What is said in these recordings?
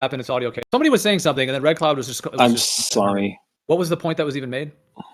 happened. It's audio. Okay. Somebody was saying something, and then RedCloud was just. I'm sorry. What was the point that was even made?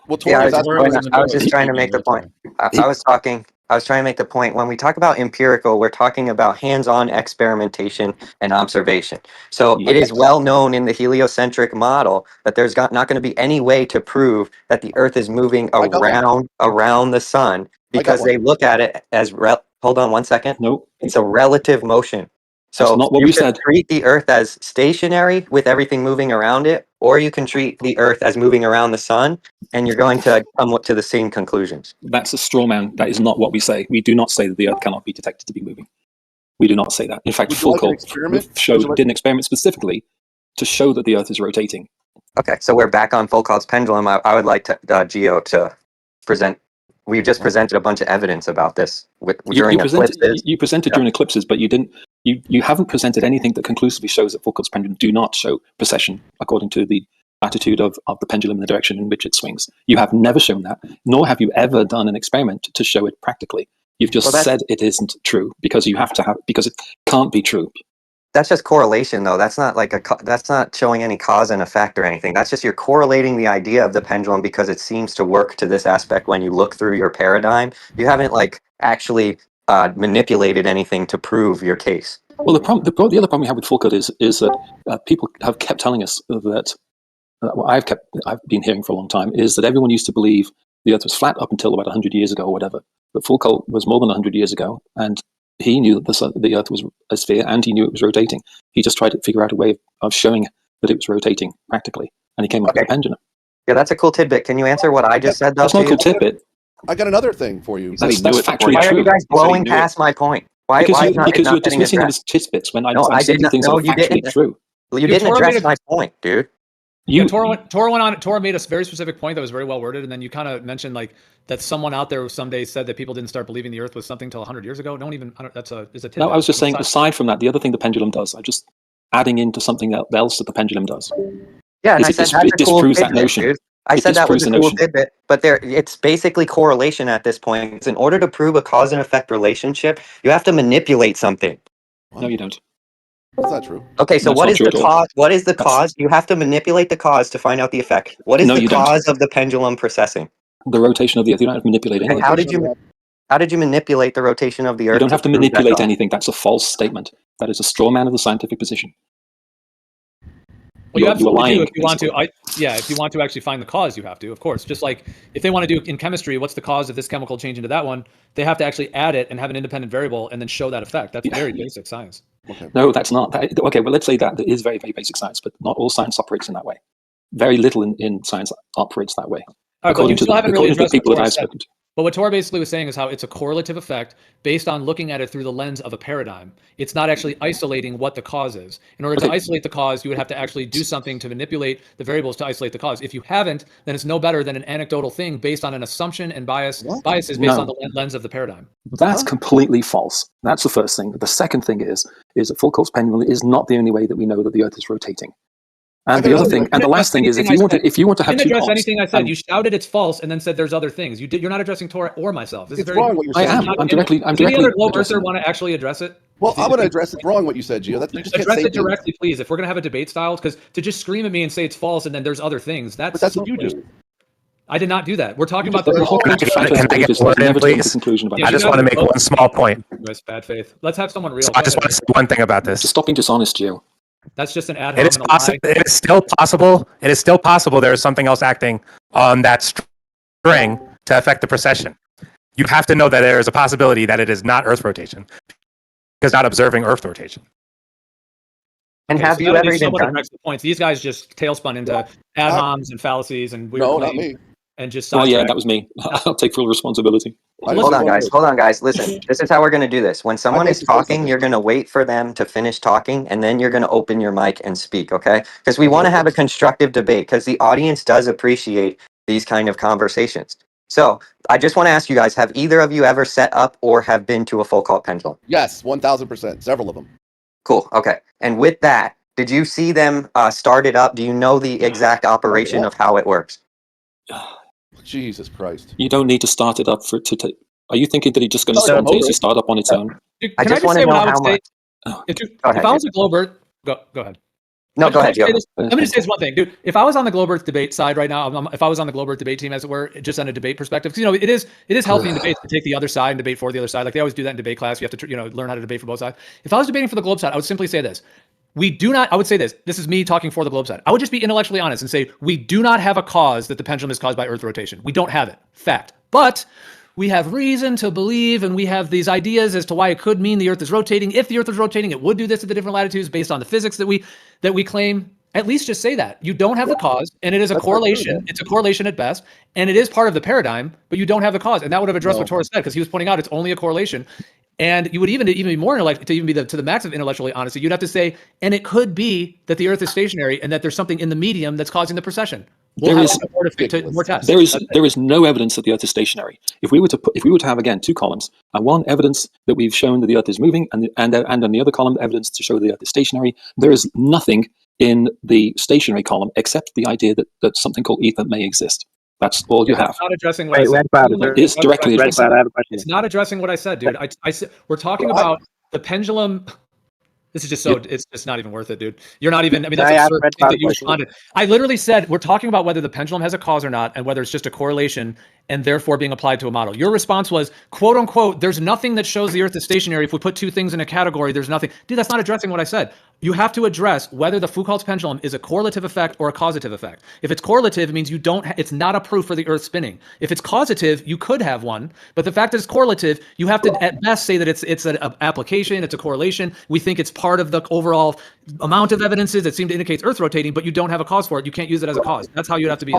Well, Yeah, Tori I was just trying to make the point. I was trying to make the point. When we talk about empirical, we're talking about hands-on experimentation and observation. So it is well known in the heliocentric model that there's not going to be any way to prove that the Earth is moving around the sun because they look at it as hold on one second. Nope. It's a relative motion. So that's not what we said. Treat the Earth as stationary with everything moving around it, or you can treat the Earth as moving around the sun, and you're going to come to the same conclusions. That's a straw man. That is not what we say. We do not say that the Earth cannot be detected to be moving. We do not say that. In fact, Foucault did an experiment specifically to show that the Earth is rotating. Okay, so we're back on Foucault's pendulum. I would like to Gio to present. We've just presented a bunch of evidence about this during eclipses. You presented during eclipses, but you didn't. You haven't presented anything that conclusively shows that Foucault's pendulum do not show precession according to the attitude of the pendulum in the direction in which it swings. You have never shown that, nor have you ever done an experiment to show it practically. You've just said it isn't true because it can't be true. That's just correlation, though. That's not that's not showing any cause and effect or anything. That's just you're correlating the idea of the pendulum because it seems to work to this aspect when you look through your paradigm. You haven't actually manipulated anything to prove your case. Well, the other problem we have with Foucault is that people have kept telling us that what I've been hearing for a long time is that everyone used to believe the Earth was flat up until about 100 years ago or whatever. But Foucault was more than 100 years ago, and he knew that the Earth was a sphere, and he knew it was rotating. He just tried to figure out a way of showing that it was rotating practically, and he came up with a pendulum. Yeah, that's a cool tidbit. Can you answer what I just said, though? That's not a cool tidbit. I got another thing for you. That's factually Why true. are you guys blowing past my point? Because you're dismissing them as tidbits when I'm saying things that are factually true. Well, you didn't address my point, dude. Tora made a very specific point that was very well worded, and then you kind of mentioned that someone out there someday said that people didn't start believing the Earth was something till 100 years ago. Is a tidbit. No, I was just saying. Aside from that, the other thing the pendulum does, I'm just adding into something else that the pendulum does. Yeah, and I said that's a cool tidbit, dude. I said that was a cool tidbit, but it's basically correlation at this point. It's in order to prove a cause and effect relationship, you have to manipulate something. No, you don't. That's not true. Okay, so what is the cause? What is the cause? You have to manipulate the cause to find out the effect. What is the cause of the pendulum precessing? The rotation of the Earth. You don't have to manipulate anything. How did you manipulate the rotation of the Earth? You don't have to manipulate anything. That's a false statement. That is a straw man of the scientific position. Well, you absolutely do if you want to. If you want to actually find the cause, you have to, of course. Just like if they want to do in chemistry, what's the cause of this chemical change into that one? They have to actually add it and have an independent variable and then show that effect. That's very basic science. Okay. No, that's not. Okay, well, let's say that is very, very basic science, but not all science operates in that way. Very little in science operates that way. According to the people that I've spoken to. But what Tor basically was saying is how it's a correlative effect based on looking at it through the lens of a paradigm. It's not actually isolating what the cause is. In order to isolate the cause, you would have to actually do something to manipulate the variables to isolate the cause. If you haven't, then it's no better than an anecdotal thing based on an assumption and bias. Bias is based on the lens of the paradigm. That's completely false. That's the first thing. The second thing is that Foucault's pendulum is not the only way that we know that the Earth is rotating. And the other thing, and the last thing is, if you want to have two address anything I said, you shouted it's false and then said there's other things. You're not addressing Tora or myself. This is very wrong what you're saying. I'm directly. Any other globe earther want to actually address it? Well, I'm going to address it's wrong what you said, Gio. Address it directly, please. If we're going to have a debate style, because to just scream at me and say it's false and then there's other things, that's what you do. I did not do that. We're talking about the whole. Can I get word in, please? I just want to make one small point. Bad faith. Let's have someone real. So I just want to say one thing about this. Stop being dishonest, Gio. That's just an ad hominem. It is still possible. It is still possible there is something else acting on that string to affect the precession. You have to know that there is a possibility that it is not Earth rotation, because not observing Earth rotation. And have you ever even done the points? These guys just tailspun into ad homs and fallacies and weird not me. And just that was me. I'll take full responsibility. Hold on, guys. Listen, this is how we're going to do this. When someone is talking, you're going to wait for them to finish talking, and then you're going to open your mic and speak, okay? Because we want to have a constructive debate, because the audience does appreciate these kind of conversations. So I just want to ask you guys, have either of you ever set up or have been to a Foucault pendulum? Yes, 1,000%. Several of them. Cool, okay. And with that, did you see them start it up? Do you know the exact operation of how it works? Jesus Christ. You don't need to start it up for it to take. Are you thinking that he's just going to spontaneously start up on its own? I just want to know how much. If I was a globe earth, go ahead. No, go ahead, Joe. Let me just say this one thing, dude. If I was on the Globe Earth debate side right now, if I was on the Globe Earth debate team, as it were, just on a debate perspective, because it is healthy in debates to take the other side and debate for the other side. Like they always do that in debate class. You have to learn how to debate for both sides. If I was debating for the Globe side, I would simply say this: I would say this. This is me talking for the Globe side. I would just be intellectually honest and say we do not have a cause that the pendulum is caused by Earth rotation. We don't have it. Fact. But we have reason to believe, and we have these ideas as to why it could mean the Earth is rotating. If the Earth was rotating, it would do this at the different latitudes based on the physics that we claim. At least just say that. You don't have the cause, and it is a correlation. It's a correlation at best, and it is part of the paradigm, but you don't have the cause. And that would have addressed what Torres said, because he was pointing out it's only a correlation. And you would even be more intellectual, to even be to the max of intellectually honesty, you'd have to say, and it could be that the Earth is stationary and that there's something in the medium that's causing the precession. More tests. There is no evidence that the Earth is stationary. If we were to have again two columns, and one evidence that we've shown that the Earth is moving, and on the other column evidence to show the Earth is stationary, there is nothing in the stationary column except the idea that something called ether may exist. That's all you have. It's not addressing what I said. It's directly addressing. I have a question. It's not addressing what I said, dude. I said we're talking about the pendulum. This is just it's just not even worth it, dude. You're not even, that's absurd thing that you responded. I literally said, we're talking about whether the pendulum has a cause or not, and whether it's just a correlation and therefore being applied to a model. Your response was, quote unquote, there's nothing that shows the Earth is stationary. If we put two things in a category, there's nothing. Dude, that's not addressing what I said. You have to address whether the Foucault's pendulum is a correlative effect or a causative effect. If it's correlative, it means it's not a proof for the Earth spinning. If it's causative, you could have one, but the fact that it's correlative, you have to at best say that it's an application, it's a correlation. We think it's part of the overall amount of evidences that seem to indicate Earth rotating, but you don't have a cause for it. You can't use it as a cause. That's how you'd have to be.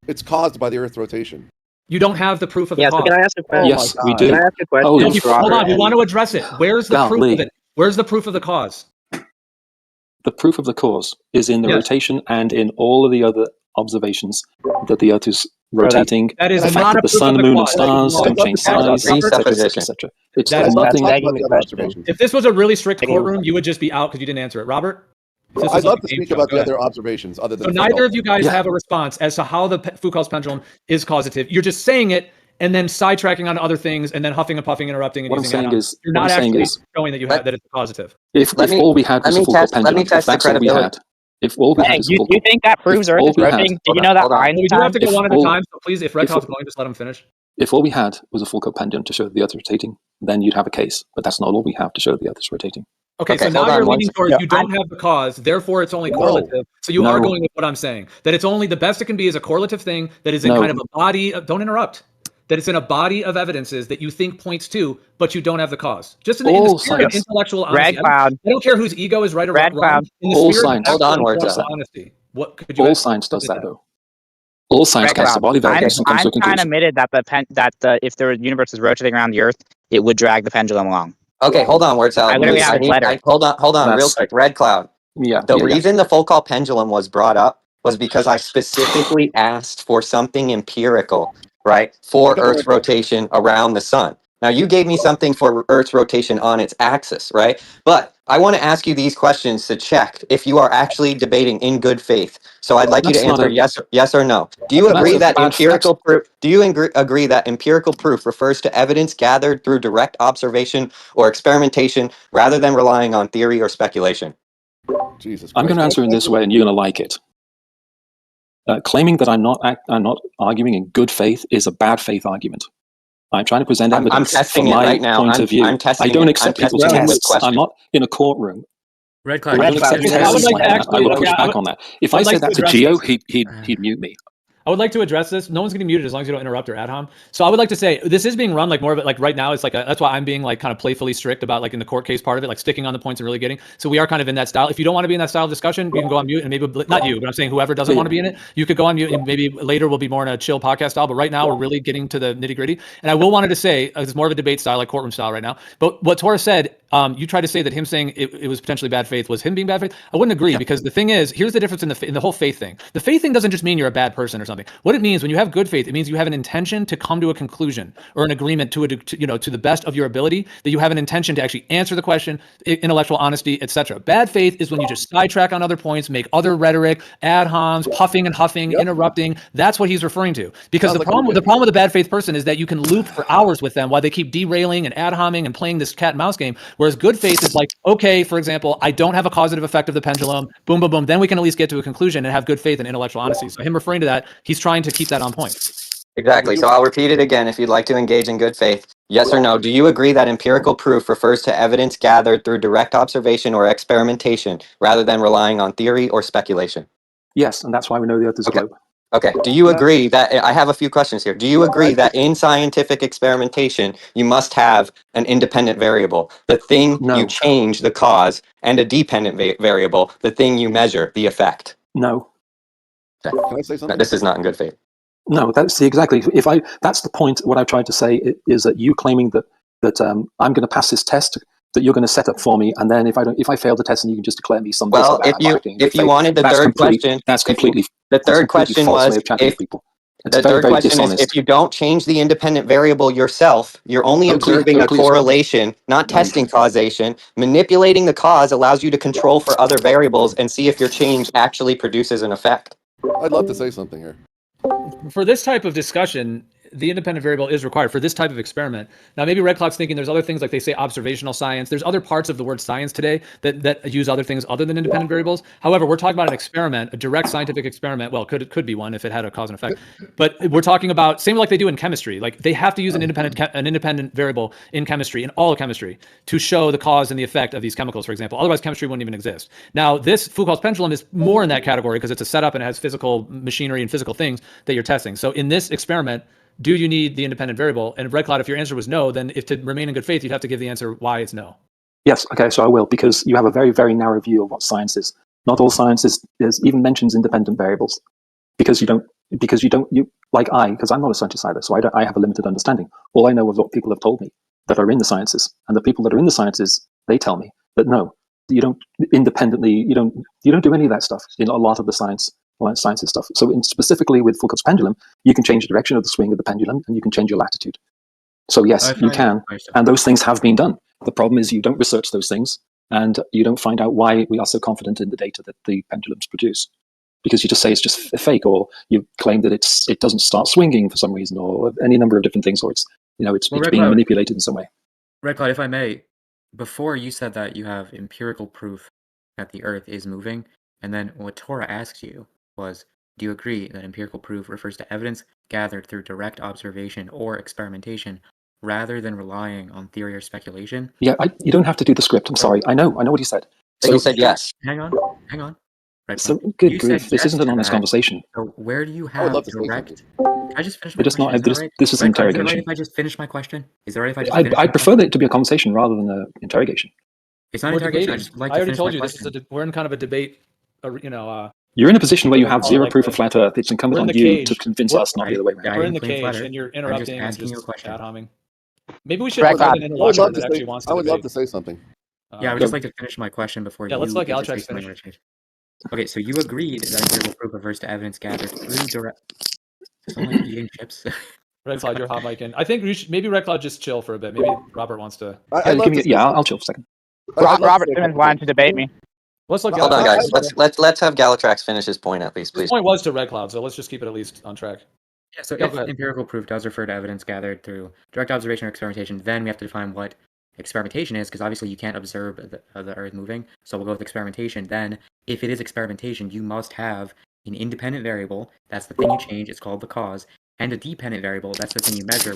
It's caused by the Earth rotation. You don't have the proof of the cause. Can I ask a question? Yes, we do. Can I ask a question? Hold on, we want to address it. Where's the proof of it? Where's the proof of the cause? The proof of the cause is in the rotation and in all of the other observations that the Earth is rotating. That is the fact not that the sun, moon, and stars don't change size, etc. It's nothing. If this was a really strict courtroom, you would just be out because you didn't answer it. Robert? I'd love to speak about the other observations other than. So neither of you guys have a response as to how the Foucault's pendulum is causative. You're just saying it and then sidetracking on other things and then huffing and puffing, interrupting, and using it. You're not actually showing that that it's causative. If all we had was a Foucault pendulum, if that's all we had, if all we had is you think that proves Earth is rotating? Do you know that We do have to go one at a time, so please, if RedCloud's going, just let him finish. If all we had was a Foucault pendulum to show that the Earth is rotating, then you'd have a case. But that's not all we have to show that the Earth is rotating. Okay, so now you're leaning towards you don't have the cause, therefore it's only correlative. So you are going with what I'm saying, that it's only the best it can be is a correlative thing that is in kind of a body of, don't interrupt, that it's in a body of evidences that you think points to, but you don't have the cause. Just in the spirit of intellectual honesty. RedCloud. I don't care whose ego is right or wrong. In the All spirit science. of Hold on, intellectual honesty. What could you all science does that though. All science casts a body validation and comes to a conclusion. I'm admitted that if the universe is rotating around the Earth, it would drag the pendulum along. Okay, hold on, Wurzel. I literally have a letter. Hold on, real quick. RedCloud. The reason the Foucault pendulum was brought up was because I specifically asked for something empirical, right, for Earth's rotation around the sun. Now, you gave me something for Earth's rotation on its axis, right? But I want to ask you these questions to check if you are actually debating in good faith. So I'd like you to answer yes or no. Do you agree that empirical proof? Do you agree that empirical proof refers to evidence gathered through direct observation or experimentation rather than relying on theory or speculation? Jesus. I'm going to answer in this way, and you're going to like it. Claiming that I'm not arguing in good faith is a bad faith argument. I'm trying to present evidence I'm testing from it my right now. point of view. I don't accept people's tests. I'm not in a courtroom. RedCloud. I don't accept tests. I would push back on that. If I said that to Geo, he'd mute me. I would like to address this. No one's getting muted as long as you don't interrupt or ad hom. So I would like to say this is being run like more of it like right now. It's like that's why I'm being like kind of playfully strict about like in the court case part of it, like sticking on the points and really getting. So we are kind of in that style. If you don't want to be in that style of discussion, you can go on mute and maybe not you, but I'm saying whoever doesn't want to be in it, you could go on mute and maybe later we'll be more in a chill podcast style. But right now we're really getting to the nitty gritty. And I will wanted to say it's more of a debate style, like courtroom style right now. But what Torres said, you tried to say that him saying it was potentially bad faith was him being bad faith. I wouldn't agree because the thing is, here's the difference in the whole faith thing. The faith thing doesn't just mean you're a bad person or something. What it means when you have good faith, it means you have an intention to come to a conclusion or an agreement to the best of your ability, that you have an intention to actually answer the question, intellectual honesty, etc. Bad faith is when you just sidetrack on other points, make other rhetoric, ad homs, puffing and huffing, interrupting. That's what he's referring to. Because the problem with a bad faith person is that you can loop for hours with them while they keep derailing and ad homing and playing this cat and mouse game Whereas good faith is like, okay, for example, I don't have a causative effect of the pendulum, boom, boom, boom. Then we can at least get to a conclusion and have good faith and intellectual honesty. So him referring to that, he's trying to keep that on point. Exactly. So I'll repeat it again if you'd like to engage in good faith. Yes or no? Do you agree that empirical proof refers to evidence gathered through direct observation or experimentation rather than relying on theory or speculation? Yes, and that's why we know the Earth is a globe. Okay. Do you agree that I have a few questions here? Do you agree that in scientific experimentation, you must have an independent variable, the thing No. you change, the cause, and a dependent variable, the thing you measure, the effect? No. Can I say No, something? this is not in good faith. No, that's exactly. That's the point. What I tried to say is that you claiming that I'm going to pass this test that you're going to set up for me, and then if I fail the test, and you can just declare me some. Well, if you wanted the third question, that's completely. The third question was the third question is if you don't change the independent variable yourself, you're only observing a correlation, not testing causation. Manipulating the cause allows you to control for other variables and see if your change actually produces an effect. I'd love to say something here. For this type of discussion, the independent variable is required for this type of experiment. Now, maybe RedCloud's thinking there's other things like they say observational science. There's other parts of the word science today that use other things other than independent variables. However, we're talking about an experiment, a direct scientific experiment. Well, it could be one if it had a cause and effect. But we're talking about same like they do in chemistry. Like they have to use an independent variable in chemistry, in all of chemistry, to show the cause and the effect of these chemicals, for example. Otherwise, chemistry wouldn't even exist. Now, this Foucault's pendulum is more in that category because it's a setup and it has physical machinery and physical things that you're testing. So in this experiment, do you need the independent variable? And RedCloud, if your answer was no, then if to remain in good faith, you'd have to give the answer why it's no. Yes, okay, so I will, because you have a very, very narrow view of what science is. Not all science even mentions independent variables, because I'm not a scientist either, so I have a limited understanding. All I know is what people have told me that are in the sciences, and the people that are in the sciences, they tell me that no, you don't independently, you don't do any of that stuff in a lot of the sciences stuff. So specifically with Foucault's pendulum, you can change the direction of the swing of the pendulum, and you can change your latitude. So yes, you can, and those things have been done. The problem is you don't research those things, and you don't find out why we are so confident in the data that the pendulums produce, because you just say it's just fake, or you claim that it doesn't start swinging for some reason, or any number of different things, or it's being manipulated in some way. RedCloud, if I may, before you said that you have empirical proof that the Earth is moving, and then what Torah asks you was, do you agree that empirical proof refers to evidence gathered through direct observation or experimentation rather than relying on theory or speculation? Yeah, you don't have to do the script. I'm sorry. I know what you said. So you said yes. Hang on. Right, so good grief, this isn't an honest conversation. So where do you have direct? Can I just finish my question? This is an interrogation. Is it right if I just finish my question? Is it right if I just finish I prefer it to be a conversation rather than an interrogation. It's not interrogation. I just like I already to told finish you my this is we're in kind of a debate. You're in a position where you have zero proof of flat Earth. It's incumbent on you to convince us, not the other way around. We're in the cage, and you're interrupting and just ad homing. Maybe we should Right, have an interlocutor that actually wants to I would love debate. to say something. Yeah, I would just like to finish my question before you. Yeah, let's let Galatrax finish. Okay, so you agreed that empirical proof refers to evidence gathered through direct. Someone like eating chips. RedCloud, you're hot micing. I think maybe RedCloud just chill for a bit. Maybe Robert wants to. I'll chill for a second. Robert Simmons wanted to debate me. Let's let Hold on, guys. Let's have Galatrax finish his point at least, please. His point was to RedCloud, so let's just keep it at least on track. Yeah, so if empirical proof does refer to evidence gathered through direct observation or experimentation, then we have to define what experimentation is, because obviously you can't observe the Earth moving. So we'll go with experimentation. Then, if it is experimentation, you must have an independent variable. That's the thing you change. It's called the cause, and a dependent variable. That's the thing you measure,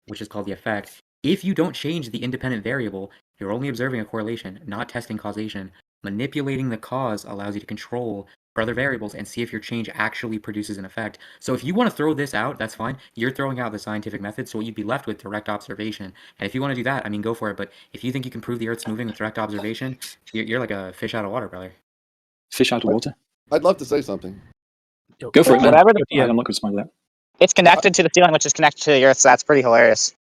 which is called the effect. If you don't change the independent variable, you're only observing a correlation, not testing causation. Manipulating the cause allows you to control for other variables and see if your change actually produces an effect. So if you want to throw this out, that's fine. You're throwing out the scientific method, so you'd be left with direct observation. And if you want to do that, I mean, go for it. But if you think you can prove the Earth's moving with direct observation, you're like a fish out of water, brother. Fish out of water? I'd love to say something. Go for it, man. Whatever. I'm not going to respond to that. It's connected to the ceiling, which is connected to the Earth, so that's pretty hilarious.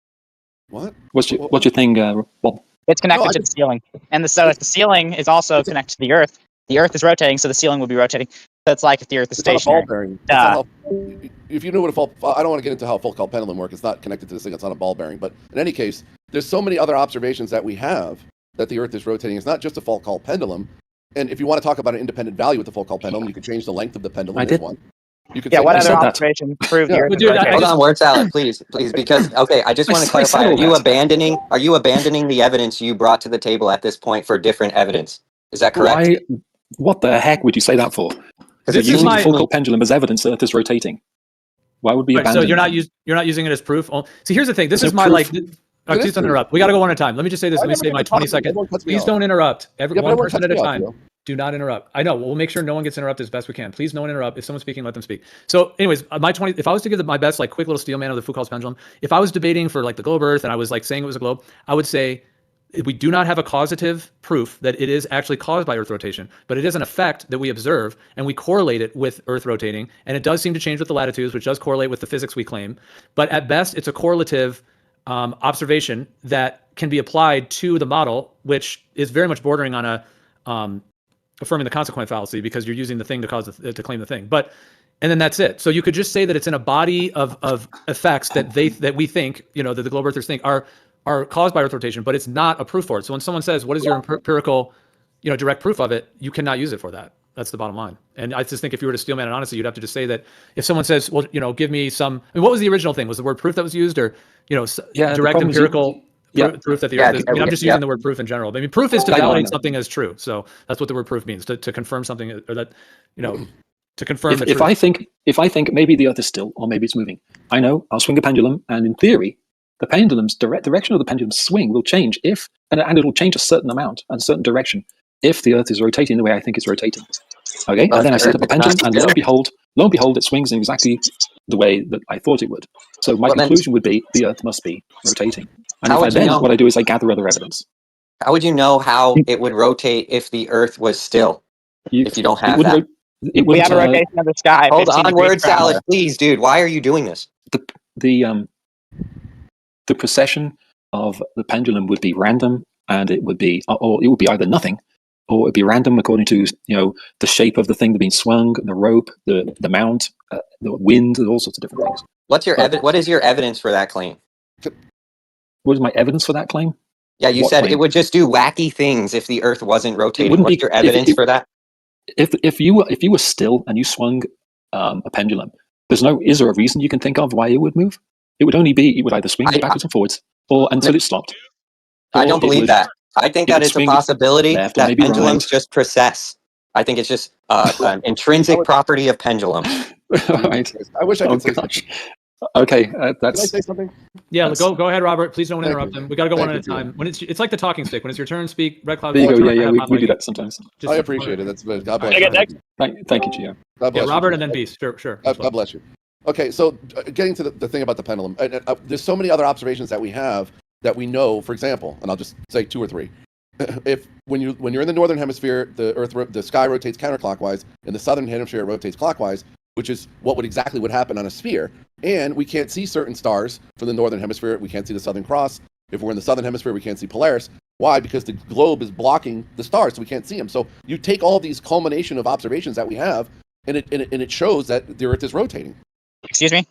What? What's your thing, Bob? It's connected to the ceiling. And so if the ceiling is also connected to the Earth is rotating, so the ceiling will be rotating. So it's like if the Earth is stationary. It's not a ball bearing. If you know what I don't want to get into how a Foucault pendulum works. It's not connected to this thing. It's not a ball bearing. But in any case, there's so many other observations that we have that the Earth is rotating. It's not just a Foucault pendulum. And if you want to talk about an independent value with the Foucault pendulum, you could change the length of the pendulum. I did. One. You could Yeah, say what I other said that. observations prove the Yeah. Earth But is dude, I rotating? Hold just- on, word salad, please, because okay, I just want to I said clarify: all are you that. abandoning the evidence you brought to the table at this point for different evidence? Is that correct? Why? What the heck would you say that for? Because We're This is using my- the Foucault pendulum as evidence that Earth is rotating. Why would we Right, so abandon you're that? you're not using it as proof. See, here's the thing. This There's is no my proof. like. It Please is don't proof. interrupt. We got to go one at a time. Let me just say this. I Let me never say get my to talk. 20 seconds. Everyone cuts me Please off. don't interrupt. Yeah, but One everyone person cuts at a me off, time. Theo. Do not interrupt. I know. We'll make sure no one gets interrupted as best we can. Please, no one interrupt. If someone's speaking, let them speak. So, anyways, my 20. If I was to give my best, like, quick little steel man of the Foucault's pendulum, if I was debating for like the globe Earth and I was like saying it was a globe, I would say we do not have a causative proof that it is actually caused by Earth rotation, but it is an effect that we observe and we correlate it with Earth rotating. And it does seem to change with the latitudes, which does correlate with the physics we claim. But at best, it's a correlative observation that can be applied to the model, which is very much bordering on a affirming the consequent fallacy because you're using the thing to cause to claim the thing. But and then that's it. So you could just say that it's in a body of effects that we think, that the globe earthers think are caused by Earth rotation, but it's not a proof for it. So when someone says, "What is your empirical, direct proof of it?" You cannot use it for that. That's the bottom line. And I just think if you were to steelman it honestly, you'd have to just say that if someone says, "Well, give me some," what was the original thing? Was the word proof that was used, or direct empirical proof that the Earth is? I mean, I'm just using the word proof in general. I mean, proof is to validate something as true. So that's what the word proof means, to confirm something, or that, to confirm. If I think maybe the Earth is still, or maybe it's moving, I know I'll swing a pendulum, and in theory, the pendulum's direction of the pendulum's swing will change and it will change a certain amount and a certain direction if the Earth is rotating the way I think it's rotating. Okay, and then I set up a pendulum, and lo and behold, it swings in exactly the way that I thought it would. So my conclusion would be the Earth must be rotating. And what I do is I gather other evidence. How would you know how it would rotate if the Earth was still? If you don't have that, we have a rotation of the sky. Hold 15 on, degrees word per hour. salad, please, dude. Why are you doing this? The precession of the pendulum would be random, and it would be either nothing, or it would be random according to the shape of the thing that's being swung, the rope, the mount, the wind, all sorts of different things. What is your evidence for that claim? What is my evidence for that claim? Yeah, you said it would just do wacky things if the Earth wasn't rotating. What's your evidence for that? If you were still and you swung a pendulum, is there a reason you can think of why it would move? It would either swing backwards and forwards, or until it stopped. I don't believe that. I think that it's a possibility that pendulums just precess. I think it's just an intrinsic property of pendulums. Right. I wish I could say something. Okay, Can I say something? Yeah, go ahead, Robert. Please don't interrupt them. We got to go one at a time. When it's like the talking stick. When it's your turn, speak. RedCloud. There you go. Yeah, we do that sometimes. I appreciate it. That's good. God bless I you. get next? Thank you, Gio. God bless you. Robert and then Beast. Sure. God bless you. Okay, so getting to the thing about the pendulum, there's so many other observations that we have that we know. For example, and I'll just say two or three. If when you're in the northern hemisphere, the sky rotates counterclockwise. In the southern hemisphere, it rotates clockwise, which is what would happen on a sphere. And we can't see certain stars from the northern hemisphere. We can't see the Southern Cross. If we're in the southern hemisphere, we can't see Polaris. Why? Because the globe is blocking the stars, so we can't see them. So you take all these culmination of observations that we have, and it shows that the Earth is rotating. Excuse me?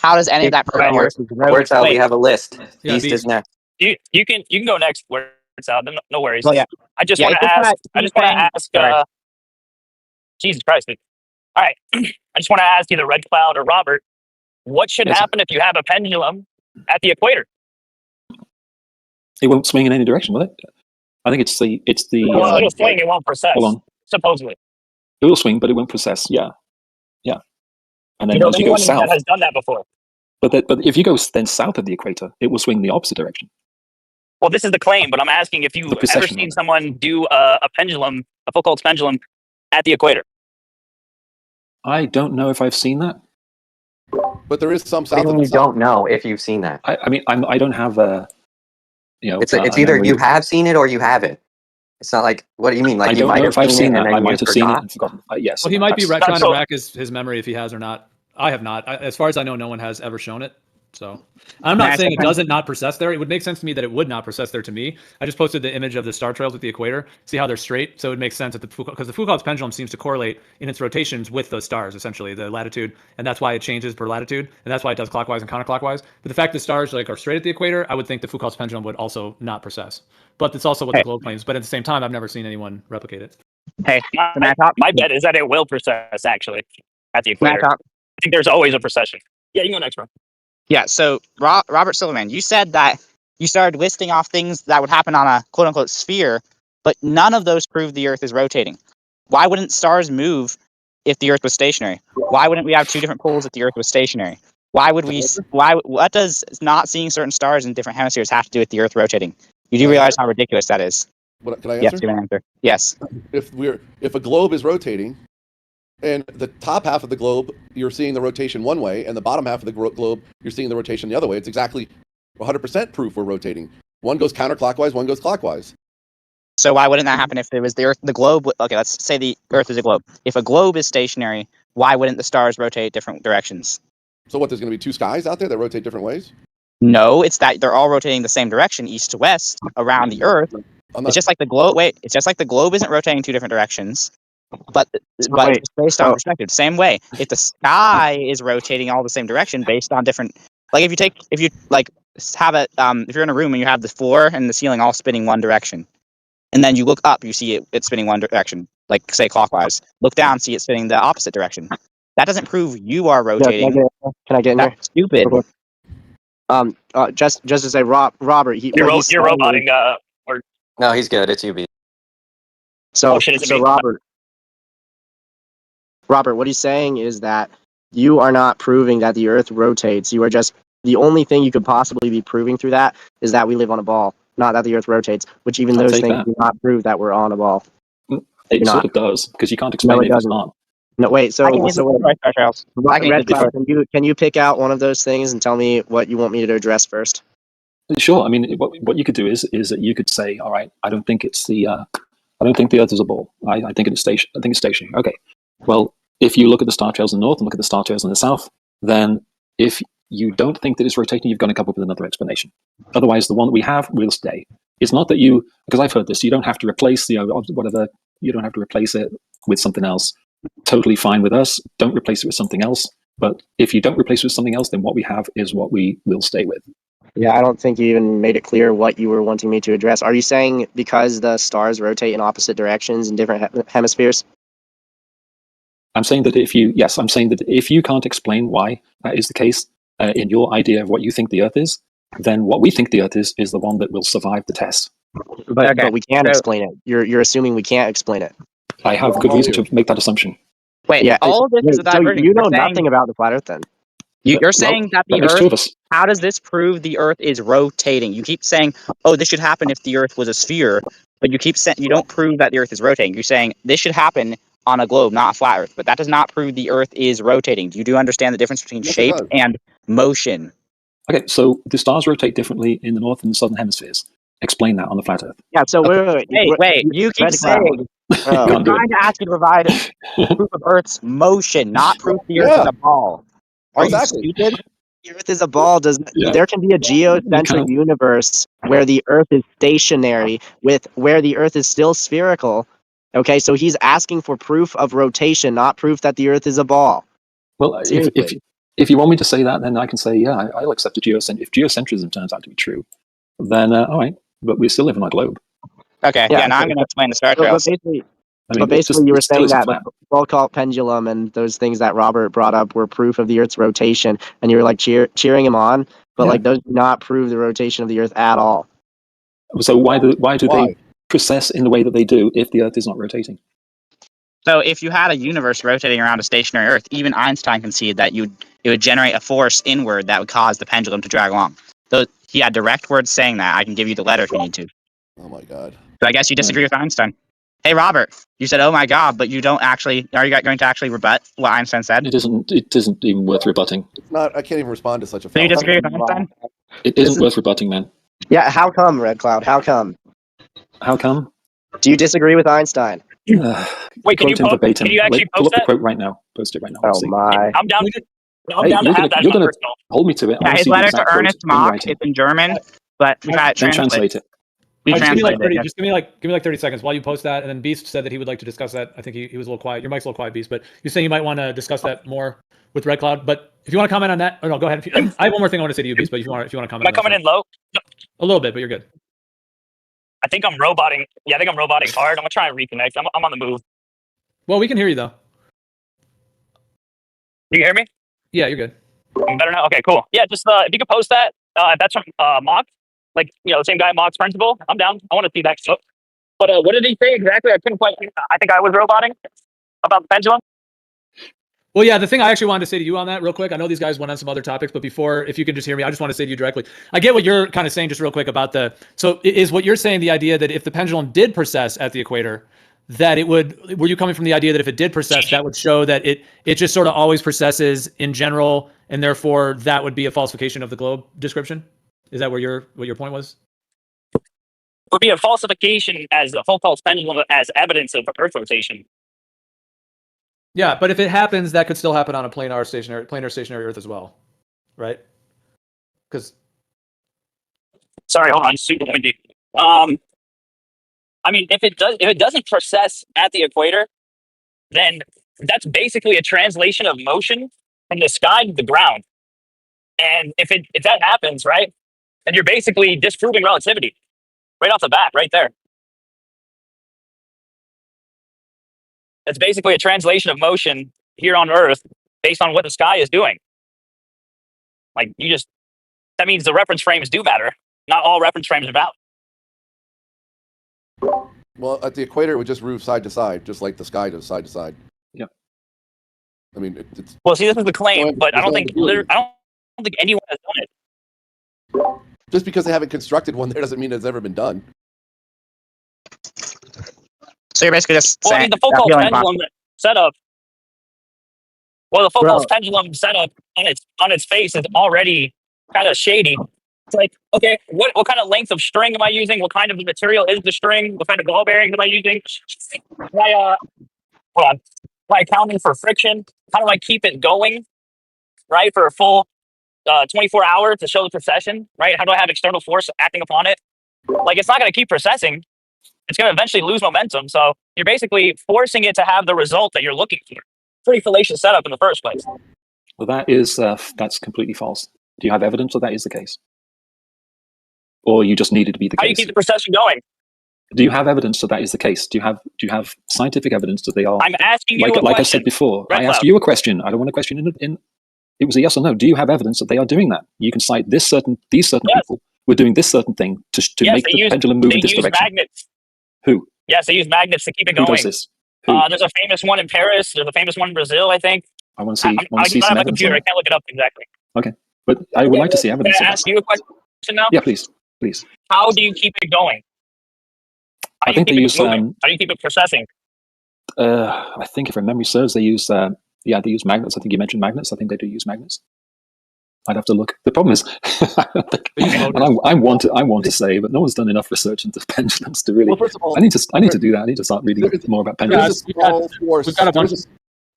How does any of that prove the Earth is rotating? Word salad, we have a list. Yeah, Beast is next. You can go next. Where it's out. No worries. Well, yeah. I just Yeah, want to ask. I just want to ask. Sorry. Jesus Christ! All right. I just want to ask either RedCloud or Robert, what should happen if you have a pendulum at the equator? It won't swing in any direction, will it? I think it's the. Well, it'll swing. It won't process. Hold on. Supposedly. It will swing, but it won't process. Yeah. And then You know once you go anyone south, that has done that before? but if you go then south of the equator, it will swing the opposite direction. Well, this is the claim, but I'm asking if you've ever precession seen of it. someone do a pendulum, a Foucault's pendulum, at the equator. I don't know if I've seen that. But there is some south of You the sun. don't know if you've seen that. I mean, I don't have a. It's either you have seen it or you haven't. It's not like, what do you mean? Like I you don't might know have if I've seen it that. and then I you might have seen it forgot. and forgotten. Yes. Well, he might be that's- trying to so- rack his memory if he has or not. I have not. As far as I know, no one has ever shown it. So I'm not saying it doesn't not process there. It would make sense to me that it would not process there to me. I just posted the image of the star trails at the equator. See how they're straight? So it makes sense that because the Foucault's pendulum seems to correlate in its rotations with those stars, essentially, the latitude. And that's why it changes per latitude. And that's why it does clockwise and counterclockwise. But the fact that stars are straight at the equator, I would think the Foucault's pendulum would also not process. But it's also what the globe claims. But at the same time, I've never seen anyone replicate it. Hey, My bet is that it will process, actually. at the Can I equator. talk? I think there's always a precession. Yeah, you can go next, bro. Yeah. So Robert Silverman, you said that you started listing off things that would happen on a quote unquote sphere, but none of those prove the Earth is rotating. Why wouldn't stars move if the Earth was stationary? Why wouldn't we have two different poles if the Earth was stationary? Why would we? Why? What does not seeing certain stars in different hemispheres have to do with the Earth rotating? You do realize how ridiculous that is? Can I Yes, answer? give an answer. Yes. If a globe is rotating, and the top half of the globe you're seeing the rotation one way, and the bottom half of the globe you're seeing the rotation the other way, it's exactly 100% proof we're rotating. One goes counterclockwise, one goes clockwise. So why wouldn't that happen if it was the Earth? The globe. Okay, let's say the Earth is a globe. If a globe is stationary, why wouldn't the stars rotate different directions? So what? There's going to be two skies out there that rotate different ways. No, it's that they're all rotating the same direction, east to west, around the Earth. It's just like the globe. Wait, it's just like the globe isn't rotating two different directions, but wait, it's based on so- perspective. Same way, if the sky is rotating all the same direction based on different, like if you like have a if you're in a room and you have the floor and the ceiling all spinning one direction, and then you look up, you see it's spinning one direction, like say clockwise. Look down, see it spinning the opposite direction. That doesn't prove you are Yeah, rotating. can I get in here? That's stupid. Just to say, Robert, You're roboting. Or No, he's good. It's you, B. So, Oh, shit, it's so me. Robert, what he's saying is that you are not proving that the Earth rotates. You are just the only thing you could possibly be proving through that is that we live on a ball, not that the Earth rotates. Which even I'll those take things that. do not prove that we're on a ball. It You're sort not. of does, because you can't explain No, it it if it's doesn't. not. No, wait. So, I can answer wait. the right, Charles. I can answer RedCloud, the can you pick out one of those things and tell me what you want me to address first? Sure. I mean, what you could do is that you could say, all right, I don't think it's the I don't think the Earth is a ball. I think it's station. I think it's stationary. Okay. Well, if you look at the star trails in the north and look at the star trails in the south, then if you don't think that it's rotating, you've got to come up with another explanation. Otherwise, the one that we have will stay. It's not that you, because I've heard this, you don't have to replace whatever. You don't have to replace it with something else. Totally fine with us. Don't replace it with something else. But if you don't replace it with something else, then what we have is what we will stay with. Yeah, I don't think you even made it clear what you were wanting me to address. Are you saying because the stars rotate in opposite directions in different hemispheres? I'm saying that if you can't explain why that is the case in your idea of what you think the Earth is, then what we think the Earth is the one that will survive the test. But we can't explain it. You're assuming we can't explain it. I have good reason to make that assumption. Wait, Yeah, all of this is so diverging. you know nothing about the flat Earth then. You're saying that the makes two of Earth. us. How does this prove the Earth is rotating? You keep saying, "Oh, this should happen if the Earth was a sphere," but you keep saying you don't prove that the Earth is rotating. You're saying this should happen on a globe, not a flat Earth, but that does not prove the Earth is rotating. You do understand the difference between Yes, it shape does. and motion? Okay, so the stars rotate differently in the north and the southern hemispheres. Explain that on the flat Earth. Yeah, so wait. You keep RedCloud. saying Oh. I'm trying to ask you to provide proof of Earth's motion, not proof the Earth is a ball. Are Exactly. you stupid? The Earth is a ball. Yeah. There can be a geocentric universe where the Earth is stationary, where the Earth is still spherical. Okay, so he's asking for proof of rotation, not proof that the Earth is a ball. Well, if you want me to say that, then I can say, yeah, I'll accept if geocentrism turns out to be true, then all right, but we still live on a globe. Okay, yeah, now I'm going to explain the star trails. But basically, you were saying that flat. the Foucault pendulum and those things that Robert brought up were proof of the Earth's rotation, and you were like cheering him on, but like those do not prove the rotation of the Earth at all. So why do they process in the way that they do if the Earth is not rotating? So if you had a universe rotating around a stationary Earth, even Einstein conceded that it would generate a force inward that would cause the pendulum to drag along. So he had direct words saying that. I can give you the letter if you need to. Oh my God. So I guess you disagree with Einstein. Hey, Robert, you said, "Oh my God," but you don't actually. Are you going to actually rebut what Einstein said? It isn't even worth rebutting. It's not. I can't even respond to such a. So you disagree with Einstein? It isn't worth rebutting, man. Yeah, how come, RedCloud? How come? How come? Do you disagree with Einstein? Wait, can you actually pull post up the that? quote right now. Post it right now. Oh Let's see. my! I'm down. I'm Hey, down to have that. you're gonna hold me to it. I Yeah, wanna his see the letter exact to quote Ernest in Mach. writing. It's in German, but we got Then translate it. We Just give me like translated 30. it. Just give me like 30 seconds while you post that. And then Beast said that he would like to discuss that. I think he was a little quiet. Your mic's a little quiet, Beast, but you're saying you might want to discuss that more with RedCloud. But if you want to comment on that, or no, go ahead. I have one more thing I want to say to you, Beast. But if you want to comment, Am I coming in low? a little bit, but you're good. I think I'm roboting. Yeah, I think I'm roboting hard. I'm gonna try and reconnect. I'm on the move. Well, we can hear you though. You can hear me? Yeah, you're good. Better now? Okay, cool. Yeah, just if you could post that, if that's from Mock, like, the same guy, Mock's principal, I'm down. I want to see that stuff. But what did he say exactly? I couldn't quite. I think I was roboting about the pendulum. Well, yeah, the thing I actually wanted to say to you on that real quick, I know these guys went on some other topics, but before, if you can just hear me, I just want to say to you directly, I get what you're kind of saying just real quick about so is what you're saying the idea that if the pendulum did precess at the equator, that it would, were you coming from the idea that if it did precess, that would show that it just sort of always precesses in general, and therefore that would be a falsification of the globe description? Is that what your point was? It would be a falsification as a Foucault's pendulum as evidence of Earth rotation. Yeah, but if it happens, that could still happen on a planar stationary Earth as well, right? Because sorry, hold on, super windy. I mean, if it doesn't precess at the equator, then that's basically a translation of motion from the sky to the ground. And if that happens, right, then you're basically disproving relativity right off the bat, right there. It's basically a translation of motion here on Earth based on what the sky is doing. Like, that means the reference frames do matter. Not all reference frames are valid. Well, at the equator, it would just move side to side, just like the sky does side to side. Yep. I mean, it's Well, see, this is the claim, but I don't think ambiguity. anyone has done it. Just because they haven't constructed one there doesn't mean it's ever been done. So you're basically just Well, I saying mean, the Foucault feeling pendulum setup. Well, the Foucault's pendulum setup on its face is already kind of shady. It's like, okay, what kind of length of string am I using? What kind of material is the string? What kind of ball bearings am I using? Hold on. Am I accounting for friction? How do I keep it going, right, for a full 24 hours to show the precession, right? How do I have external force acting upon it? Like, it's not going to keep precessing. It's going to eventually lose momentum. So you're basically forcing it to have the result that you're looking for. Pretty fallacious setup in the first place. Well, that's completely false. Do you have evidence that that is the case? Or you just need it to be the How do you case? keep the precession going? Do you have evidence that that is the case? Do you have scientific evidence that they are? I'm asking you a like I question. said before, I RedCloud. asked you a question. I don't want a question in. It was a yes or no. Do you have evidence that they are doing that? You can cite these certain Yes. people were doing this certain thing to Yes, make the pendulum move in this They use direction. magnets. Who? Yes, they use magnets to keep it Who going. does this? Who? There's a famous one in Paris. There's a famous one in Brazil, I think. I want to see. I Want to see don't some have a evidence computer. on I it. can't look it up exactly. Okay, but I would like to see Can evidence. I of ask that. you a question now? Yeah, please. How do you keep it going? How I do you think they keep use. it moving? How do you keep it processing? I think if memory serves, they use. They use magnets. I think you mentioned magnets. I think they do use magnets. I'd have to look. The problem is, and I want to say, but no one's done enough research into pendulums to really. Well, first of all, I need to do that. I need to start reading more about pendulums. There's a small force. We've got a bunch.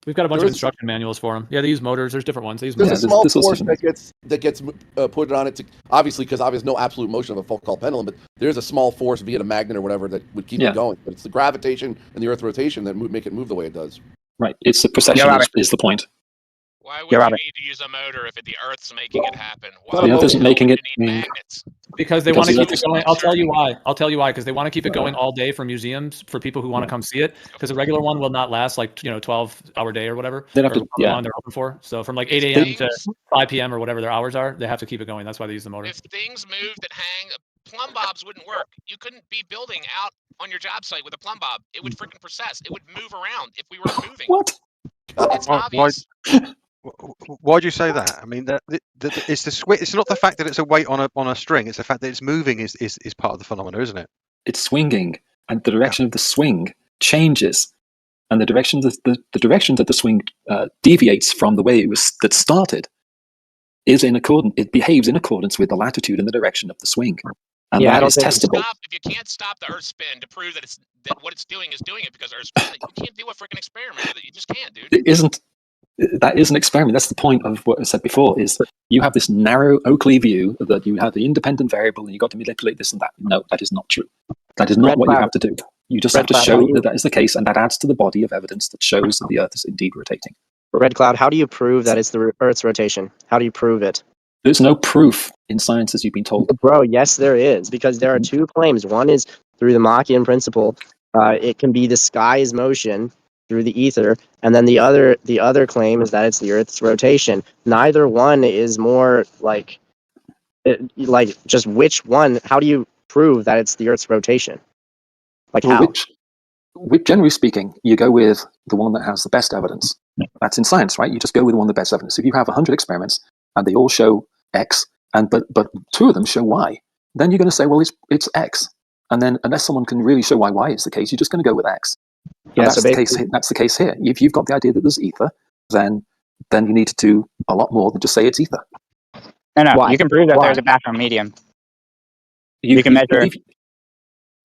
We've got a bunch of There is- instruction manuals for them. Yeah, they use motors. There's different ones. They use There's motors. a small this also force isn't- that gets put on it to obviously because there's no absolute motion of a Foucault pendulum, but there's a small force via a magnet or whatever that would keep Yeah. it going. But it's the gravitation and the Earth rotation that make it move the way it does. Right. It's the precession Yeah, Robert. is the point. Why would Yeah, you Robert. need to use a motor if the Earth's making it happen? The Why Earth would isn't making it- you need magnets? Because they Because want to the keep Earth it is- going. I'll tell you why. Because they want to keep it going all day for museums, for people who want to come see it. Because a regular one will not last 12-hour day or whatever. They'd have or to- however yeah. long they're open for. So from like If 8 a.m. to things- 5 p.m. or whatever their hours are, they have to keep it going. That's why they use the motor. If things move that hang, plumb bobs wouldn't work. You couldn't be building out on your job site with a plumb bob. It would freaking process. It would move around if we were moving. What? It's obvious. Why do you say that? I mean, it's it's not the fact that it's a weight on a string. It's the fact that it's moving is part of the phenomena, isn't it? It's swinging, and the direction of the swing changes, and the direction that the swing deviates from the way that started is in accordance. It behaves in accordance with the latitude and the direction of the swing, and Yeah, I that don't is think- testable. If you can't stop the Earth spin to prove that what it's doing is doing it because Earth spin, you can't do a freaking experiment with it. You just can't, dude. It isn't. That is an experiment. That's the point of what I said before. Is you have this narrow Oakley view that you have the independent variable and you got to manipulate this and that. No, that is not true. That is not what you RedCloud. have to do. You just have to RedCloud, show how do you- that that is the case, and that adds to the body of evidence that shows that the Earth is indeed rotating. RedCloud, how do you prove that it's the Earth's rotation? How do you prove it? There's no proof in science, as you've been told. Bro, yes, there is, because there are two claims. One is through the Machian principle. It can be the sky is motion, through the ether, and then the other claim is that it's the Earth's rotation. Neither one is more like just which one. How do you prove that it's the Earth's rotation? Like Well, how? which, generally speaking, you go with the one that has the best evidence. That's in science, right? You just go with the one with the best evidence. If you have 100 experiments and they all show X, but 2 of them show Y, then you're going to say, well, it's X. And then unless someone can really show why Y is the case, you're just going to go with X. And that's the case here. If you've got the idea that there's ether, then you need to do a lot more than just say it's ether. No, Why? you can prove that Why? there's a background medium. You can measure.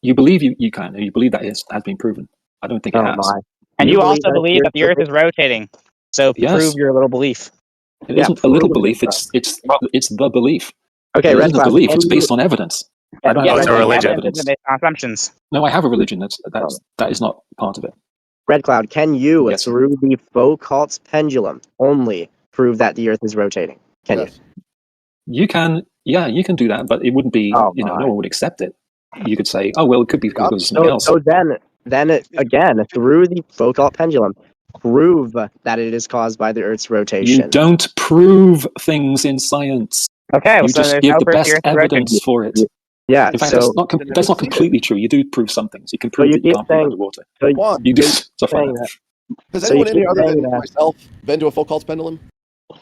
You believe you can. You believe that has been proven. I don't think it has. My. And you also that believe that the Earth is rotating. So Yes. prove your little belief. It Yeah, isn't a little prove it. belief. It's the belief. Okay, It isn't a RedCloud. belief. It's based on evidence. I don't Yeah, have it's a religion. evidence is based on assumptions. No, I have a religion. That is not part of it. RedCloud, can you, Yes. through the Foucault's pendulum, only prove that the Earth is rotating? Can Yes. You can, yeah, you can do that, but it wouldn't be, Oh, no my. one would accept it. You could say, oh, well, it could be because of you? something else. So then again, through the Foucault pendulum, prove that it is caused by the Earth's You rotation. don't prove things in science. Okay, You so just there's give no the proof best the Earth is rotating. evidence for it. Yeah, In fact, so that's not completely true. You do prove some things. You can prove you that you keep can't breathe saying- underwater. Juan, You do you're stuff like saying that. has So anyone you in here keep other than saying that- myself been to a Foucault's pendulum?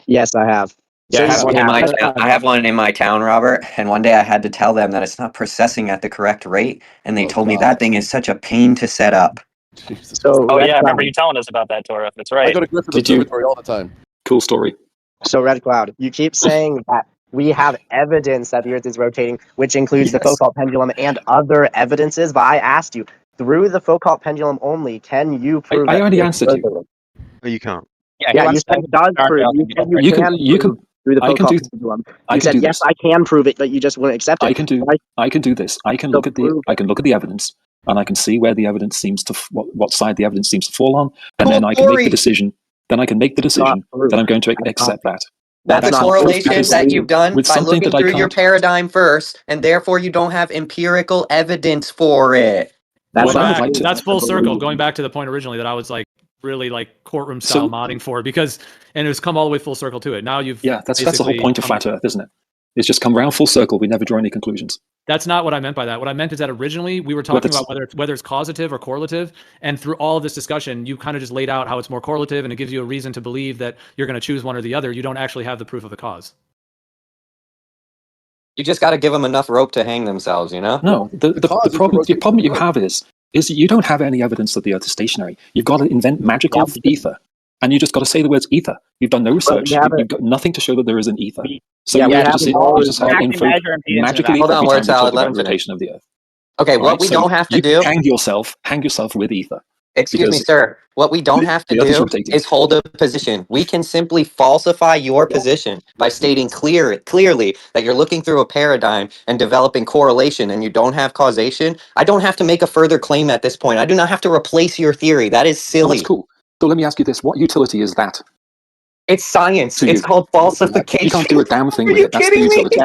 yes, I have. Yeah, I So have you- one in my Yeah. I have one in my town, Robert. And one day I had to tell them that it's not processing at the correct rate, and they Oh, told me God. that thing is such a pain to set up. Jesus. So Oh yeah, I remember RedCloud, you telling us about that, Tora. That's I right. go to Griffith Did you- Observatory all the time. Cool story. So RedCloud, you keep saying that we have evidence that the Earth is rotating, which includes the Yes. Foucault pendulum and other evidences. But I asked you, through the Foucault pendulum only, can you prove I that already the Earth answered is you. rotating? No, you can't. Yeah, he Yeah, you wants said to it does start prove. off You and said get you right. You can prove through the I can Foucault do- pendulum. I You can said do yes, this. I can prove it, but you just wouldn't accept it. I can do this. I can So look at prove the evidence, and I can see where the evidence seems to what side the evidence seems to fall on, and Cool then I can make story. the decision. Then I can make the decision proof. that I'm going to That's accept that. That's a not proof, correlation because that you've done with by something looking that I through your can't- paradigm first, and therefore you don't have empirical evidence for it. That's Going What I would back, like to- that's full I circle. believe. Going back to the point originally that I was like really like courtroom style So- modding for, because and it's come all the way full circle to it. Now you've Yeah, that's the whole basically point of flat Earth, isn't it? It's just come round full circle. We never draw any conclusions. That's not what I meant by that. What I meant is that originally we were talking about whether it's causative or correlative, and through all of this discussion, you kind of just laid out how it's more correlative, and it gives you a reason to believe that you're going to choose one or the other. You don't actually have the proof of the cause. You just got to give them enough rope to hang themselves, you know? No, the cause is the problem rotation you of the have is you don't have any evidence that the Earth is stationary. You've got to invent magical ether, and you just got to say the words ether. You've done no research. You've got nothing to show that there is an ether. So Yeah, you we have to have just all you just have to actually invoke measure impedance in the magically Hold on, every where time it's you talk out, let about him the finish. rotation of the Earth. Okay, All what right? we So don't have to you do, hang yourself with ether. excuse me, because sir, what we don't have to the Earth is do rotating. is hold a position. We can simply falsify your position by stating clearly that you're looking through a paradigm and developing correlation and you don't have causation. I don't have to make a further claim at this point. I do not have to replace your theory. That is Oh, silly. that's cool. So let me ask you this: what utility is that? It's science. To It's you. called falsification. You can't do a damn thing Are with you it. That's the kidding me? utility.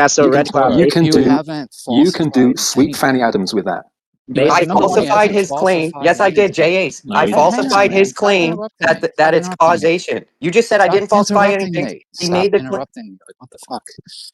So You can- RedCloud, you can you do haven't you can do falsified sweet Fanny anything. Adams with that. You I have number one, you falsified haven't his claim. falsified Yes, I did, anything. J. Ace. No, I you didn't. Hang on, falsified man. his Stop claim interrupting me. that Stop it's interrupting me. causation. You just said I Stop didn't falsify interrupting anything. me. He Stop made the claim. interrupting me. Like, what the fuck?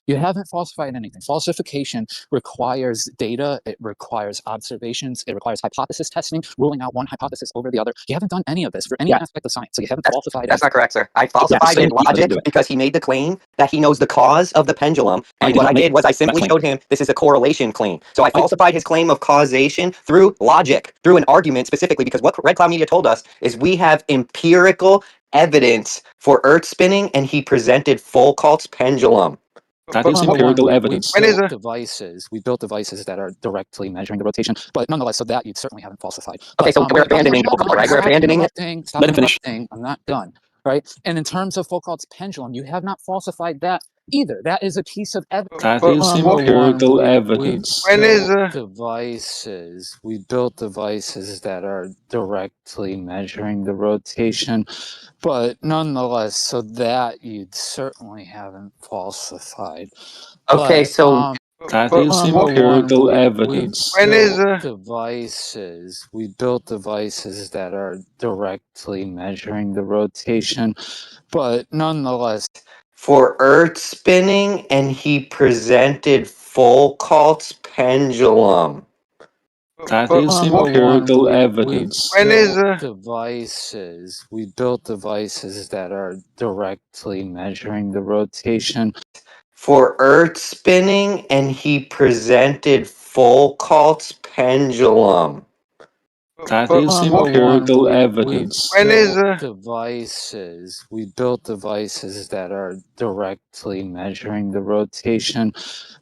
You haven't falsified anything. Falsification requires data. It requires observations. It requires hypothesis testing, ruling out one hypothesis over the other. You haven't done any of this for any aspect of science. So you haven't falsified That's not anything. correct, sir. I falsified so his I didn't do logic it. because he made the claim that he knows the cause of the pendulum. I And did what not I make did was I that simply claim. showed him this is a correlation claim. So I falsified his claim of causation through logic, through an argument specifically, because what Red Cloud Media told us is we have empirical evidence for Earth spinning, and he presented Foucault's pendulum. That But is hold on. empirical evidence. When is built a- devices. We built devices that are directly measuring the rotation, but nonetheless, so that you certainly haven't falsified. Okay, But, so we're but abandoning shut Foucault, up, right? We're stop abandoning it. interrupting, stop Let him finish. interrupting. I'm not done. Right? And in terms of Foucault's pendulum, you have not falsified that either. That is a piece of evidence. That But is what- empirical evidence. When is devices? We built devices that are directly measuring the rotation, but nonetheless, so that you certainly haven't falsified. Okay, But, so That But is Number one, empirical we evidence. when is built devices. We built devices that are directly measuring the rotation, but nonetheless, For Earth spinning, and he presented Foucault's pendulum. That but is number one, empirical we evidence. when is built devices. We built devices that are directly measuring the rotation. For Earth spinning, and he presented Foucault's pendulum. That but is Number one, empirical we evidence. when is built devices. We built devices that are directly measuring the rotation,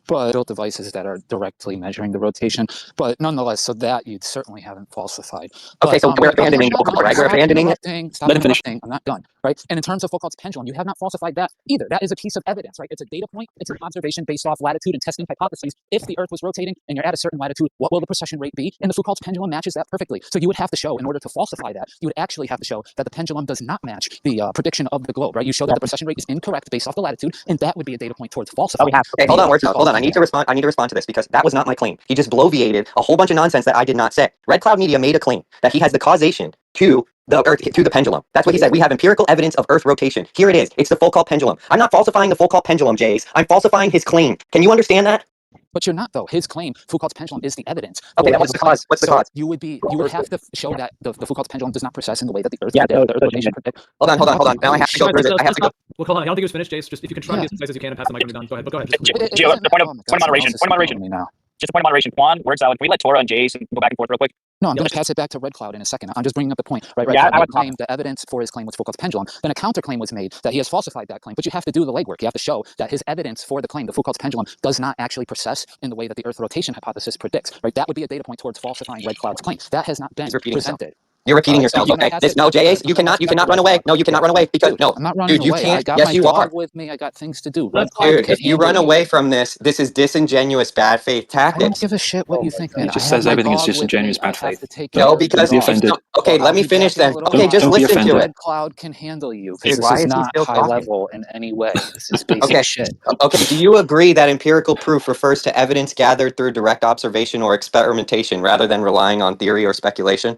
but built devices that are directly measuring the rotation. But nonetheless, so that you certainly haven't falsified. Okay, But so we're abandoning stop, Foucault, right? We're stop abandoning it. interrupting. Stop Let him finish. interrupting. I'm not done. Right. And in terms of Foucault's pendulum, you have not falsified that either. That is a piece of evidence, right? It's a data point. It's an observation based off latitude and testing hypotheses. If the Earth was rotating and you're at a certain latitude, what will the precession rate be? And the Foucault's pendulum matches that perfectly. So you would have to show, in order to falsify that, you would actually have to show that the pendulum does not match the prediction of the globe, right? You show that the precession rate is incorrect based off the latitude, and that would be a data point towards falsifying. Okay, hold on, hold on. I need to respond. I need to respond to this because that was not my claim. He just bloviated a whole bunch of nonsense that I did not say. RedCloud Media made a claim that he has the causation to the Earth, to the pendulum. That's what he said. We have empirical evidence of Earth rotation. Here it is. It's the Foucault pendulum. I'm not falsifying the Foucault pendulum, Jace. I'm falsifying his claim. Can you understand that? But you're not, though. His claim, Foucault's pendulum, is the evidence. Okay, for then what's his the claim. cause? What's the So cause? you would have to show that the Foucault's pendulum does not precess in the way that the Earth, Yeah, the Earth rotation predicts. Hold on. Now I have to go through this. I have to go. Well, hold on. I don't think it was finished, Jace. Just if you can try to be as concise as you can and pass the mic when you're done. Go ahead. But go ahead. Just complete. Gio, doesn't the point matter. of Oh my God, moderation. someone else is Point of moderation. speaking to me now. Just a point of moderation. Quan, word salad. Can we let Tora and Jace go back and forth real quick? No, I'm Yeah, going to pass it back to RedCloud in a second. I'm just bringing up the point. Right, Yeah, RedCloud I made would a claim. The evidence for his claim was Foucault's pendulum. Then a counterclaim was made that he has falsified that claim. But you have to do the legwork. You have to show that his evidence for the claim, the Foucault's pendulum, does not actually precess in the way that the Earth rotation hypothesis predicts. Right, that would be a data point towards falsifying RedCloud's claim. That has not been He's repeating himself. presented. You're repeating Alright, so yourself. I'm gonna Okay. pass This it- no, Jace. You I'm gonna cannot pass it run to away. RedCloud. No, you cannot Yeah. run away because no, I'm not running dude, you away. I can't. got Yes, my you dog are. with me. I got things to do. Let's RedCloud Dude, can if you handle run away from this is disingenuous bad faith I don't tactics. give a shit what you think, man. He just I have says my everything is dog with disingenuous me. bad I have faith. to take No, care of the because Don't be dog. offended. okay, Well, let I'll me be finish back in a then. little Okay, just while. Don't be listen to offended. it. RedCloud can handle you. Dude, This why is is he not still high talking? level in any way. This is basic Okay. shit. Okay, do you agree that empirical proof refers to evidence gathered through direct observation or experimentation rather than relying on theory or speculation?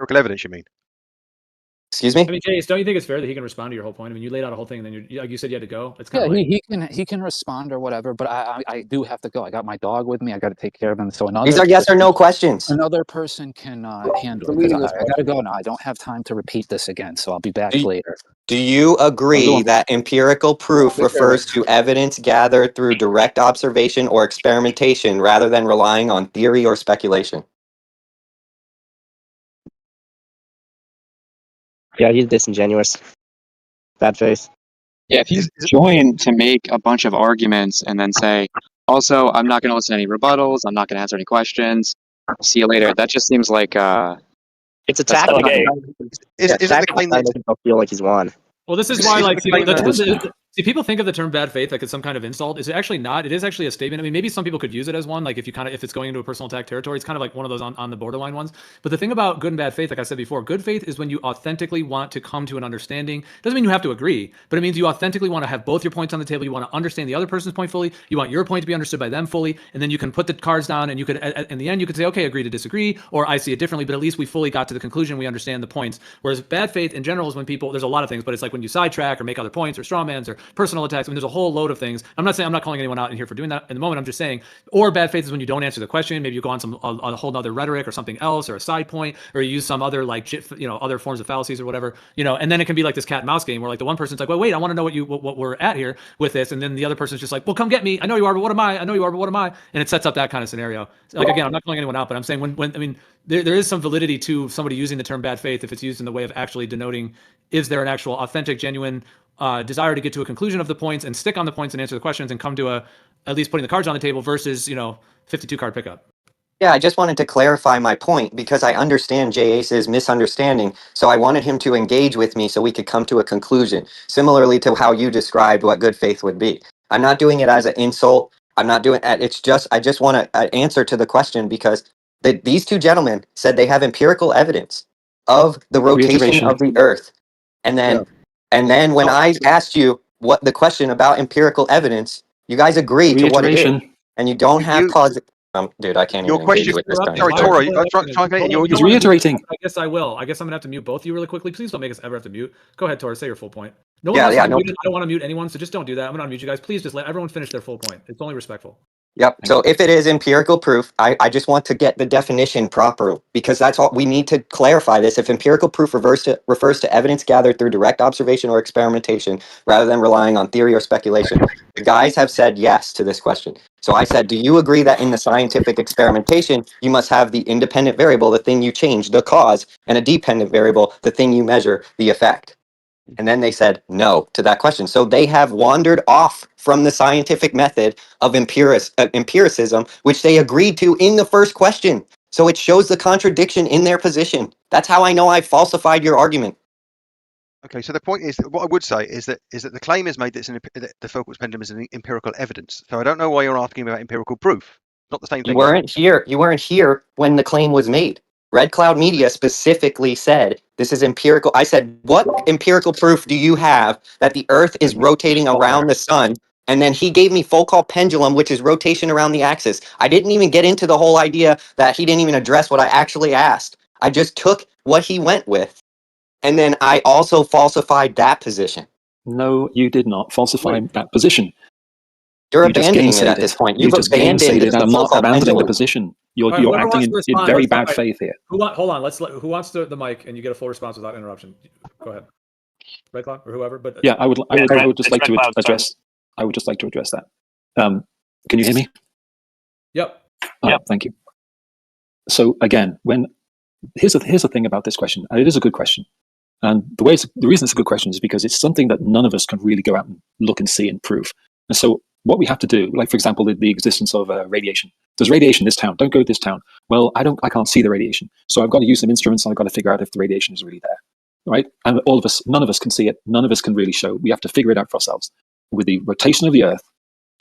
empirical evidence, you mean? Excuse me? I mean, Jace, don't you think it's fair that he can respond to your whole point? I mean, you laid out a whole thing, and then like you said, you had to go. It's kind Yeah, of like he can respond or whatever, but I do have to go. I got my dog with me. I got to take care of him. So These are yes or no questions. another person can handle it. 'Cause I got to go now. I don't have time to repeat this again. So I'll be back Do you- later. Do you agree that empirical proof refers to evidence gathered through direct observation or experimentation rather than relying on theory or speculation? Yeah, he's disingenuous. Bad faith. Yeah, if you Is it- join to make a bunch of arguments and then say, also, I'm not going to listen to any rebuttals, I'm not going to answer any questions, see you later, that just seems like It's a That's tactic. delegate. Isn't the claim that makes him feel like he's won. Well, this is Is- why, is like, the see, claim the that- term, see, people think of the term bad faith like it's some kind of insult. It's actually not. It is actually a statement. I mean, maybe some people could use it as one, like if it's going into a personal attack territory, it's kind of like one of those on the borderline ones. But the thing about good and bad faith, like I said before, good faith is when you authentically want to come to an understanding. Doesn't mean you have to agree, but it means you authentically want to have both your points on the table. You want to understand the other person's point fully. You want your point to be understood by them fully, and then you can put the cards down, and you could, in the end, you could say, okay, agree to disagree, or I see it differently. But at least we fully got to the conclusion. We understand the points. Whereas bad faith in general is when people, there's a lot of things, but it's like when you sidetrack or make other points or straw mans or personal attacks. I mean, there's a whole load of things. I'm not calling anyone out in here for doing that in the moment. I'm just saying, or bad faith is when you don't answer the question. Maybe you go on a whole other rhetoric or something else or a side point, or you use some other other forms of fallacies or whatever, and then it can be like this cat and mouse game where like the one person's like, well, wait, I want to know what we're at here with this. And then the other person's just like, well, come get me. I know you are, but what am I? I know you are, but what am I? And it sets up that kind of scenario. So, like, again, I'm not calling anyone out, but I'm saying when I mean, there is some validity to somebody using the term bad faith if it's used in the way of actually denoting, is there an actual authentic, genuine desire to get to a conclusion of the points and stick on the points and answer the questions and come to at least putting the cards on the table versus 52 card pickup. Yeah, I just wanted to clarify my point because I understand J. Ace's misunderstanding. So I wanted him to engage with me so we could come to a conclusion, similarly to how you described what good faith would be. I'm not doing it as an insult. I'm not doing it. It's just, I just want an answer to the question because these two gentlemen said they have empirical evidence of the rotation Reiteration. of the earth. And then when I asked you what the question about empirical evidence, You guys agree to what it is, Reiteration. and you don't have You- cause. Dude, I can't Your even engage question- with this. Sorry, Sorry, why are Tori, people try interrupting again. me? You're- He's reiterating. I guess I will. I guess I'm gonna have to mute both of you really quickly. Please don't make us ever have to mute. Go ahead, Tori. Say your full point. No one Yeah, wants yeah, to be no. muted. I don't want to mute anyone, so just don't do that. I'm gonna unmute you guys. Please just let everyone finish their full point. It's only respectful. Yep. So if it is empirical proof, I just want to get the definition proper, because that's all we need to clarify this. If empirical proof refers to evidence gathered through direct observation or experimentation rather than relying on theory or speculation. The guys have said yes to this question. So I said, do you agree that in the scientific experimentation, you must have the independent variable, the thing you change, the cause, and a dependent variable, the thing you measure, the effect? And then they said no to that question. So they have wandered off from the scientific method of empiricism, which they agreed to in the first question. So it shows the contradiction in their position. That's how I know I falsified your argument. Okay, so the point is, what I would say is that the claim is made that the Foucault's pendulum is an empirical evidence. So I don't know why you're asking about empirical proof. Not the same thing. You weren't here. You weren't here when the claim was made. RedCloud Media specifically said this is empirical. I said, what empirical proof do you have that the Earth is rotating around the sun? And then he gave me Foucault pendulum, which is rotation around the axis. I didn't even get into the whole idea that he didn't even address what I actually asked. I just took what he went with. And then I also falsified that position. No, you did not falsify that position. You're You just abandoning it gainsaid at this point. You You've just abandoned gainsaid it. the I'm not Foucault abandoning the pendulum. position. All right, You're whoever acting wants in to respond, very let's- bad all right. faith here. Hold on. Who wants the mic, and you get a full response without interruption. Go ahead, RedCloud or whoever. But Yeah, I would just like to RedCloud, address. I would just like to address that. Can you hear me? Yep. Yep. Thank you. So again, here's the thing about this question, and it is a good question. And the reason it's a good question is because it's something that none of us can really go out and look and see and prove. And so what we have to do, like for example, the existence of radiation. There's radiation in this town. Don't go to this town. Well, I can't see the radiation, so I've got to use some instruments, and I've got to figure out if the radiation is really there, right? And none of us can see it. None of us can really show. We have to figure it out for ourselves. With the rotation of the Earth,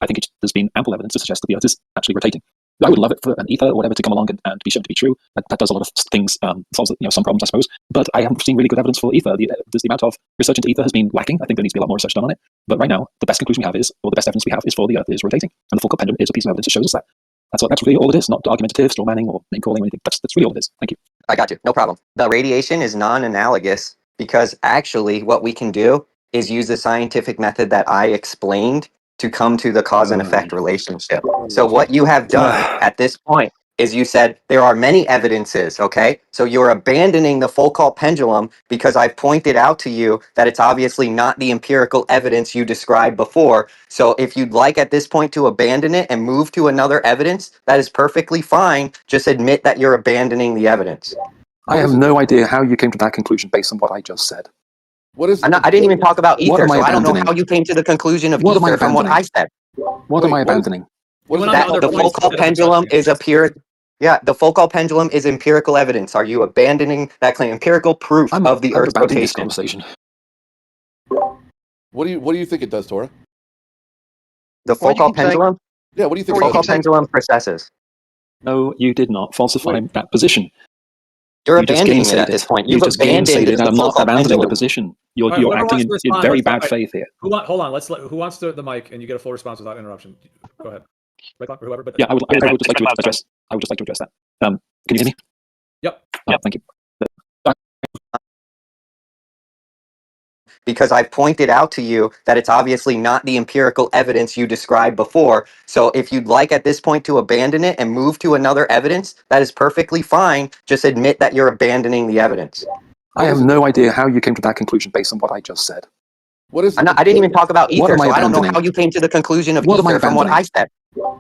I think there's been ample evidence to suggest that the Earth is actually rotating. I would love it for an ether or whatever to come along and be shown to be true. That does a lot of things, solves some problems, I suppose. But I haven't seen really good evidence for ether. The amount of research into ether has been lacking. I think there needs to be a lot more research done on it. But right now, the best conclusion we have is, or the best evidence we have is for the Earth is rotating. And the Foucault pendulum is a piece of evidence that shows us that. That's really all it is, not argumentative, straw manning, or name calling or anything. That's really all it is. Thank you. I got you. No problem. The radiation is non-analogous because actually what we can do is use the scientific method that I explained to come to the cause and effect relationship. So what you have done at this point is you said there are many evidences, okay? So you're abandoning the Foucault pendulum because I've pointed out to you that it's obviously not the empirical evidence you described before. So if you'd like at this point to abandon it and move to another evidence, that is perfectly fine. Just admit that you're abandoning the evidence. I have no idea how you came to that conclusion based on what I just said. What is? I didn't even talk about ether, am I so I don't know abandoning? how you came to the conclusion of What am I ether from what I abandoning? said. What am I abandoning? What is Went on That to the other points Foucault instead of pendulum addressing is a pure. Yeah, the Foucault pendulum is empirical evidence. Are you abandoning that claim? Empirical proof of the I'm Earth's abandoning this rotation. conversation. What do you think it does, Tora? The Why do you Foucault keep saying- pendulum. Yeah, what do you think? Tori, It Foucault does? pendulum processes. No, you did not falsify that position. You're You just abandoning it gainsaid at this point. You You've just abandoned gainsaid it. the I'm not Foucault abandoning the pendulum. position. All right, You're whoever acting wants in to respond, very let's- bad all right. faith here. Hold on. Who wants the mic, and you get a full response without interruption. Go ahead, RedCloud or whoever. But Yeah, I would just like to address. I would just like to address that. Can you hear me? Yep. Thank you. Because I've pointed out to you that it's obviously not the empirical evidence you described before. So if you'd like at this point to abandon it and move to another evidence, that is perfectly fine. Just admit that you're abandoning the evidence. I have no idea how you came to that conclusion based on what I just said. What is? I didn't even talk about What ether, am I so I don't know abandoning? how you came to the conclusion of What am I ether from what I abandoning? said.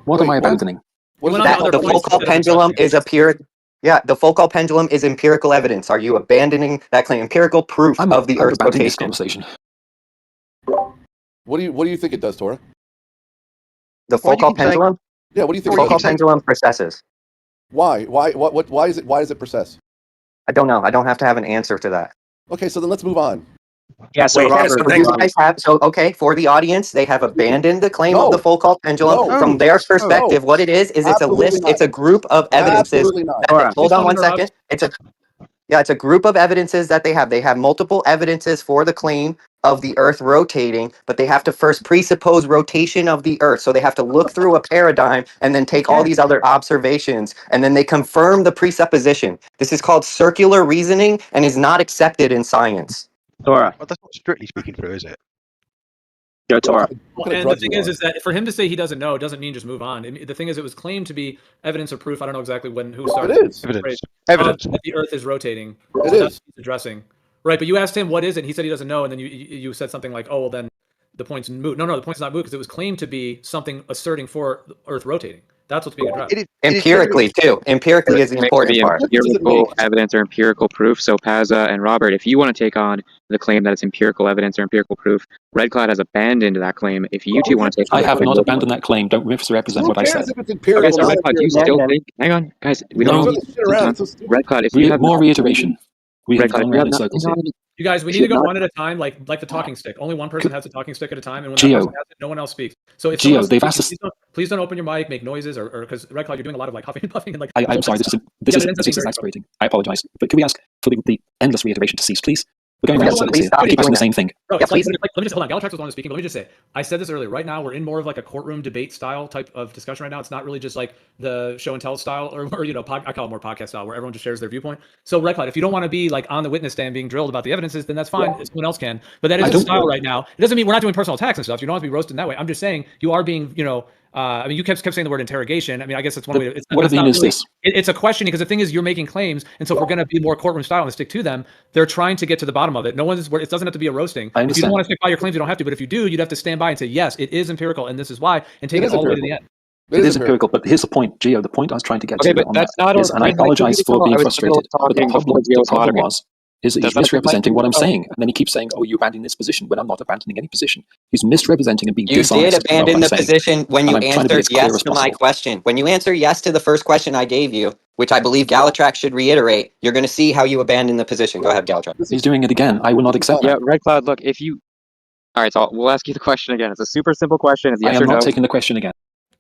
What am I abandoning? What is Went on to That other the points Foucault instead of pendulum addressing is a pure. Yeah, the Foucault pendulum is empirical evidence. Are you abandoning that claim? Empirical proof of the I'm Earth's abandoning this rotation. conversation. What do you think it does, Tora? The Why do you Foucault keep saying- pendulum. Yeah, what do you think? Tori, It Foucault does? pendulum processes. Why? Why is it? Why does it process? I don't know. I don't have to have an answer to that. Okay, so then let's move on. Yeah, so Wait, Robert, So you guys have for the audience, they have abandoned the claim of the No. Foucault pendulum. No. From their perspective, what it is it's a Absolutely list, not. it's a group of evidences. Absolutely not. Hold on Please one don't second. It's a group of evidences that they have. They have multiple evidences for the claim of the Earth rotating, but they have to first presuppose rotation of the Earth. So they have to look through a paradigm and then take all these other observations, and then they confirm the presupposition. This is called circular reasoning and is not accepted in science. Tora. Well, that's not strictly speaking through, is it? Go Tora. And the thing is that for him to say he doesn't know doesn't mean just move on. I mean, the thing is, it was claimed to be evidence or proof. I don't know exactly who started It is. Evidence. that the Earth is rotating. It So is. that's what he's addressing. Right, but you asked him what is it. He said he doesn't know, and then you said something like, "Oh, well, then the point's moot." No, the point's not moot because it was claimed to be something asserting for the Earth rotating. That's what's being addressed. Empirically, too. Empirically is the It makes important be part. empirical evidence or empirical proof. So Paza and Robert, if you want to take on the claim that it's empirical evidence or empirical proof, RedCloud has abandoned that claim. If you two want to take on I that have claim, not abandoned that claim. Don't misrepresent Who what I cares said. if it's empirical? Okay, so or not RedCloud, do you empirical? still think? Hang on, guys. We don't No. all Throw this shit around. It's so stupid. RedCloud, if you have More reiteration. We have RedCloud, gone if you around have in circles here. You guys, we need to go one at a time, like the talking stick. Only one person has a talking stick at a time, and when that Geo. person has it, no one else speaks. So if someone Geo, else they've speaks, asked us. please don't open your mic, make noises, or because RedCloud, you're doing a lot of like huffing and puffing and like. I'm sorry. This is exasperating. I apologize. But can we ask for the endless reiteration to cease, please? We're going around in circles here. We keep asking the same thing. Bro, it's like, let me just hold on. Galatrax was the one speaking. Let me just say, I said this earlier. Right now, we're in more of like a courtroom debate style type of discussion right now. It's not really just like the show and tell style, or I call it more podcast style, where everyone just shares their viewpoint. So, RedCloud, if you don't want to be like on the witness stand being drilled about the evidences, then that's fine. Someone else can. But that is the style right now. It doesn't mean we're not doing personal attacks and stuff. You don't have to be roasted in that way. I'm just saying you are being, I mean, you kept saying the word interrogation. I mean, I guess that's one way. What I mean is this. It's a questioning because the thing is, you're making claims, and so if we're going to be more courtroom style and stick to them, they're trying to get to the bottom of it. It doesn't have to be a roasting. If you don't want to stick by your claims, you don't have to. But if you do, you'd have to stand by and say, yes, it is empirical, and this is why, and take it all the way to the end. It is empirical, but here's the point, Gio. The point I was trying to get to but on that's that not is, and I apologize for being frustrated, but the problem is that he's misrepresenting what I'm saying, and then he keeps saying, "Oh, you're abandoning this position," when I'm not abandoning any position. He's misrepresenting and being dishonest. You did abandon the position when you answered yes to my possible. question. When you answer yes to the first question I gave you, which I believe Galatrax should reiterate, you're going to see how you abandon the position. Go ahead, Galatrax. He's doing it again. I will not accept that. Yeah, RedCloud, look, if you... All right, so we'll ask you the question again. It's a super simple question. It's yes I am or no. not taking the question again.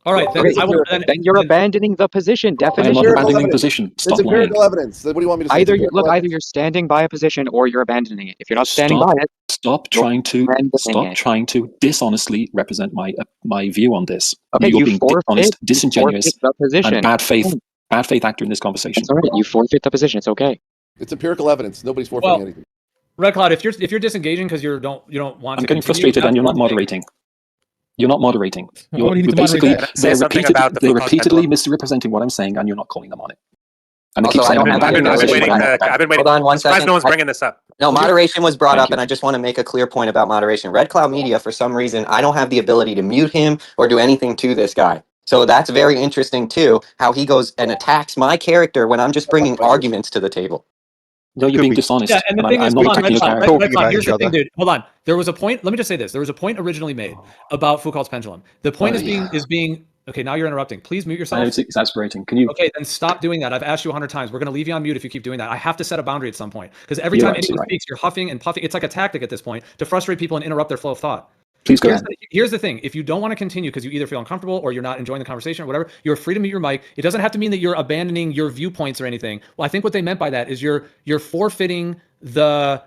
All right, then, then you're abandoning the position. I am Definition. not abandoning the position. Stop It's empirical lying. evidence. What do you want me to say? Either you're standing by a position or you're abandoning it. If you're not standing by it, Stop trying to dishonestly represent my view on this. Okay, You're you being forfeit, dishonest, disingenuous, the position. and bad faith actor in this conversation. It's all right. You forfeit the position. It's okay. It's empirical evidence. Nobody's forfeiting anything. RedCloud, if you're disengaging because you don't want. I'm getting frustrated, and you're not moderating. You're not moderating. You're basically they're repeatedly misrepresenting what I'm saying, and you're not calling them on it. And they keep saying, I've been waiting. Hold on one second. No one's bringing this up. No, moderation was brought up, and I just want to make a clear point about moderation. RedCloud Media, for some reason, I don't have the ability to mute him or do anything to this guy. So that's very interesting, too, how he goes and attacks my character when I'm just bringing arguments to the table. No, you're being dishonest. Yeah, and the thing is, hold on, here's the thing, dude. Hold on. There was a point. Let me just say this. There was a point originally made about Foucault's pendulum. The point is being. Okay, now you're interrupting. Please mute yourself. It's exasperating. Can you? Okay, then stop doing that. I've asked you 100 times. We're going to leave you on mute if you keep doing that. I have to set a boundary at some point because every time anyone speaks, you're huffing and puffing. It's like a tactic at this point to frustrate people and interrupt their flow of thought. Please go ahead. Here's the thing. If you don't want to continue because you either feel uncomfortable or you're not enjoying the conversation or whatever, you're free to mute your mic. It doesn't have to mean that you're abandoning your viewpoints or anything. Well, I think what they meant by that is you're forfeiting the,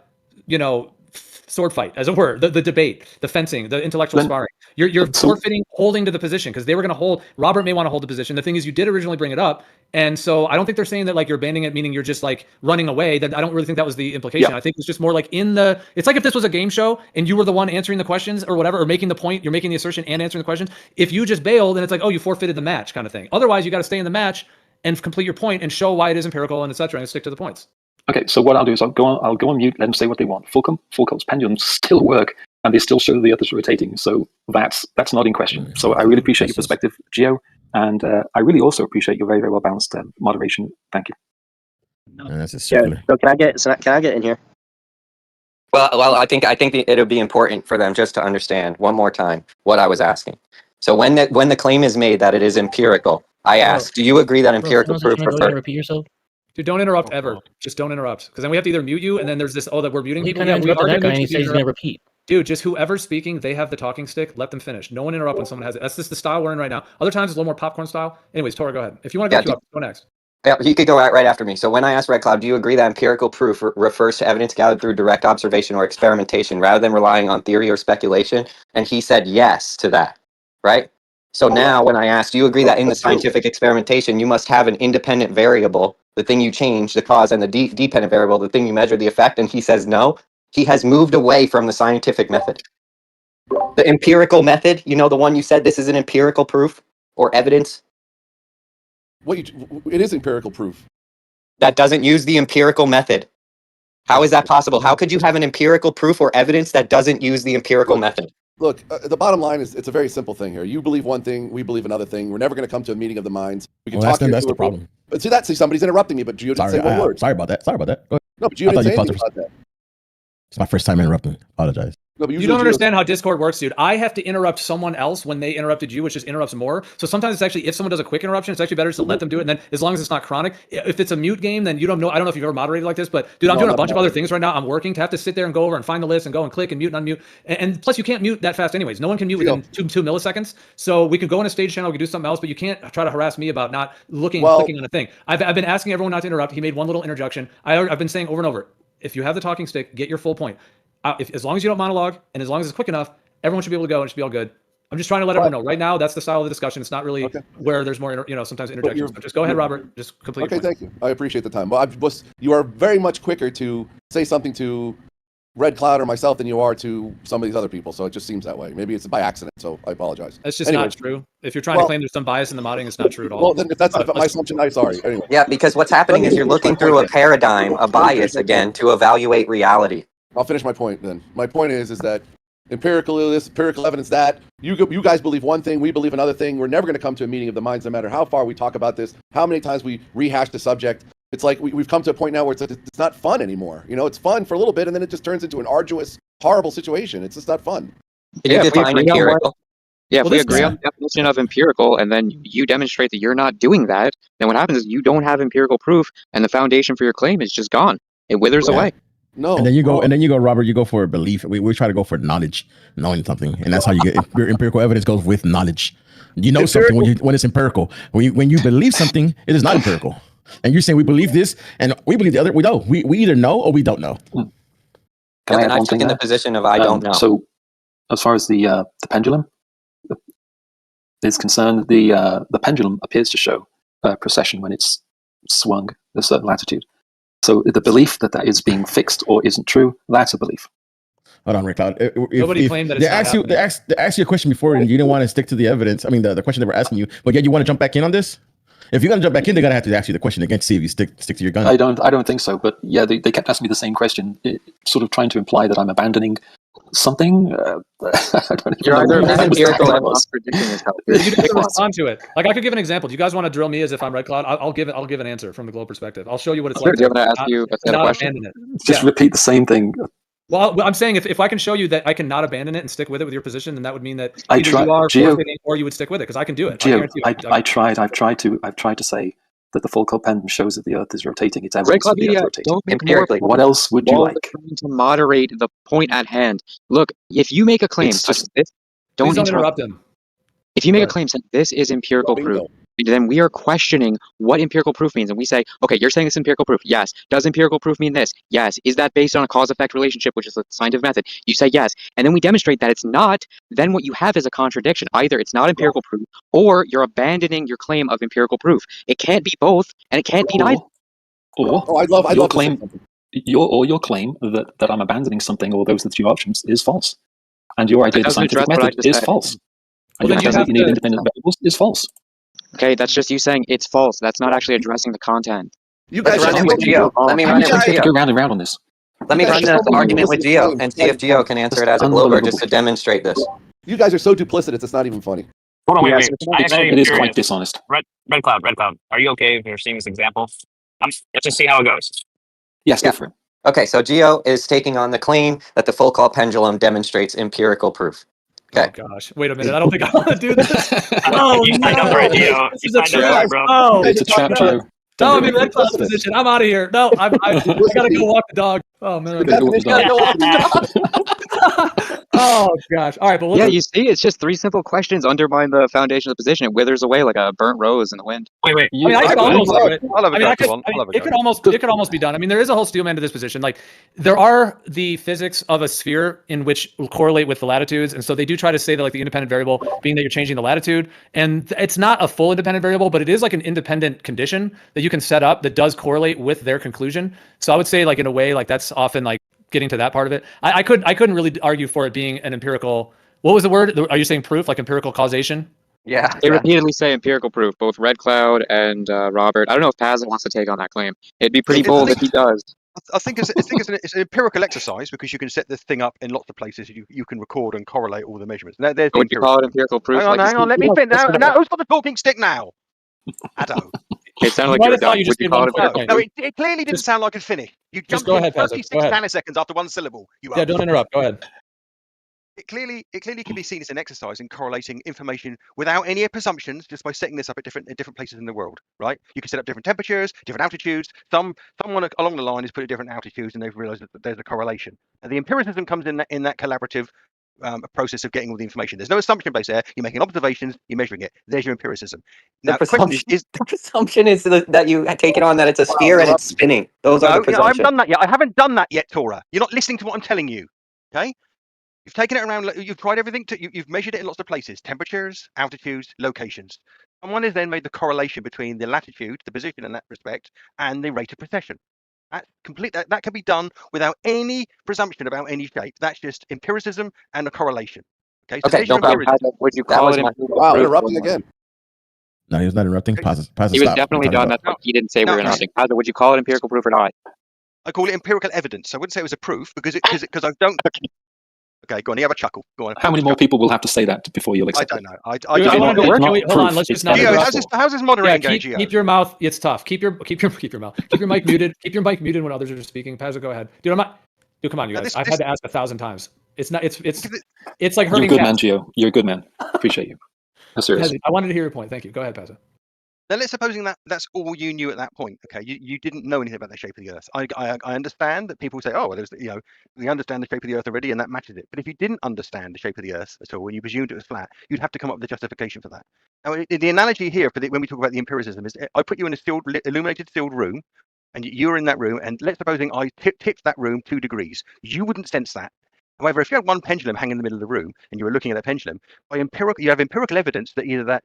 sword fight, as it were, the debate, the fencing, the intellectual sparring. You're forfeiting holding to the position because they were going to hold. Robert may want to hold the position. The thing is, you did originally bring it up, and so I don't think they're saying that like you're abandoning it, meaning you're just like running away. That I don't really think that was the implication. Yeah. I think it's just more like it's like if this was a game show and you were the one answering the questions or whatever, or making the point, you're making the assertion and answering the questions. If you just bail, then it's like, oh, you forfeited the match kind of thing. Otherwise, you got to stay in the match and complete your point and show why it is empirical and etc. and stick to the points. Okay, so what I'll do is I'll go on mute, let them say what they want. Foucault's pendulums still work, and they still show the others rotating. So that's not in question. So I really appreciate your perspective, Gio, and I really also appreciate your very, very well balanced moderation. Thank you. That's so can I get in here? Well, I think it'll be important for them just to understand one more time what I was asking. So when the claim is made that it is empirical, I ask, do you agree that empirical proof? Repeat yourself. Dude, don't interrupt ever. Just don't interrupt, because then we have to either mute you, and then there's this. Oh, that we're muting people. Yeah, we are that guy, and he says he's gonna repeat. Dude, just whoever's speaking, they have the talking stick. Let them finish. No one interrupt when someone has it. That's just the style we're in right now. Other times it's a little more popcorn style. Anyways, Tora, go ahead. If you want to go up, go next. Yeah, you could go right after me. So when I asked RedCloud, do you agree that empirical proof refers to evidence gathered through direct observation or experimentation rather than relying on theory or speculation? And he said yes to that, right? So now when I asked, do you agree that in the scientific experimentation, you must have an independent variable, the thing you change, the cause, and the dependent variable, the thing you measure, the effect? And he says no. He has moved away from the scientific method. The empirical method, you know, the one you said this is an empirical proof or evidence? It is empirical proof. That doesn't use the empirical method. How is that possible? How could you have an empirical proof or evidence that doesn't use the empirical method? Look, the bottom line is it's a very simple thing here. You believe one thing, we believe another thing. We're never going to come to a meeting of the minds. We can Well, talk here that's to the problem. But see, somebody's interrupting me, but Gio didn't say one word. Sorry about that. Go ahead. No, but Gio I thought didn't say you paused anything about that. It's my first time interrupting. Apologize. No, but You don't understand how Discord works, dude. I have to interrupt someone else when they interrupted you, which just interrupts more. So sometimes it's actually, if someone does a quick interruption, it's actually better just to let them do it. And then as long as it's not chronic, if it's a mute game, then you don't know. I don't know if you've ever moderated like this, but dude, I'm doing a bunch of other things right now. I'm working to have to sit there and go over and find the list and go and click and mute and unmute. And plus you can't mute that fast anyways. No one can mute within two milliseconds. So we can go in a stage channel, we can do something else, but you can't try to harass me about not looking and clicking on a thing. I've been asking everyone not to interrupt. He made one little interjection. I've been saying over and over, if you have the talking stick, get your full point. As long as you don't monologue and as long as it's quick enough, everyone should be able to go and it should be all good. I'm just trying to let everyone know. Right now, that's the style of the discussion. It's not really where there's more, sometimes interjections. But just go ahead, Robert. Just complete. Okay, thank you. I appreciate the time. Well, you are very much quicker to say something to RedCloud or myself than you are to some of these other people. So it just seems that way. Maybe it's by accident. So I apologize. That's just not true. If you're trying to claim there's some bias in the modding, it's not true at all. Well, then if that's my assumption, I'm sorry. Anyway. Yeah, because what's happening is you're looking through a paradigm, a bias again, to evaluate reality. I'll finish my point then. My point is that empirical this, empirical evidence that. You guys believe one thing, we believe another thing. We're never going to come to a meeting of the minds, no matter how far we talk about this, how many times we rehash the subject. It's like we've come to a point now where it's not fun anymore. It's fun for a little bit, and then it just turns into an arduous, horrible situation. It's just not fun. Yeah, if we agree on the Well, definition of empirical, and then you demonstrate that you're not doing that, then what happens is you don't have empirical proof, and the foundation for your claim is just gone. It withers away. No. And then you go, Robert. You go for a belief. We try to go for knowledge, knowing something, and that's how you get empirical evidence goes with knowledge. You know something when it's empirical. When you believe something, it is not empirical. And you're saying we believe this, and we believe the other. We don't. We either know or we don't know. Can I take in the position of I don't know? So, as far as the pendulum is concerned, the pendulum appears to show precession when it's swung a certain latitude. So the belief that is being fixed or isn't true, that's a belief. Hold on, RedCloud. Nobody claimed that it's they asked you a question before, and you didn't want to stick to the evidence. I mean, the question they were asking you, but yet you want to jump back in on this. If you're gonna jump back in, they're gonna have to ask you the question again to see if you stick to your gun. I don't think so. But yeah, they kept asking me the same question, sort of trying to imply that I'm abandoning something. I don't You're either empirical or evidence. predicting yourself. You have to respond to it. Like I could give an example. Do you guys want to drill me as if I'm RedCloud? I'll give an answer from the globe perspective. I'll show you what it's like. Do you want to ask you a set of questions? Abandon it. Just repeat the same thing. Well, I'm saying if I can show you that I cannot abandon it and stick with it with your position, then that would mean that I either tried, you are Gio, forfeiting or you would stick with it because I can do it. Gio, I've tried to say that the Foucault pendulum shows that the Earth is rotating. It's evidence that the Earth rotating. Empirically. What else would you like? Trying to moderate the point at hand. Look, if you make a claim, don't interrupt him. If you make a claim saying this is empirical proof, then we are questioning what empirical proof means. And we say, okay, you're saying this is empirical proof. Yes. Does empirical proof mean this? Yes. Is that based on a cause-effect relationship, which is the scientific method? You say yes. And then we demonstrate that it's not. Then what you have is a contradiction. Either it's not empirical proof, or you're abandoning your claim of empirical proof. It can't be both, and it can't be neither. Or your claim that I'm abandoning something, or those are the two options, is false. And your idea of the scientific method is false. And your idea that you need independent variables is false. Okay, that's just you saying it's false. That's not actually addressing the content. You guys run it with Gio. Let me run it with Gio. Go round and round on this. Let me run the argument with Gio and see if Gio can answer it as a glober just to demonstrate this. You guys are so duplicitous, it's not even funny. Hold on, wait. It is quite dishonest. RedCloud, are you okay if you're seeing this example? Let's just see how it goes. Yes, go for it. Okay, so Gio is taking on the claim that the Foucault pendulum demonstrates empirical proof. Okay. Oh gosh, wait a minute. I don't think I want to do this. You signed up for it, Gio. This is a trap, bro. Oh, it's a trap, Gio. No, I'm in RedCloud's position. I'm out of here. No, I gotta go walk the dog. Oh man, I gotta go walk the dog. Oh gosh. All right, but Yeah, you see, it's just three simple questions undermine the foundation of the position. It withers away like a burnt rose in the wind. Wait. I mean, I could almost do it. I'll have a I mean, go. I could. Come on, I mean, I'll have a it go. could almost be done. I mean, there is a whole steelman to this position. Like, there are the physics of a sphere in which will correlate with the latitudes, and so they do try to say that like the independent variable being that you're changing the latitude, and it's not a full independent variable, but it is like an independent condition that you can set up that does correlate with their conclusion. So I would say, like, in a way, like that's often like getting to that part of it. I couldn't really argue for it being an empirical. What was the word? Are you saying proof, like empirical causation? Yeah. They repeatedly say empirical proof, both RedCloud and Robert. I don't know if Paza wants to take on that claim. It'd be pretty bold if he does. I think it's an empirical exercise because you can set this thing up in lots of places. You can record and correlate all the measurements. There's Would you call it empirical proof? Hang on. Let me finish. Now, who's got the talking stick now? Addo. It sounded like Might you were have thought done. you just Would you did call one it quick empirical point. No, it clearly didn't sound like a finish. You Just jumped go in ahead, Paza. 36 Go ahead. nanoseconds after one syllable. Yeah, don't interrupt. Go ahead. It clearly can be seen as an exercise in correlating information without any presumptions, just by setting this up at different places in the world, right? You can set up different temperatures, different altitudes. Someone along the line has put at different altitudes, and they've realised that there's a correlation. And the empiricism comes in that collaborative process of getting all the information. There's no assumption based there. You're making observations, you're measuring it. There's your empiricism. Now, the presumption is that you take it on that it's a sphere and it's spinning. Those are the presumptions. I haven't done that yet. I haven't done that yet, Tora. You're not listening to what I'm telling you. Okay. You've taken it around, you've tried everything, you've measured it in lots of places, temperatures, altitudes, locations. Someone has then made the correlation between the latitude, the position in that respect, and the rate of precession. That's complete. That can be done without any presumption about any shape. That's just empiricism and a correlation. Okay, so no problem. Would you call it Wow, interrupting again. No, he was not interrupting. Paza He was stop. definitely done. That's what he didn't say we were interrupting. Paza, would you call it empirical proof or not? I call it empirical evidence. I wouldn't say it was a proof because I don't. Okay, go on. You have a chuckle. Go on. How many more people will have to say that before you'll accept I it? don't know. I want to go. Wait, hold on. Let's just not. How's this moderating going, Gio? Keep your mouth. It's tough. Keep your mouth. Keep your mic muted. Keep your mic muted when others are speaking. Paza, go ahead. Dude, come on, you guys. I've had to ask 1,000 times. It's not. It's like hurting. You're a good man, Gio. You're a good man. Appreciate you. No, seriously. I wanted to hear your point. Thank you. Go ahead, Paza. Now, let's supposing that's all you knew at that point. Okay, you didn't know anything about the shape of the Earth. I understand that people say, oh, well, we understand the shape of the Earth already, and that matches it. But if you didn't understand the shape of the Earth at all, and you presumed it was flat, you'd have to come up with a justification for that. Now, the analogy here when we talk about the empiricism is, I put you in a illuminated sealed room, and you're in that room, and let's supposing I tipped that room 2 degrees. You wouldn't sense that. However, if you had one pendulum hanging in the middle of the room, and you were looking at that pendulum, you have empirical evidence that either that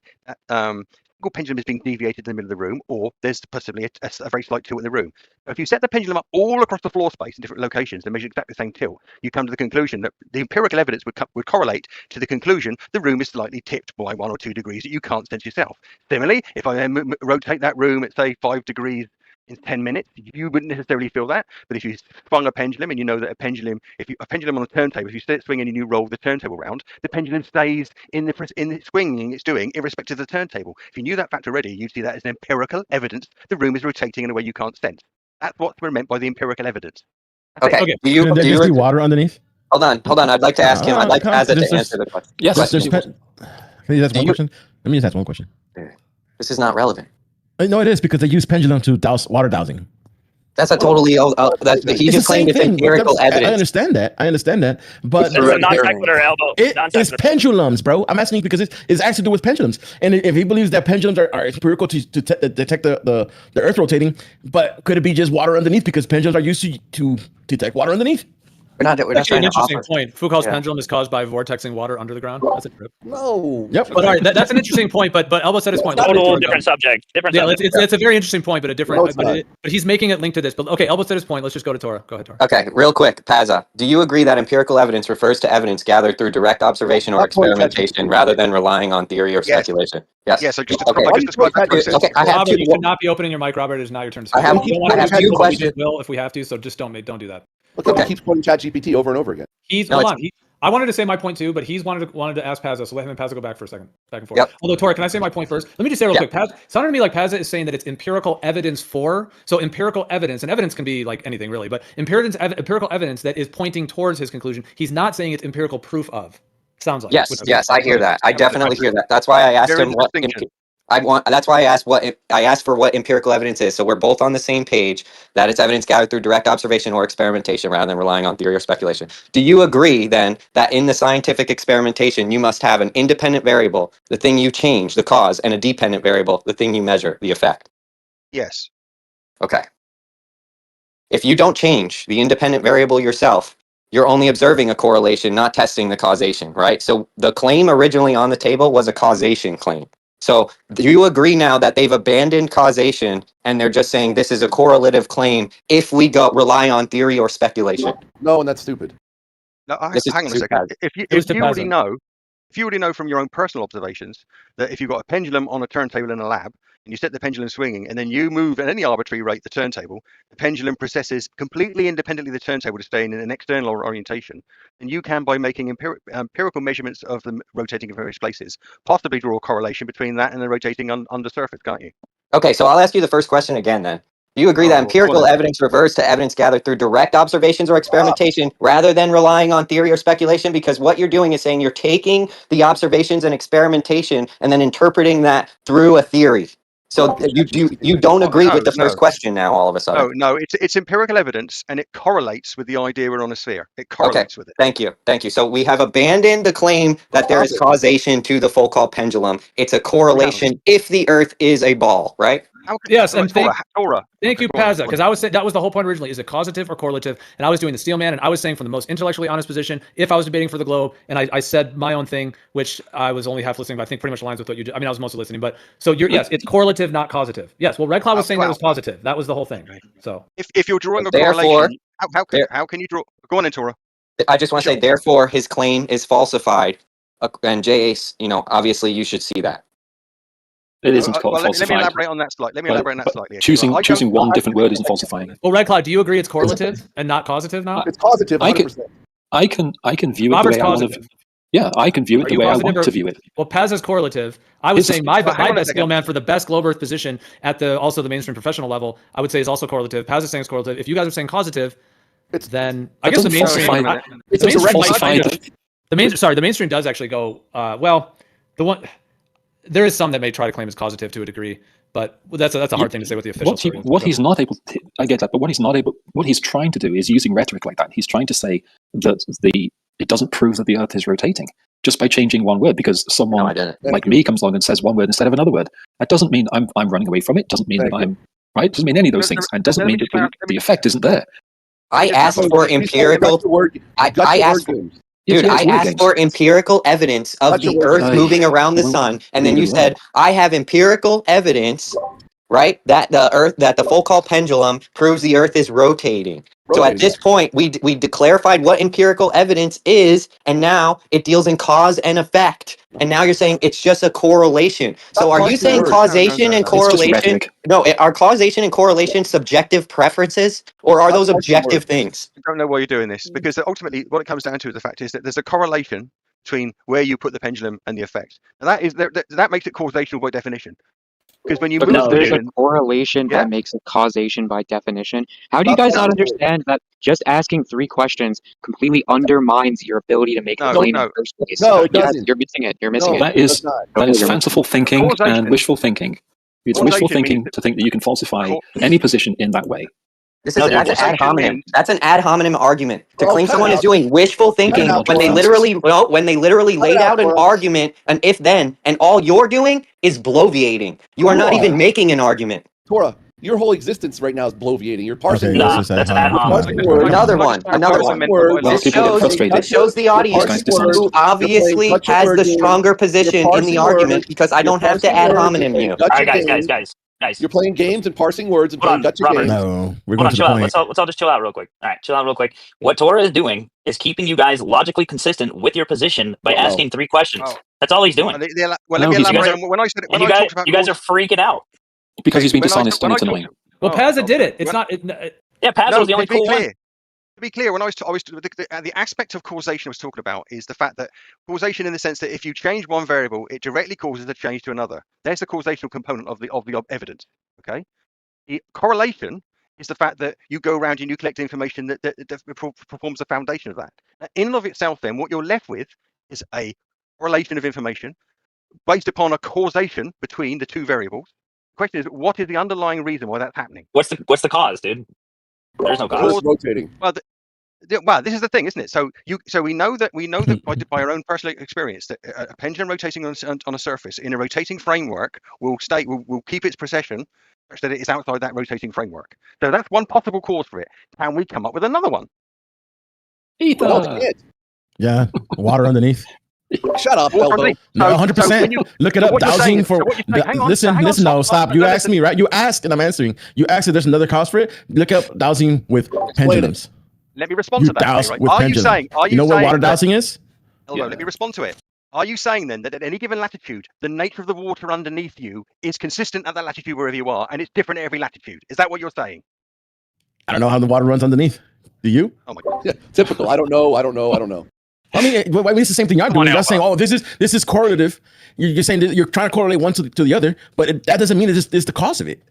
pendulum is being deviated in the middle of the room, or there's possibly a very slight tilt in the room. So if you set the pendulum up all across the floor space in different locations and measure exactly the same tilt, you come to the conclusion that the empirical evidence would correlate to the conclusion the room is slightly tipped by 1 or 2 degrees that you can't sense yourself. Similarly, if I then rotate that room at say 5 degrees in 10 minutes, you wouldn't necessarily feel that. But if you swung a pendulum, and you know that a pendulum on a turntable, if you start swinging and you roll the turntable round, the pendulum stays in the swinging it's doing, irrespective of the turntable. If you knew that fact already, you'd see that as an empirical evidence the room is rotating in a way you can't sense. That's what's meant by the empirical evidence. Okay. Can there just be water underneath? Hold on. I'd like to ask him. I'd like Paza to answer the question. Yes. Can you ask one question? Let me just ask one question. This is not relevant. No, it is, because they use pendulum to douse water dowsing. That's a totally. He just claimed it's empirical evidence. I understand that, but It's a non sequitur, Elbow. It's pendulums, bro. I'm asking because it's actually to do with pendulums, and if he believes that pendulums are empirical to detect the Earth rotating, but could it be just water underneath, because pendulums are used to detect water underneath? We're not Actually, trying an to interesting offer. point. Foucault's pendulum is caused by vortexing water under the ground. That's a trip. No. Yep. But all right, that's an interesting point. But Elbow said his point. Total different subject. It's a very interesting point, but a different. But he's making it linked to this. But okay, Elbow said his point. Let's just go to Tora. Go ahead, Tora. Okay, real quick, Paza. Do you agree that empirical evidence refers to evidence gathered through direct observation or experimentation, rather than relying on theory or speculation? Yes. Yeah. So just describe that process. Okay. Robert, you should not be opening your mic, Robert. It is now your turn to speak. I have two questions. Will if we have to, so just don't do that. Look, he keeps quoting ChatGPT over and over again. Hold on. I wanted to say my point too, but he's wanted to ask Paza, so let him and Paza go back for a second, back and forth. Yep. Although, Tora, can I say my point first? Let me just say real quick. Sounded to me like Paza is saying that it's empirical evidence so empirical evidence, and evidence can be like anything really, but empirical evidence that is pointing towards his conclusion. He's not saying it's empirical proof of. Sounds like. Yes, I hear that. I definitely hear that. That's why I asked him what. That's why I asked for what empirical evidence is. So we're both on the same page that it's evidence gathered through direct observation or experimentation rather than relying on theory or speculation. Do you agree then that in the scientific experimentation you must have an independent variable, the thing you change, the cause, and a dependent variable, the thing you measure, the effect? Yes. Okay. If you don't change the independent variable yourself, you're only observing a correlation, not testing the causation, right? So the claim originally on the table was a causation claim. So do you agree now that they've abandoned causation and they're just saying this is a correlative claim if we rely on theory or speculation? No, and that's stupid. No, This is hang on a too second. bad. If you already know from your own personal observations that if you've got a pendulum on a turntable in a lab and you set the pendulum swinging and then you move at any arbitrary rate the turntable, the pendulum processes completely independently the turntable to stay in an external orientation, then you can, by making empirical measurements of them rotating in various places, possibly draw a correlation between that and the rotating under surface, can't you? Okay, so I'll ask you the first question again then. Do you agree that Oh, go on empirical then. evidence refers to evidence gathered through direct observations or experimentation rather than relying on theory or speculation? Because what you're doing is saying you're taking the observations and experimentation and then interpreting that through a theory. So you don't agree with the first question now all of a sudden. No, it's empirical evidence and it correlates with the idea we're on a sphere. It Okay, correlates with it. thank you. So we have abandoned the claim that there is causation to the Foucault pendulum. It's a correlation if the Earth is a ball, right? Yes, and thank you, Go on, Paza, because I was saying that was the whole point originally. Is it causative or correlative? And I was doing the Steelman, and I was saying from the most intellectually honest position, if I was debating for the Globe, and I said my own thing, which I was only half listening, but I think pretty much aligns with what you did. I mean, I was mostly listening, but so yes, it's correlative, not causative. Yes, well, RedCloud was saying that was causative. That was the whole thing. So if you're drawing a Therefore- correlation, how can you draw? Go on, in Tora. I just want to say, therefore, his claim is falsified. And J.A.'s, obviously you should see that. It isn't Let me falsified. elaborate on that slightly. Choosing one different word isn't falsifying it. well, RedCloud, do you agree it's correlative and not causative now? It's causative, 100%. I can view it Robert's the way I want to. positive. Yeah, I can view it Are the you way I positive want or- to view it. Well, Paz is correlative. I was It's- saying my hang on a best second. Steelman for the best globe Earth position at also the mainstream professional level, I would say is also correlative. Paz is saying it's correlative. If you guys are saying causative, then I guess the mainstream. It's the a direct mainstream might falsified. kind of- the mainstream does actually go. There is some that may try to claim it's causative to a degree, but that's a hard thing to say with the official. What he's not able to, I get that, but what he's trying to do is using rhetoric like that. He's trying to say that it doesn't prove that the Earth is rotating just by changing one word because someone like me comes along and says one word instead of another word. That doesn't mean I'm running away from it. Doesn't mean that I'm right. Doesn't mean any of those things, and doesn't mean that the effect isn't there. I asked for empirical. I asked. Dude, I asked for empirical evidence of the Earth moving around the sun, and then you said, I have empirical evidence, right, that the Foucault pendulum proves the Earth is rotating. So at this point, we clarified what empirical evidence is, and now it deals in cause and effect. And now you're saying it's just a correlation. So are you saying causation and correlation? No, are causation and correlation subjective preferences, or are those objective things? I don't know why you're doing this because ultimately what it comes down to is the fact is that there's a correlation between where you put the pendulum and the effect, and that makes it causational by definition. Because when you move the there's a pendulum, correlation that makes it causation by definition. How do you guys not understand that just asking 3 questions completely undermines your ability to make a claim in the first place? No, it Yes, doesn't. you're missing it. You're missing it. That is fanciful thinking and wishful thinking. It's wishful thinking to think that you can falsify any position in that way. That's an ad hominem. That's an ad hominem argument to claim someone is doing wishful thinking when they literally laid out an argument, an if then, and all you're doing is bloviating. You are not even making an argument. Tora, your whole existence right now is bloviating. You're parsing. That's ad hominem. Another one. This shows the audience who obviously has the stronger position in the argument because I don't have to ad hominem you. All right, guys. You're playing games and parsing words and playing gotcha games. No, we're Hold going on, to chill the out. point. Let's all just chill out real quick. All right, chill out real quick. What Tora is doing is keeping you guys logically consistent with your position by asking 3 questions. That's all he's doing. When I talked about you guys are freaking out. Because he's being dishonest and it's annoying. Well, Paza did it. It's not. Yeah, Paza was the only cool one. To be clear, when the aspect of causation I was talking about is the fact that causation in the sense that if you change one variable, it directly causes a change to another. There's the causational component of the evidence. Okay, the correlation is the fact that you go around and you collect information that performs the foundation of that. Now, in and of itself, then what you're left with is a correlation of information based upon a causation between the two variables. The question is, what is the underlying reason why that's happening? What's the cause, dude? There's no The cause. Earth's rotating. Well, this is the thing, isn't it? So we know that by our own personal experience that a pendulum rotating on a surface in a rotating framework will keep its precession such that it is outside that rotating framework. So that's one possible cause for it. Can we come up with another one? Ether. Yeah, water underneath. Shut up, Water Elbow. underneath. No, So 100%. when you- Look it so up. what you're saying Dowsing is- for. so what you're saying- hang on, listen, hang on, no, stop. You no, asked me, right? You asked, and I'm answering. You asked if there's another cause for it. Look up dowsing with pendulums. Let me respond You to that. douse Right? with Are you pendulum. saying? Are You know what saying water that- dowsing is? Elbow, let me respond to it. Are you saying then that at any given latitude, the nature of the water underneath you is consistent at that latitude wherever you are, and it's different at every latitude? Is that what you're saying? I don't know how the water runs underneath. Do you? Oh my god. Yeah, typical. I don't know. I mean, it's the same thing you're doing. You're saying, oh, this is correlative. You're saying that you're trying to correlate one to the other, but that doesn't mean it's the cause of it.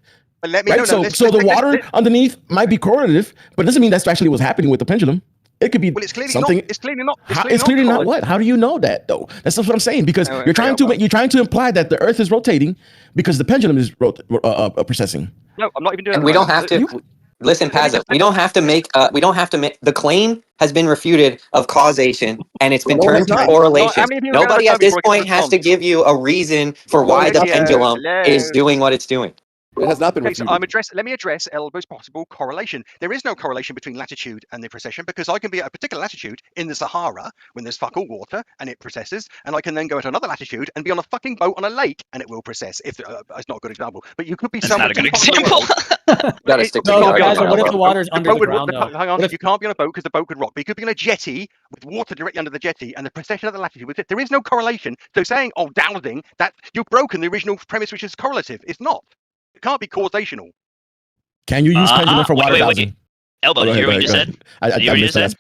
But let me Right? know. So the water underneath might be correlative, but it doesn't mean that's actually what's happening with the pendulum. It could be Well, it's clearly something. not. It's clearly not. It's clearly not what? How do you know that though? That's what I'm saying, because No, you're trying to imply that the Earth is rotating because the pendulum is precessing. No, I'm not even doing. And that we right don't now. have to listen, Paza. We don't have to make. The claim has been refuted of causation, and it's been No, turned it's to not. correlation. How many of you are gonna Nobody vote at no this before I can point has to respond? give you a reason for No, why the Hello. pendulum is Hello. doing what it's doing. It has not been Okay, so refuted. let me address Elbow's possible correlation. There is no correlation between latitude and the precession, because I can be at a particular latitude in the Sahara when there's fuck all water and it precesses, and I can then go at another latitude and be on a fucking boat on a lake and it will precess. If it's not a good example, but you could be somewhere. Not a good example. Gotta stick to No, the guys, argument. what if the water's under the boat would ground though? hang on, What if- you can't be on a boat because the boat could rock. But you could be on a jetty with water directly under the jetty, and the precession of the latitude. There is no correlation. So saying, "Oh, dowsing," that you've broken the original premise, which is correlative. It's not. It can't be causational. Can you use pendulum for water wait. dowsing? Elbow, Oh, you go hear what ahead, you go just ahead. said? You hear what you said?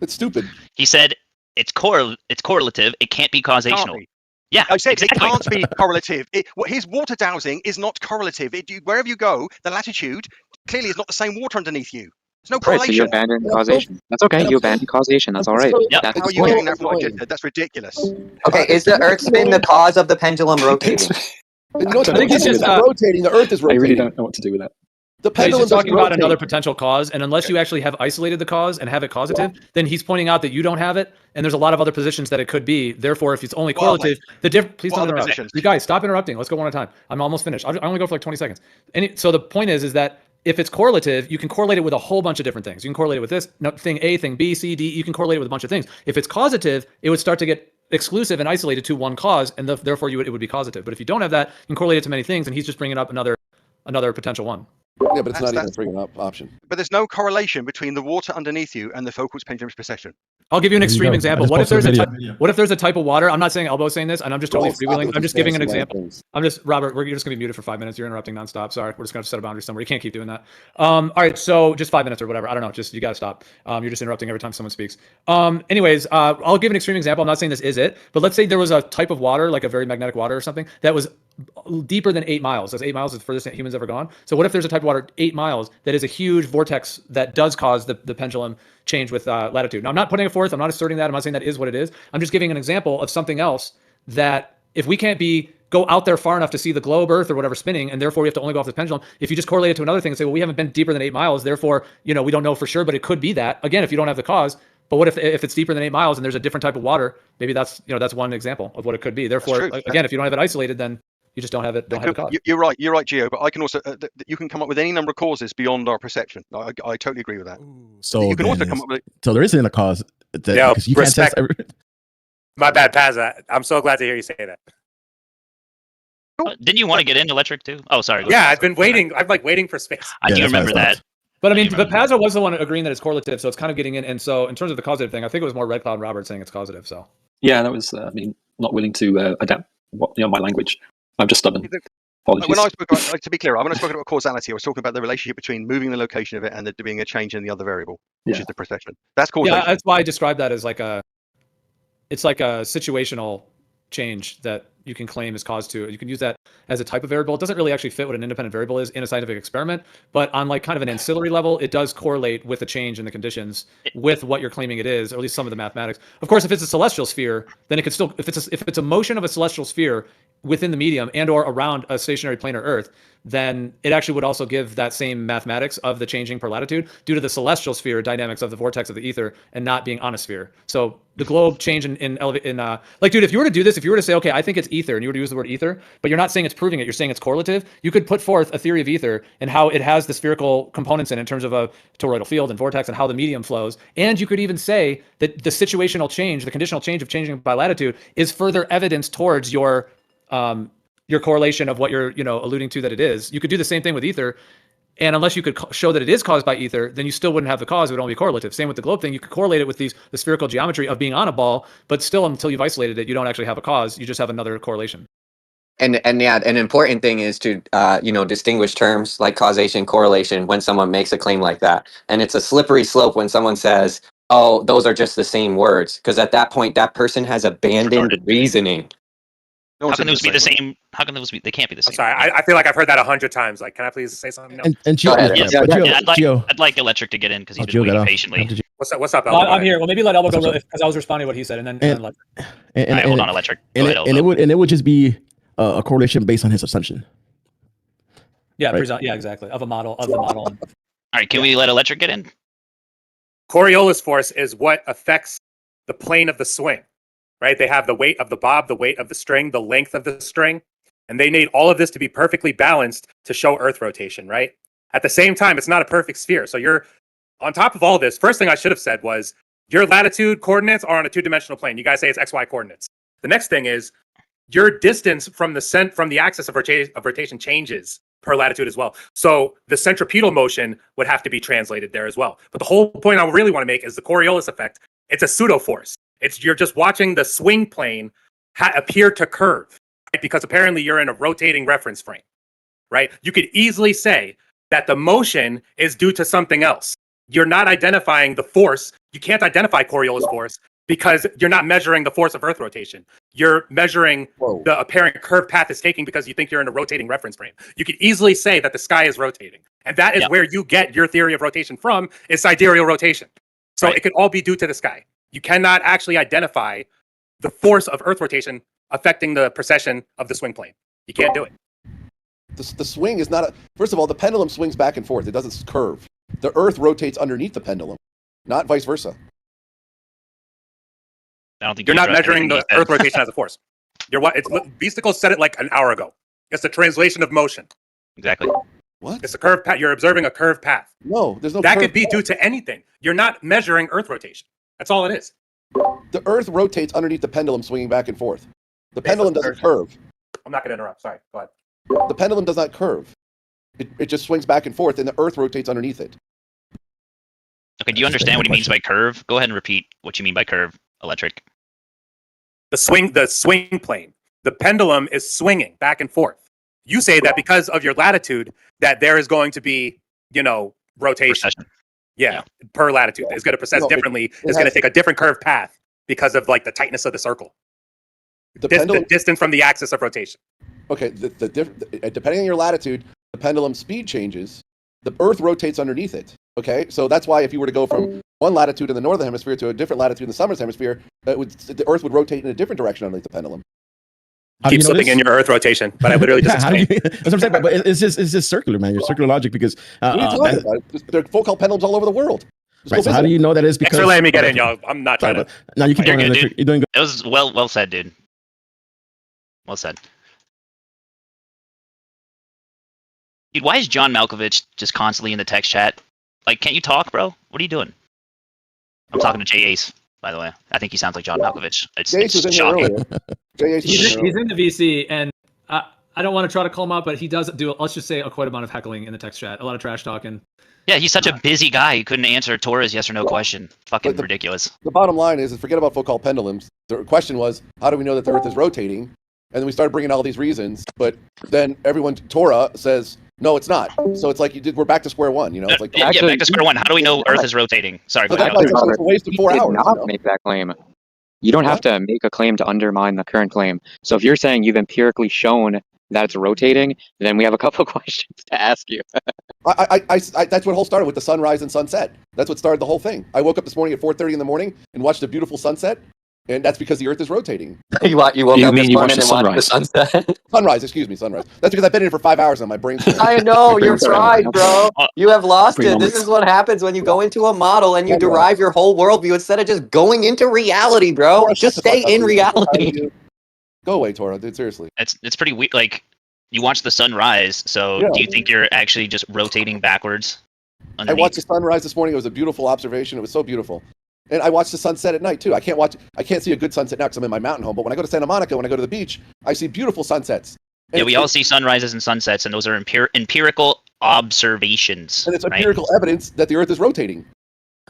It's stupid. He said it's correlative. It can't be causational. Can't be. Yeah, I said exactly. it can't be correlative. His water dowsing is not correlative. Wherever you go, the latitude clearly is not the same water underneath you. There's no Right, so you correlation. abandon causation. That's okay. You abandon causation. That's all right. Yep. That's How are the you point. getting that from what I just said? That's ridiculous. Okay, is the Earth spin the cause of the pendulum rotating? And you know, I think it's just rotating. The Earth is I rotating. really don't know what to do with that. The He's pendulum just talking doesn't about rotate. another potential cause, and unless you actually have isolated the cause and have it causative, then he's pointing out that you don't have it, and there's a lot of other positions that it could be. Therefore, if it's only correlative, please what don't other interrupt. positions? You guys, stop interrupting. Let's go one at a time. I'm almost finished. I only go for like 20 seconds. So the point is that if it's correlative, you can correlate it with a whole bunch of different things. You can correlate it with this thing A, thing B, C, D. You can correlate it with a bunch of things. If it's causative, it would start to get exclusive and isolated to one cause, and therefore it would be causative. But if you don't have that, you can correlate it to many things, and he's just bringing up another potential one. Yeah, but it's not even a freaking option. But there's no correlation between the water underneath you and the focal pendulum's precession. I'll give you an There you extreme go. I example. just What if posted there's a a video. what if there's a type of water? I'm not saying Elbow saying this, and I'm just totally Stop it freewheeling. with I'm these just giving an fancy example. things. Robert, you're just gonna be muted for 5 minutes. You're interrupting nonstop. Sorry, we're just gonna set a boundary somewhere. You can't keep doing that. All right, so just 5 minutes or whatever. I don't know. Just you gotta stop. You're just interrupting every time someone speaks. Anyways, I'll give an extreme example. I'm not saying this is it, but let's say there was a type of water, like a very magnetic water or something, that was deeper than 8 miles. That's 8 miles is the furthest humans ever gone. So what if there's a type of water 8 miles that is a huge vortex that does cause the pendulum change with latitude? Now, I'm not putting it forth. I'm not asserting that. I'm not saying that is what it is. I'm just giving an example of something else that if we can't go out there far enough to see the globe, Earth, or whatever spinning, and therefore we have to only go off the pendulum. If you just correlate it to another thing and say, well, we haven't been deeper than 8 miles, therefore, we don't know for sure, but it could be that. Again, if you don't have the cause. But what if it's deeper than 8 miles and there's a different type of water? Maybe that's one example of what it could be. Therefore, again, if you don't have it isolated, then you just don't have it. Don't have the cause. You're right, Gio. But I can also you can come up with any number of causes beyond our perception. I totally agree with that. So you can also come up with. So there isn't a cause. Yo, Because you can't test respect. My bad, Paza. I'm so glad to hear you say that. Didn't you want to get into electric too? Oh, sorry. go Yeah, ahead. I've been waiting. I'm like waiting for space. I do remember that. But Paza was the one agreeing that it's correlative, so it's kind of getting in. And so in terms of the causative thing, I think it was more RedCloud and Robert saying it's causative. So Yeah, that was. Not willing to adapt my language. I'm just stubborn. Apologies. When I spoke about, to be clear, when I spoke about causality, I was talking about the relationship between moving the location of it and there being a change in the other variable, which is the precession. That's causation. yeah, that's why I described that as it's like a situational change that claim is caused to. You can use that as a type of variable. It doesn't really actually fit what an independent variable is in a scientific experiment, but on like kind of an ancillary level, it does correlate with the change in the conditions with what you're claiming it is, or at least some of the mathematics. Of course, if it's a celestial sphere, then it could still, if it's a motion of a celestial sphere within the medium and or around a stationary planar Earth, then it actually would also give that same mathematics of the changing per latitude due to the celestial sphere dynamics of the vortex of the ether and not being on a sphere. So the globe change like, dude, if you were to do this, if you were to say, okay, I think it's ether, and you were to use the word ether, but you're not saying it's proving it, you're saying it's correlative, you could put forth a theory of ether and how it has the spherical components in terms of a toroidal field and vortex and how the medium flows. And you could even say that the situational change, the conditional change of changing by latitude is further evidence towards your correlation of what you're, alluding to that it is. You could do the same thing with ether. And unless you could show that it is caused by ether, then you still wouldn't have the cause. It would only be correlative. Same with the globe thing. You could correlate it with the spherical geometry of being on a ball, but still until you've isolated it, you don't actually have a cause. You just have another correlation. And yeah, an important thing is to distinguish terms like causation, correlation when someone makes a claim like that. And it's a slippery slope when someone says, "Oh, those are just the same words," because at that point, that person has abandoned reasoning. How can those be the same? How can those be? They can't be the same. I'm sorry, I feel like I've heard that 100 times. Like, can I please say something? No. And Gio, I'd like Electric to get in because he's been waiting patiently. What's up, Elmo? I'm here. Well, maybe let Elmo go because I was responding to what he said, and then All right, hold on, Electric. And it would just be a correlation based on his assumption. Yeah, right? Yeah, exactly. Of the model. All right, can we let Electric get in? Coriolis force is what affects the plane of the swing. Right? They have the weight of the bob, the weight of the string, the length of the string, and they need all of this to be perfectly balanced to show Earth rotation, right? At the same time, it's not a perfect sphere. So you're on top of all this. First thing I should have said was your latitude coordinates are on a two-dimensional plane. You guys say it's XY coordinates. The next thing is your distance from the axis of rotation changes per latitude as well. So the centripetal motion would have to be translated there as well. But the whole point I really want to make is the Coriolis effect. It's a pseudo force. You're just watching the swing plane appear to curve, right? Because apparently you're in a rotating reference frame, right? You could easily say that the motion is due to something else. You're not identifying the force. You can't identify Coriolis force because you're not measuring the force of Earth rotation. You're measuring the apparent curve path it's taking because you think you're in a rotating reference frame. You could easily say that the sky is rotating. And that is where you get your theory of rotation from, is sidereal rotation. So it could all be due to the sky. You cannot actually identify the force of Earth rotation affecting the precession of the swing plane. You can't do it. The swing is not first of all, the pendulum swings back and forth. It doesn't curve. The Earth rotates underneath the pendulum, not vice versa. I don't think you're not measuring the Earth rotation as a force. Beasticle said it like an hour ago. It's a translation of motion. Exactly. What? It's a curved path. You're observing a curved path. No, there's no. That could be due to anything. You're not measuring Earth rotation. That's all it is. The Earth rotates underneath the pendulum, swinging back and forth. The pendulum doesn't curve. I'm not going to interrupt. Sorry. Go ahead. The pendulum does not curve. It just swings back and forth, and the Earth rotates underneath it. Okay, do you understand what he means by curve? Go ahead and repeat what you mean by curve, Electric. The swing plane. The pendulum is swinging back and forth. You say that because of your latitude, that there is going to be, rotation. Yeah, per latitude. It's going to process differently. It's going to take a different curved path because of the tightness of the circle. The distance from the axis of rotation. Okay, depending on your latitude, the pendulum speed changes. The Earth rotates underneath it. Okay, so that's why if you were to go from one latitude in the northern hemisphere to a different latitude in the southern hemisphere, the Earth would rotate in a different direction underneath the pendulum. Keep slipping in your Earth rotation, but I literally just explained. That's what I'm saying. But it's just circular, man. Your circular logic, because what are you talking about? There are Foucault pendulums all over the world. Right, so how do you know that is because? Thanks for letting me get in, y'all. I'm not trying to. No, you keep going. You're doing good. It was well said, dude. Well said. Dude, why is John Malkovich just constantly in the text chat? Like, can't you talk, bro? What are you doing? I'm talking to Jay Ace, by the way. I think he sounds like John Malkovich. It's shocking. He's in the VC, and I don't want to try to call him out, but he does do, let's just say, quite amount of heckling in the text chat. A lot of trash talking. Yeah, he's such a busy guy. He couldn't answer Torres' yes or no question. Fucking ridiculous. The bottom line is forget about Foucault pendulums. The question was, how do we know that the Earth is rotating? And then we started bringing all these reasons, but then Torah says, no, it's not. So it's like we're back to square one. It's like back to square one. How do we know Earth is rotating? Sorry, it's a waste of 4 hours. Not make that claim. You don't have to make a claim to undermine the current claim. So if you're saying you've empirically shown that it's rotating, then we have a couple of questions to ask you. That's what the whole started with, the sunrise and sunset. That's what started the whole thing. I woke up this morning at 4:30 in the morning and watched a beautiful sunset, and that's because the Earth is rotating. You woke up this morning and watched the sunset? Sunrise, excuse me, sunrise. That's because I've been in it for 5 hours and my brain's I know, you're fried, bro. You have lost it. This is what happens when you go into a model and you derive your whole worldview instead of just going into reality, bro. Just stay in reality. Go away, Tora, dude, seriously. It's pretty weird. Like, you watch the sunrise, so do you think you're actually just rotating backwards underneath? I watched the sunrise this morning. It was a beautiful observation. It was so beautiful. And I watched the sunset at night too. I can't see a good sunset now because I'm in my mountain home. But when I go to Santa Monica, when I go to the beach, I see beautiful sunsets. And yeah, we all see sunrises and sunsets, and those are empirical observations. And it's empirical evidence that the Earth is rotating.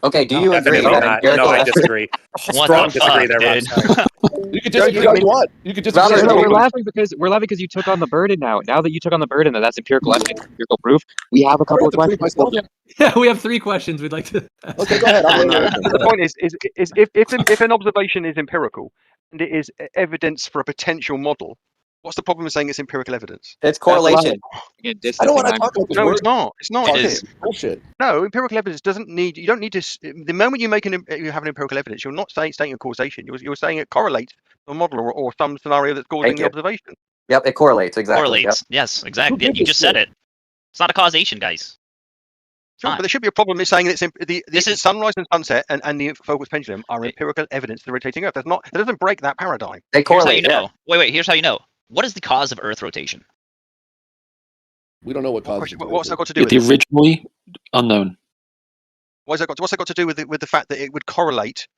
Okay, do you agree? No, I disagree. Strong disagree there, Rob. You could disagree all you want. You could disagree. Robert, we're laughing because you took on the burden now. Now that you took on the burden, that's empirical evidence, empirical proof. We have a couple of questions. Yeah, we have 3 questions we'd like to ask. Okay, go ahead. The point is if an observation is empirical and it is evidence for a potential model, what's the problem with saying it's empirical evidence? It's correlation. I don't want to talk about this. No, word. it's not. It's not. It is bullshit. No, empirical evidence doesn't need. You don't need to. The moment you have an empirical evidence, you're not stating a causation. You're saying it correlates to a model or some scenario that's causing the observation. Yep, it correlates exactly. Correlates. Yep. Yes, exactly. You just said it. It's not a causation, guys. Sure, but there should be a problem with saying that this is sunrise and sunset and the focus pendulum are empirical evidence to the rotating Earth. That doesn't break that paradigm. They correlate. Here's how you know. Wait. Here's how you know. What is the cause of Earth rotation? We don't know what causes it. What's that got to do with The it? originally unknown. What's that got to do with the fact that it would correlate?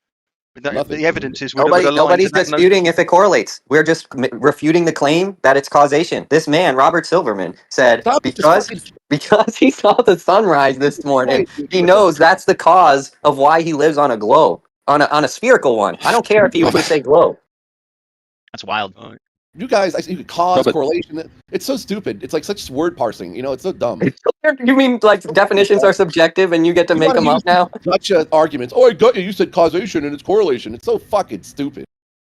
The evidence is nobody's disputing if it correlates. We're just refuting the claim that it's causation. This man, Robert Silverman, said because he saw the sunrise this morning, he knows that's the cause of why he lives on a globe, on a spherical one. I don't care if he would say globe. That's wild. You guys, cause correlation. It's so stupid. It's like such word parsing. It's so dumb. You mean like definitions are subjective and you get to make them up now? Gotcha arguments. Oh, I got you. You said causation and it's correlation. It's so fucking stupid.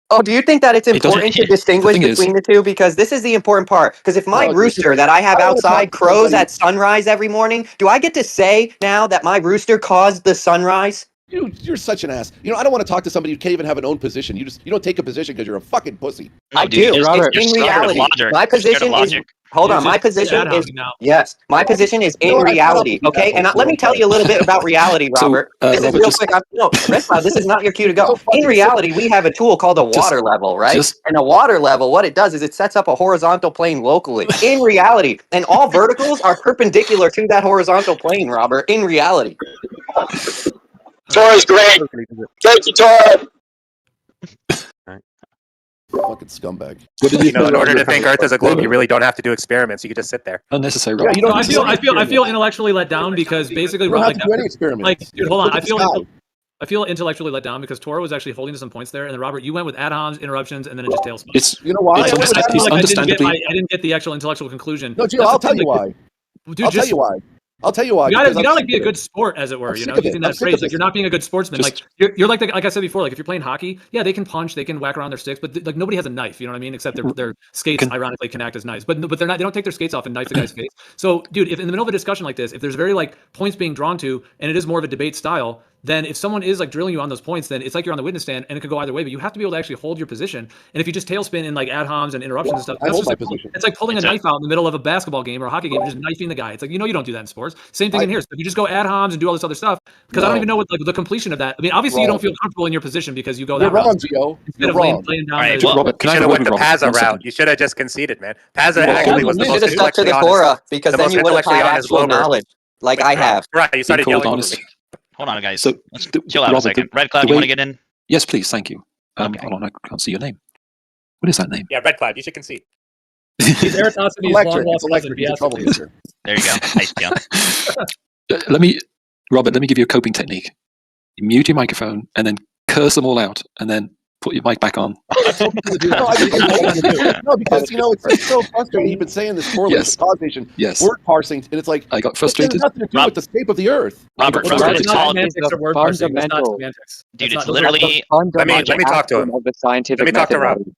Oh, do you think that it's important to distinguish between the two? Because this is the important part. Because if my rooster that I have outside crows at sunrise every morning, do I get to say now that my rooster caused the sunrise? You're such an ass. I don't want to talk to somebody who can't even have an own position. You don't take a position because you're a fucking pussy. I do. Robert, in reality, my position is. Hold on, my position is yes. My position is in reality. Okay, and let me tell you a little bit about reality, Robert. This is real quick. RedCloud, this is not your cue to go. In reality, we have a tool called a water level, right? And a water level, what it does is it sets up a horizontal plane locally. In reality, and all verticals are perpendicular to that horizontal plane, Robert. In reality. Tora's great. Thank you, Tora. Fucking scumbag. In order to think Earth is a globe, you really don't have to do experiments. You can just sit there. Unnecessary. Yeah, I feel intellectually let down because basically, you don't have to do any experiments. Like, dude, hold on. I feel intellectually let down because Tora was actually holding to some points there, and then Robert, you went with ad-homs, interruptions, and then it just tail spun. It's why? It's I didn't get the actual intellectual conclusion. No, Gio, I'll tell you why. Dude, I'll tell you why. I'll tell you why. You gotta like be a good sport, as it were. Using that phrase, like you're not being a good sportsman. Like you're like I said before. Like if you're playing hockey, yeah, they can punch, they can whack around their sticks, but like nobody has a knife. You know what I mean? Except their skates, ironically, can act as knives. But they're not. They don't take their skates off and knife the guy's face. So, dude, if in the middle of a discussion like this, if there's very like points being drawn to, and it is more of a debate style, then if someone is like drilling you on those points, then it's like you're on the witness stand, and it could go either way. But you have to be able to actually hold your position. And if you just tailspin in like ad-homs and interruptions and stuff, that's just it's like pulling a knife out in the middle of a basketball game or a hockey game, and just knifing the guy. It's like you don't do that in sports. Same thing in here. So if you just go ad-homs and do all this other stuff, because I don't even know what like the completion of that. I mean, obviously you don't feel comfortable in your position because you go that route. Gio. Instead of laying down. Right, well, you should have went the Paza route. You should have just conceded, man. Paza actually was the most intellectually honest. Because then you would have had actual knowledge, like I have. Right, you started yelling. Hold on, guys. So, let's chill out a second. RedCloud, you want to get in? Yes, please. Thank you. Hold on, I can't see your name. What is that name? Yeah, RedCloud. You should concede. He's Eratosthenes' long lost cousin. There you go. Nice, yeah. Robert, let me give you a coping technique. You mute your microphone and then curse them all out, and then Put your mic back on. I told people to do that. No, I mean, no, because it's so frustrating. You've been saying this correlation, Yes. causation, Yes. word parsing, and it's like I got it frustrated. has nothing to do with the shape of the Earth. Robert, It's Robert, it's not called, semantics or word parsing. That's not fundamental. semantics. dude, That's it's not- literally. Let me talk to him. Of the scientific Let me talk to Rob. methodology.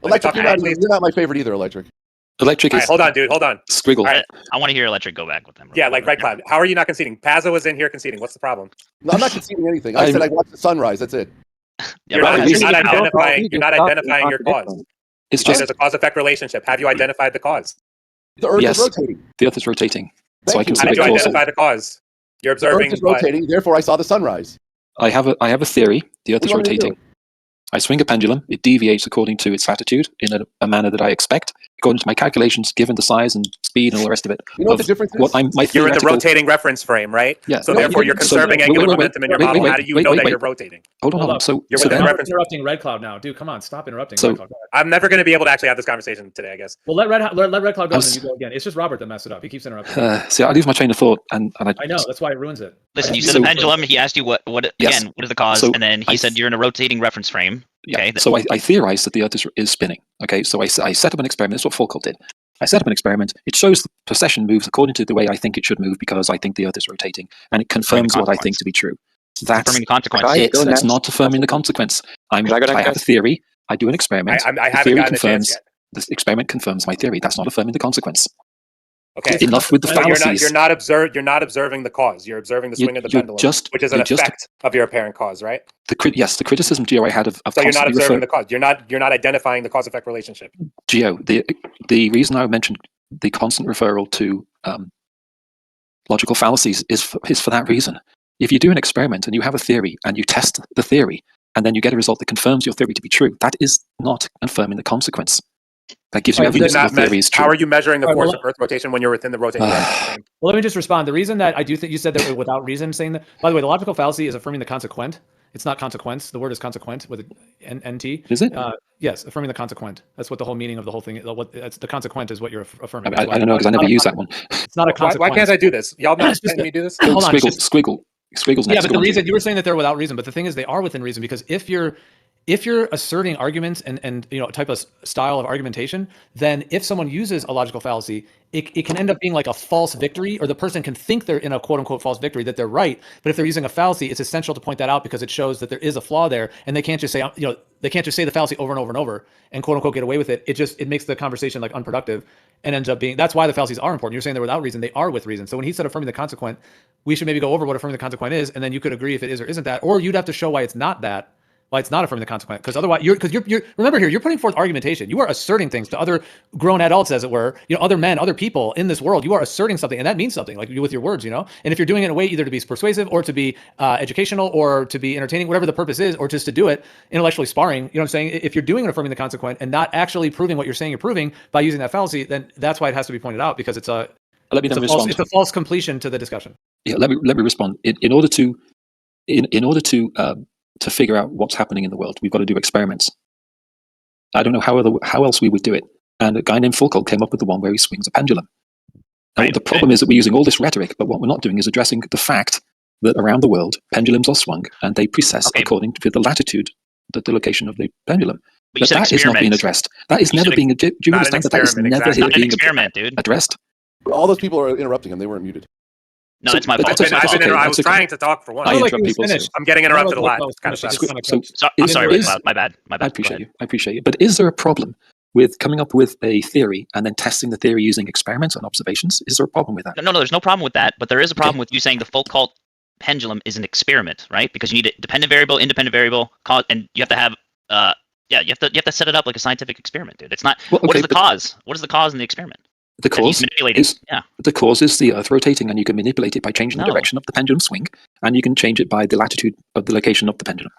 Electric, talk to Rob, you're not my favorite either, Electric. Electric All is right, hold on, dude. Hold on. squiggle. I want to hear Electric go back with them. Yeah, like RedCloud. How are you not conceding? Paza was in here conceding. What's the problem? No, I'm not conceding anything. I said I watched the sunrise. That's it. Yeah, You're Robert not, has you're not to- identifying. You're not identifying your cause. It's There's just a cause-effect relationship. Have you identified the cause? The Earth yes. is rotating. The Earth is rotating, so I Thank can you. How did submit you causal. identify the cause? You're The Earth observing is what? rotating. Therefore, I saw the sunrise. I have a theory. The Earth What is do you want me to do? rotating. I swing a pendulum. It deviates according to its latitude in a manner that I expect, according to my calculations, given the size and speed and all the rest of it. You know what the difference is? My You're in the theoretical. rotating reference frame, right? Yeah. So No, therefore, you- you're conserving wait, angular wait, wait, momentum in your wait, model. wait, How do you wait, know wait, that wait. you're rotating? Hold Hold on. up. So You're so within then the Robert's reference. interrupting RedCloud now, dude. Come on, stop interrupting So- RedCloud. Go ahead. I'm never going to be able to actually have this conversation today, I guess. Well, let RedCloud go, I'm and then s- you go again. It's just Robert that messed it up. He keeps interrupting. see, I lose my train of thought, and I know that's why it ruins it. Listen, I you just said muted the him for a pendulum. second. He asked you what Yes. again? What is the cause? So And then he said you're in a rotating reference frame. Yeah. Okay. So I theorized that the Earth is spinning. Okay. So I set up an experiment. That's what Foucault did. I set up an experiment. It shows the precession moves according to the way I think it should move because I think the Earth is rotating, and it confirms what I think to be true. That's Affirming the consequence. Could I it. go That's next? not affirming the consequence. Could I go next, I have a guys? theory. I do an experiment. I the haven't theory gotten a chance confirms. yet. The experiment confirms my theory. That's not affirming the consequence. Okay. Enough with the So fallacies. you're not observing the cause. You're observing the swing of the you're pendulum, just- which is an you're just- effect of your apparent cause, right? Yes, the criticism, Gio, I had of So you're not constantly observing refer- the cause. You're not identifying the cause-effect relationship. Gio, the reason I mentioned the constant referral to logical fallacies is for that reason. If you do an experiment and you have a theory and you test the theory and then you get a result that confirms your theory to be true, that is not affirming the consequence. That gives you You evidence did that your not theory is true. How are you measuring the All right, force well, of Earth rotation when you're within the rotating reference frame? Well, let me just respond. The reason that I do think you said that without reason, saying that. By the way, the logical fallacy is affirming the consequent. It's not consequence. The word is consequent with an NT. Is it? Yes, affirming the consequent. That's what the whole meaning of the whole thing. That's the consequent is what you're affirming. I don't know because I never use that one. It's not a consequence. Why can't I do this? Y'all not letting me do this? Hold on, Squiggle's Yeah, next. but Go the on, reason Gio. you were saying that they're without reason, but the thing is they are within reason because if you're asserting arguments and type of style of argumentation, then if someone uses a logical fallacy, it can end up being like a false victory, or the person can think they're in a quote unquote false victory, that they're right. But if they're using a fallacy, it's essential to point that out because it shows that there is a flaw there, and they can't just say they can't just say the fallacy over and over and over and quote unquote get away with it. It makes the conversation like unproductive and ends up being. That's why the fallacies are important. You're saying they're without reason, they are with reason. So when he said affirming the consequent, we should maybe go over what affirming the consequent is, and then you could agree if it is or isn't that, or you'd have to show why it's not that. Why it's not affirming the consequent, because otherwise you're remember here, you're putting forth argumentation. You are asserting things to other grown adults, as it were, other men, other people in this world. You are asserting something, and that means something, like with your words, And if you're doing it in a way either to be persuasive or to be educational or to be entertaining, whatever the purpose is, or just to do it intellectually sparring, what I'm saying? If you're doing it affirming the consequent and not actually proving what you're saying you're proving by using that fallacy, then that's why it has to be pointed out, because it's a false completion to the discussion. Yeah, let me respond. In order to figure out what's happening in the world, we've got to do experiments. I don't know how else we would do it. And a guy named Foucault came up with the one where he swings a pendulum. Now, the problem is that we're using all this rhetoric, but what we're not doing is addressing the fact that around the world, pendulums are swung and they precess according to the latitude, the location of the pendulum. But that is not being addressed. That is never being. Do you understand that is never being addressed? All those people are interrupting him. They weren't muted. No, it's my fault. I was trying to talk for one. I interrupt people. I'm getting interrupted a lot. It's kind of So I'm sorry, RedCloud. My bad. I appreciate you. But is there a problem with coming up with a theory and then testing the theory using experiments and observations? Is there a problem with that? No, there's no problem with that. But there is a problem with you saying the Foucault pendulum is an experiment, right? Because you need a dependent variable, independent variable, cause, and you have to have you have to set it up like a scientific experiment, dude. It's not. What is the cause? What is the cause in the experiment? The cause is the Earth rotating, and you can manipulate it by changing the direction of the pendulum swing, and you can change it by the latitude of the location of the pendulum.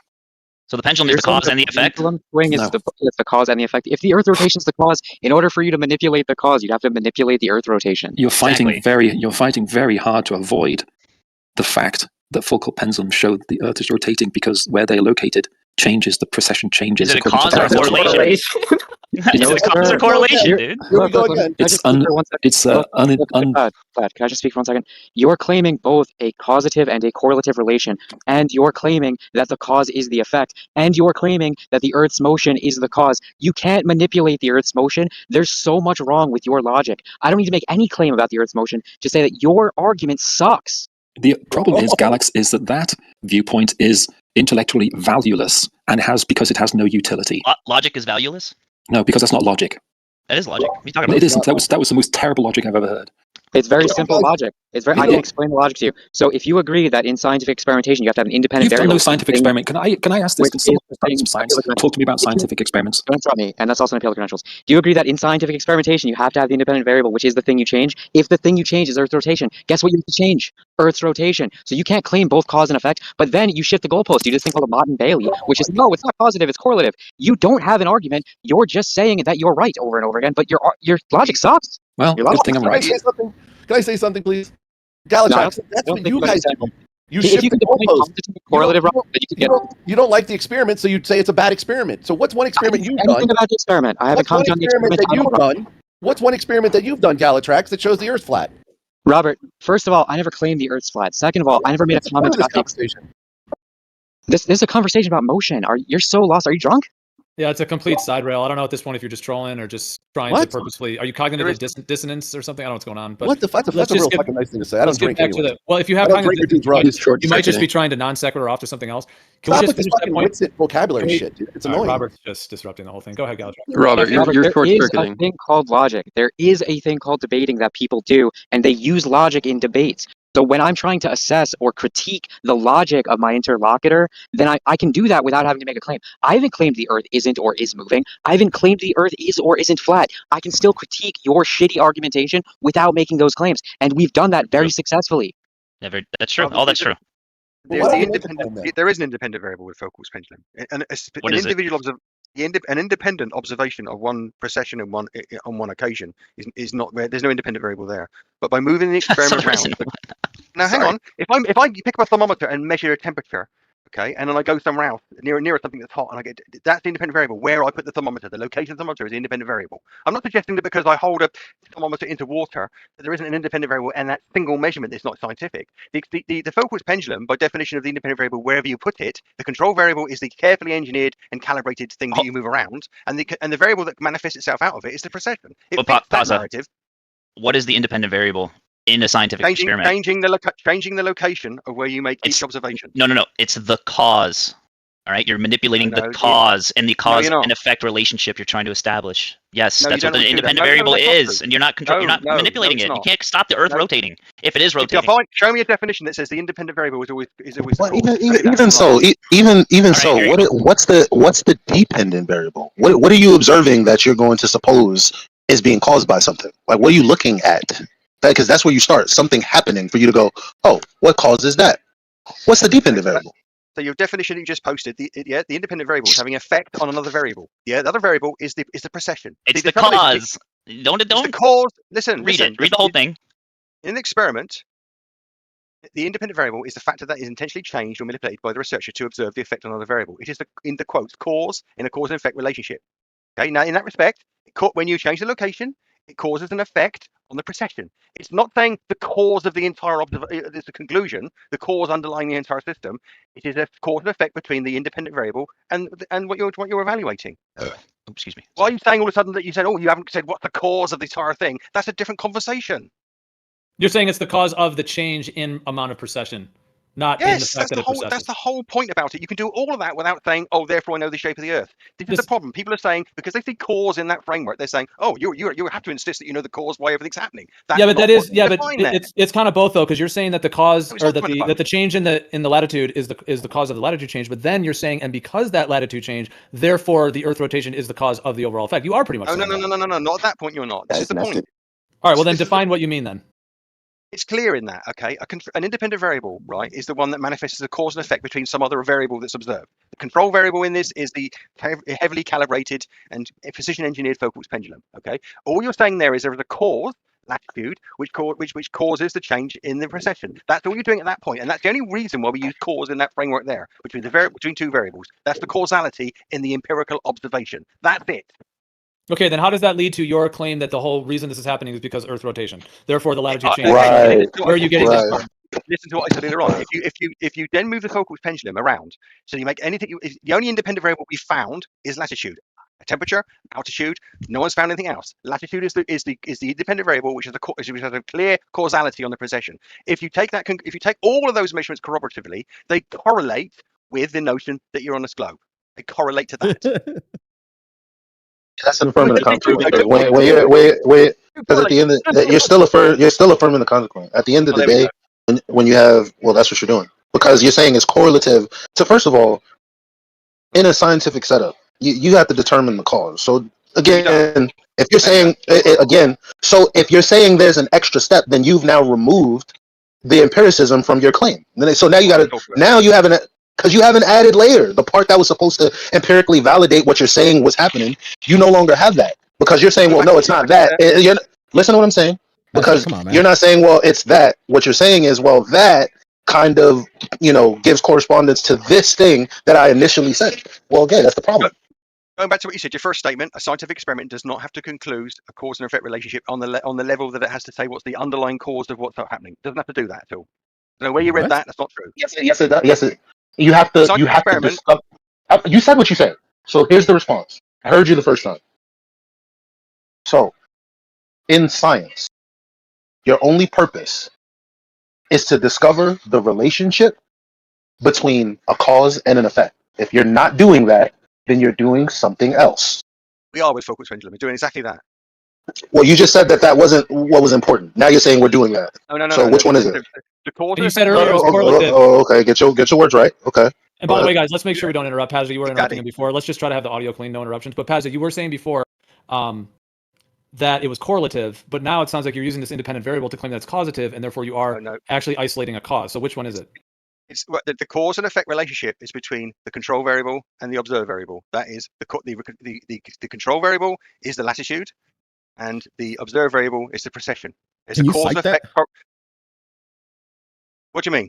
So the pendulum is the cause and the effect? The pendulum swing is the cause and the effect. If the Earth rotation is the cause, in order for you to manipulate the cause, you'd have to manipulate the Earth rotation. You're fighting very hard to avoid the fact that Foucault pendulums show that the Earth is rotating, because where they're located changes, the precession changes. Is it a according to cause or a gravity. correlation? Is it a cause or correlation, dude? It's Vlad, can I just speak for 1 second? You're claiming both a causative and a correlative relation, and you're claiming that the cause is the effect, and you're claiming that the Earth's motion is the cause. You can't manipulate the Earth's motion. There's so much wrong with your logic. I don't need to make any claim about the Earth's motion. Just say that your argument sucks. The problem is, Galax, is that viewpoint is intellectually valueless and because it has no utility. Logic is valueless? No, because that's not logic. That is logic. What are you talking about? It isn't. That was the most terrible logic I've ever heard. It's very simple logic. I can explain the logic to you. So if you agree that in scientific experimentation you have to have an independent You've done variable. no scientific experiment. Can I ask this? Can someone study some science? Talk to me about scientific experiments. Don't interrupt me, and that's also an appeal to credentials. Do you agree that in scientific experimentation you have to have the independent variable, which is the thing you change? If the thing you change is Earth's rotation, guess what you have to change? Earth's rotation. So you can't claim both cause and effect, but then you shift the goalpost. You just think called a Mott and Bailey, which is no, it's not causative, it's correlative. You don't have an argument. You're just saying that you're right over and over again, but your logic sucks. Well, good thing I'm right. Can I say something, please? Galatrax, that's what you guys do. You If shift you the could define goalpost. causative and correlative, Rob, then you could get You don't like the experiment, so you'd say it's a bad experiment. So what's one experiment you've anything done? about the experiment. I haven't commented on the experiment. that you've done? What's one experiment that you've done, Galatrax, that shows the Earth's flat? Robert, first of all, I never claimed the Earth's flat. Second of all, I never made a comment about this is a conversation about motion. You're so lost. Are you drunk? Yeah, it's a complete side rail. I don't know at this point if you're just trolling or just trying to purposefully. Are you cognitive dissonance or something? I don't know what's going on. But What the fuck? That's a real fucking nice thing to say. I don't drink anyway. Well, if you have I don't drink or do drugs. you might just be trying to non sequitur off to something else. Can Stop we with just this finish that fucking point? Witsit vocabulary shit, dude. It's annoying. Robert's just disrupting the whole thing. Go ahead, Galatrax. Robert, you're there is a short-circuiting. thing called logic. There is a thing called debating that people do, and they use logic in debates. So when I'm trying to assess or critique the logic of my interlocutor, then I can do that without having to make a claim. I haven't claimed the Earth isn't or is moving. I haven't claimed the Earth is or isn't flat. I can still critique your shitty argumentation without making those claims, and we've done that very successful. That's true. All that's true. There is an independent variable with Foucault's pendulum. An independent observation of one precession on one occasion is not there. There's no independent variable there. But by moving the experiment around, now hang on. If I pick up a thermometer and measure a temperature, okay, and then I go somewhere else near something that's hot, and I get that's the independent variable. Where I put the thermometer, the location of the thermometer is the independent variable. I'm not suggesting that because I hold a thermometer into water that there isn't an independent variable, and that single measurement is not scientific. The Foucault's pendulum, by definition of the independent variable, wherever you put it, the control variable is the carefully engineered and calibrated thing that you move around, and the variable that manifests itself out of it is the precession. It fits that narrative. What is the independent variable in a scientific experiment? Changing the location of where you make each observation. No. It's the cause. All right, you're manipulating the cause and the cause and effect relationship you're trying to establish. Yes, that's what the independent variable is, and you're not manipulating it. You can't stop the Earth rotating if it is rotating. Show me a definition that says the independent variable is always. Well, even so, what's the dependent variable? What are you observing that you're going to suppose is being caused by something? Like, what are you looking at? Because that's where you start. Something happening for you to go, oh, what causes that? What's the dependent variable? So your definition that you just posted, the independent variable is having effect on another variable. Yeah, the other variable is the precession. It's the cause. Don't. The cause. Listen. Read the whole thing. In the experiment, the independent variable is the factor that is intentionally changed or manipulated by the researcher to observe the effect on another variable. It is in the quotes, cause in a cause and effect relationship. Okay. Now, in that respect, when you change the location, it causes an effect on the precession. It's not saying the cause of the entire it's the conclusion, the cause underlying the entire system. It is a cause and effect between the independent variable and what you're evaluating. Excuse me. Why are you saying all of a sudden that you said, oh, you haven't said what's the cause of the entire thing? That's a different conversation. You're saying it's the cause of the change in amount of precession, not in the fact that it precesses. That's the whole point about it. You can do all of that without saying, oh, therefore I know the shape of the Earth. This is the problem. People are saying, because they see cause in that framework, they're saying, oh, you have to insist that you know the cause why everything's happening. That's it's kind of both though, because you're saying that the cause or that the change in the latitude is the cause of the latitude change, but then you're saying, and because that latitude change, therefore the Earth rotation is the cause of the overall effect. You are pretty much. No, not at that point. You're not. This is the point. All right, well then define what you mean then. It's clear in that, okay? An independent variable, right, is the one that manifests as a cause and effect between some other variable that's observed. The control variable in this is the heavily calibrated and precision engineered Foucault's pendulum, okay? All you're saying there is a cause latitude, which causes the change in the precession. That's all you're doing at that point, and that's the only reason why we use cause in that framework there between two variables. That's the causality in the empirical observation. That's it. Okay, then how does that lead to your claim that the whole reason this is happening is because Earth rotation? Therefore, the latitude change. Right. Where are you getting this from? Listen to what I said earlier on. If you then move the focal pendulum around, so you make anything, the only independent variable we found is latitude, temperature, altitude. No one's found anything else. Latitude is the independent variable, which has a clear causality on the precession. If you take all of those measurements corroboratively, they correlate with the notion that you're on this globe. They correlate to that. That's affirming the consequence. Because at the end, you're still affirming the consequence. At the end of the day, when you have, well, that's what you're doing, because you're saying it's correlative. So first of all, in a scientific setup, you have to determine the cause. So again, if you're saying if you're saying there's an extra step, then you've now removed the empiricism from your claim. So now you haven't. Because you have an added layer, the part that was supposed to empirically validate what you're saying was happening, you no longer have that. Because you're saying, well, no, it's not that. Listen to what I'm saying. Because you're not saying, well, it's that. What you're saying is, well, that kind of, gives correspondence to this thing that I initially said. Well, again, that's the problem. Going back to what you said, your first statement, a scientific experiment does not have to conclude a cause and effect relationship on the level that it has to say what's the underlying cause of what's happening. It doesn't have to do that at all. So where you read that, that's not true. Yes, it does. Yes, you have to discover. You said what you said. So here's the response. I heard you the first time. So, in science, your only purpose is to discover the relationship between a cause and an effect. If you're not doing that, then you're doing something else. We are with focus pendulum. We're doing exactly that. Well, you just said that wasn't what was important. Now you're saying we're doing that. No. So which one is it? The cause. You said earlier it was correlative. Okay. Get your words right. Okay. And by the way, guys, let's make sure we don't interrupt. Paza, you were interrupting him before. Let's just try to have the audio clean, no interruptions. But Paza, you were saying before that it was correlative, but now it sounds like you're using this independent variable to claim that it's causative, and therefore you are actually isolating a cause. So which one is it? It's the cause and effect relationship is between the control variable and the observed variable. That is the control variable is the latitude, and the observed variable is the precession. It's Can a you cause cite and effect. What do you mean?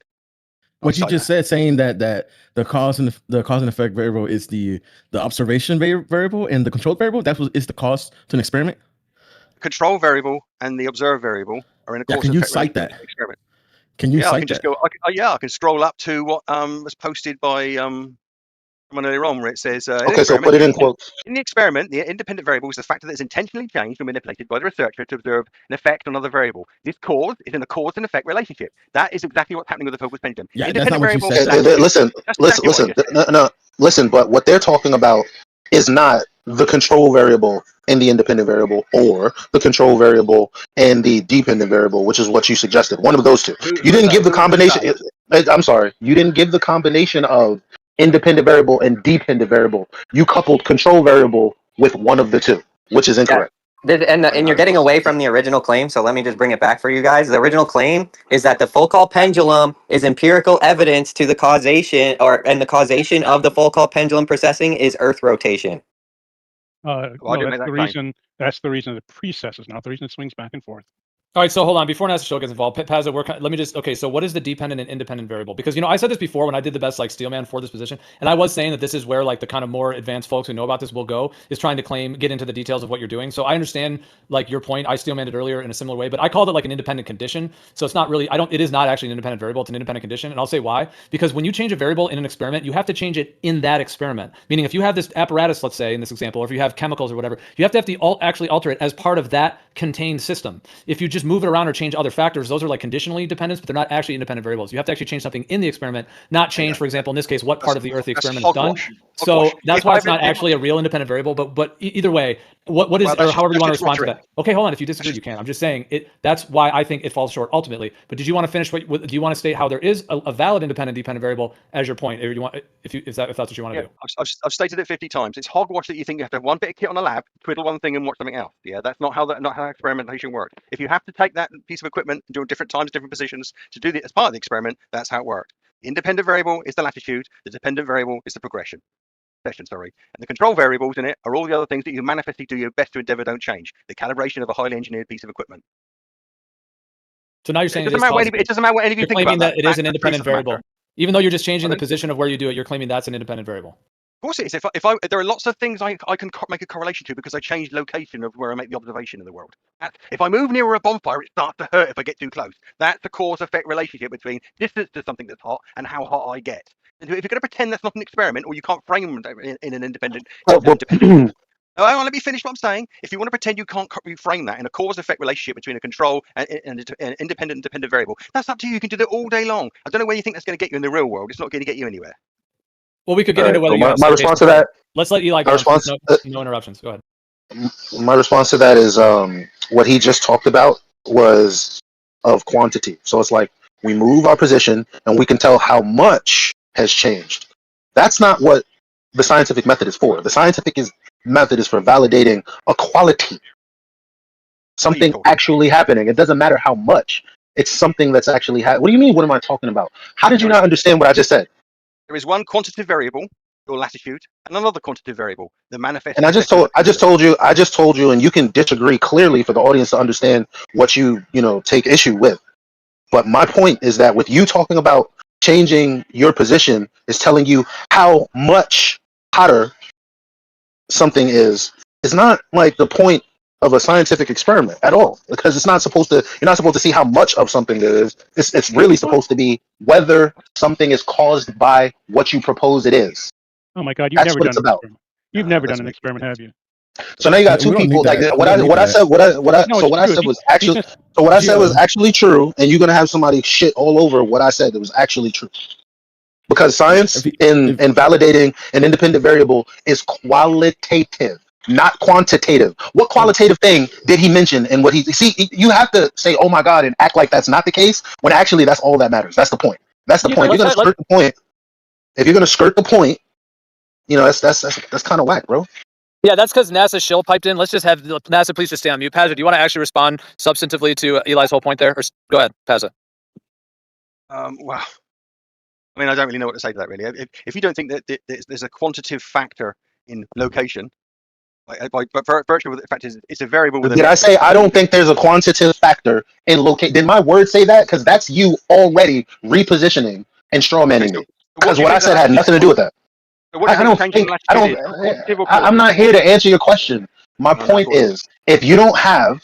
What you just said, saying that the cause and effect variable is the observation variable, and the control variable is the cause to an experiment. Control variable and the observed variable are in a cause Can and you effect cite that? experiment. Can you I cite can just that? go. I can scroll up to what was posted by someone earlier on, where it says, okay, so put it in quotes. In the experiment, the independent variable is the factor that is intentionally changed or manipulated by the researcher to observe an effect on another variable. This cause is in a cause and effect relationship. That is exactly what's happening with the focus pendulum. Yeah, independent that's not variable. what you said. Listen. Listen. But what they're talking about is not the control variable and the independent variable, or the control variable and the dependent variable, which is what you suggested. One of those two. You didn't give the combination. I'm sorry. You didn't give the combination of independent variable and dependent variable. You coupled control variable with one of the two, which is incorrect. And you're getting away from the original claim, so let me just bring it back for you guys. The original claim is that the Foucault pendulum is empirical evidence to the causation, and the causation of the Foucault pendulum precessing is Earth rotation. No, that's the reason it precesses, not the reason it swings back and forth. All right, so hold on. Before Nasty Show gets involved, Paza, let me just, okay, so what is the dependent and independent variable? Because, I said this before when I did the best, Steelman for this position, and I was saying that this is where, the kind of more advanced folks who know about this will go, is trying to get into the details of what you're doing. So I understand, your point. I Steelmaned it earlier in a similar way, but I called it, an independent condition. So it's not really, it is not actually an independent variable. It's an independent condition, and I'll say why. Because when you change a variable in an experiment, you have to change it in that experiment. Meaning, if you have this apparatus, let's say, in this example, or if you have chemicals or whatever, you have to actually alter it as part of that contained system. If you just move it around or change other factors, those are conditionally dependent, but they're not actually independent variables. You have to actually change something in the experiment, not change, for example, in this case, what part of the Earth the experiment is done. So that's why it's not actually a real independent variable. But either way, what is, or however you want to respond to that. Okay, hold on. If you disagree, you can. I'm just saying it. That's why I think it falls short ultimately. But did you want to finish? Do you want to state how there is a valid independent dependent variable as your point? Or you want, if that's what you want to do? I've stated it 50 times. It's hogwash that you think you have to have one bit of kit on a lab, twiddle one thing, and watch something else. Yeah, that's not how experimentation works. If you have to take that piece of equipment and do it different times, different positions to do it as part of the experiment, that's how it works. The independent variable is the latitude. The dependent variable is the progression. And the control variables in it are all the other things that you manifestly do your best to endeavor don't change. The calibration of a highly engineered piece of equipment. So now you're saying it doesn't matter what any of you you're think claiming about that it is an independent variable. Even though you're just changing the Pardon? position of where you do it, you're claiming that's an independent variable. Of course it is. If I there are lots of things I can make a correlation to because I change location of where I make the observation in the world. If I move nearer a bonfire, it starts to hurt if I get too close. That's the cause-effect relationship between distance to something that's hot and how hot I get. And if you're going to pretend that's not an experiment, or you can't frame in an independent. Oh, hang on, let me finish what I'm saying. If you want to pretend you can't reframe that in a cause-effect relationship between a control and an independent dependent variable, that's up to you. You can do that all day long. I don't know where you think that's going to get you in the real world. It's not going to get you anywhere. Well, we could get into whether you have my response to that. Let's let Eli go. No interruptions. Go ahead. My response to that is what he just talked about was of quantity. So it's like we move our position and we can tell how much has changed. That's not what the scientific method is for. The scientific method is for validating a quality, something actually happening. It doesn't matter how much. It's something that's actually happening. What do you mean? What am I talking about? How did you not understand what I just said? There is one quantitative variable, your latitude, and another quantitative variable, the manifest. And I just told you, and you can disagree clearly for the audience to understand what you take issue with. But my point is that with you talking about changing your position is telling you how much hotter something is not like the point of a scientific experiment at all, because you're not supposed to see how much of something there is. It's really supposed to be whether something is caused by what you propose it is. Oh my God, That's what it's about. You've never done an experiment, have you? So now you got two people. Like what I said was actually true, and you're gonna have somebody shit all over what I said that was actually true. Because science in validating an independent variable is qualitative, not quantitative. What qualitative thing did he mention? And you have to say, "Oh my God," and act like that's not the case, when actually that's all that matters. That's the point. That's the point. If you're gonna skirt the point, that's kind of whack, bro. Yeah, that's because NASA shill piped in. Let's just have NASA please just stay on mute. Paza, do you want to actually respond substantively to Eli's whole point there? Or go ahead, Paza. Wow. I mean, I don't really know what to say to that, really. If you don't think that there's a quantitative factor in location, by virtue of the fact is it's a variable with a... Did I say I don't think there's a quantitative factor in location? Did my word say that? Because that's you already repositioning and strawmanning me. Because what I said had nothing to do with that. I'm not here to answer your question. My point is, if you don't have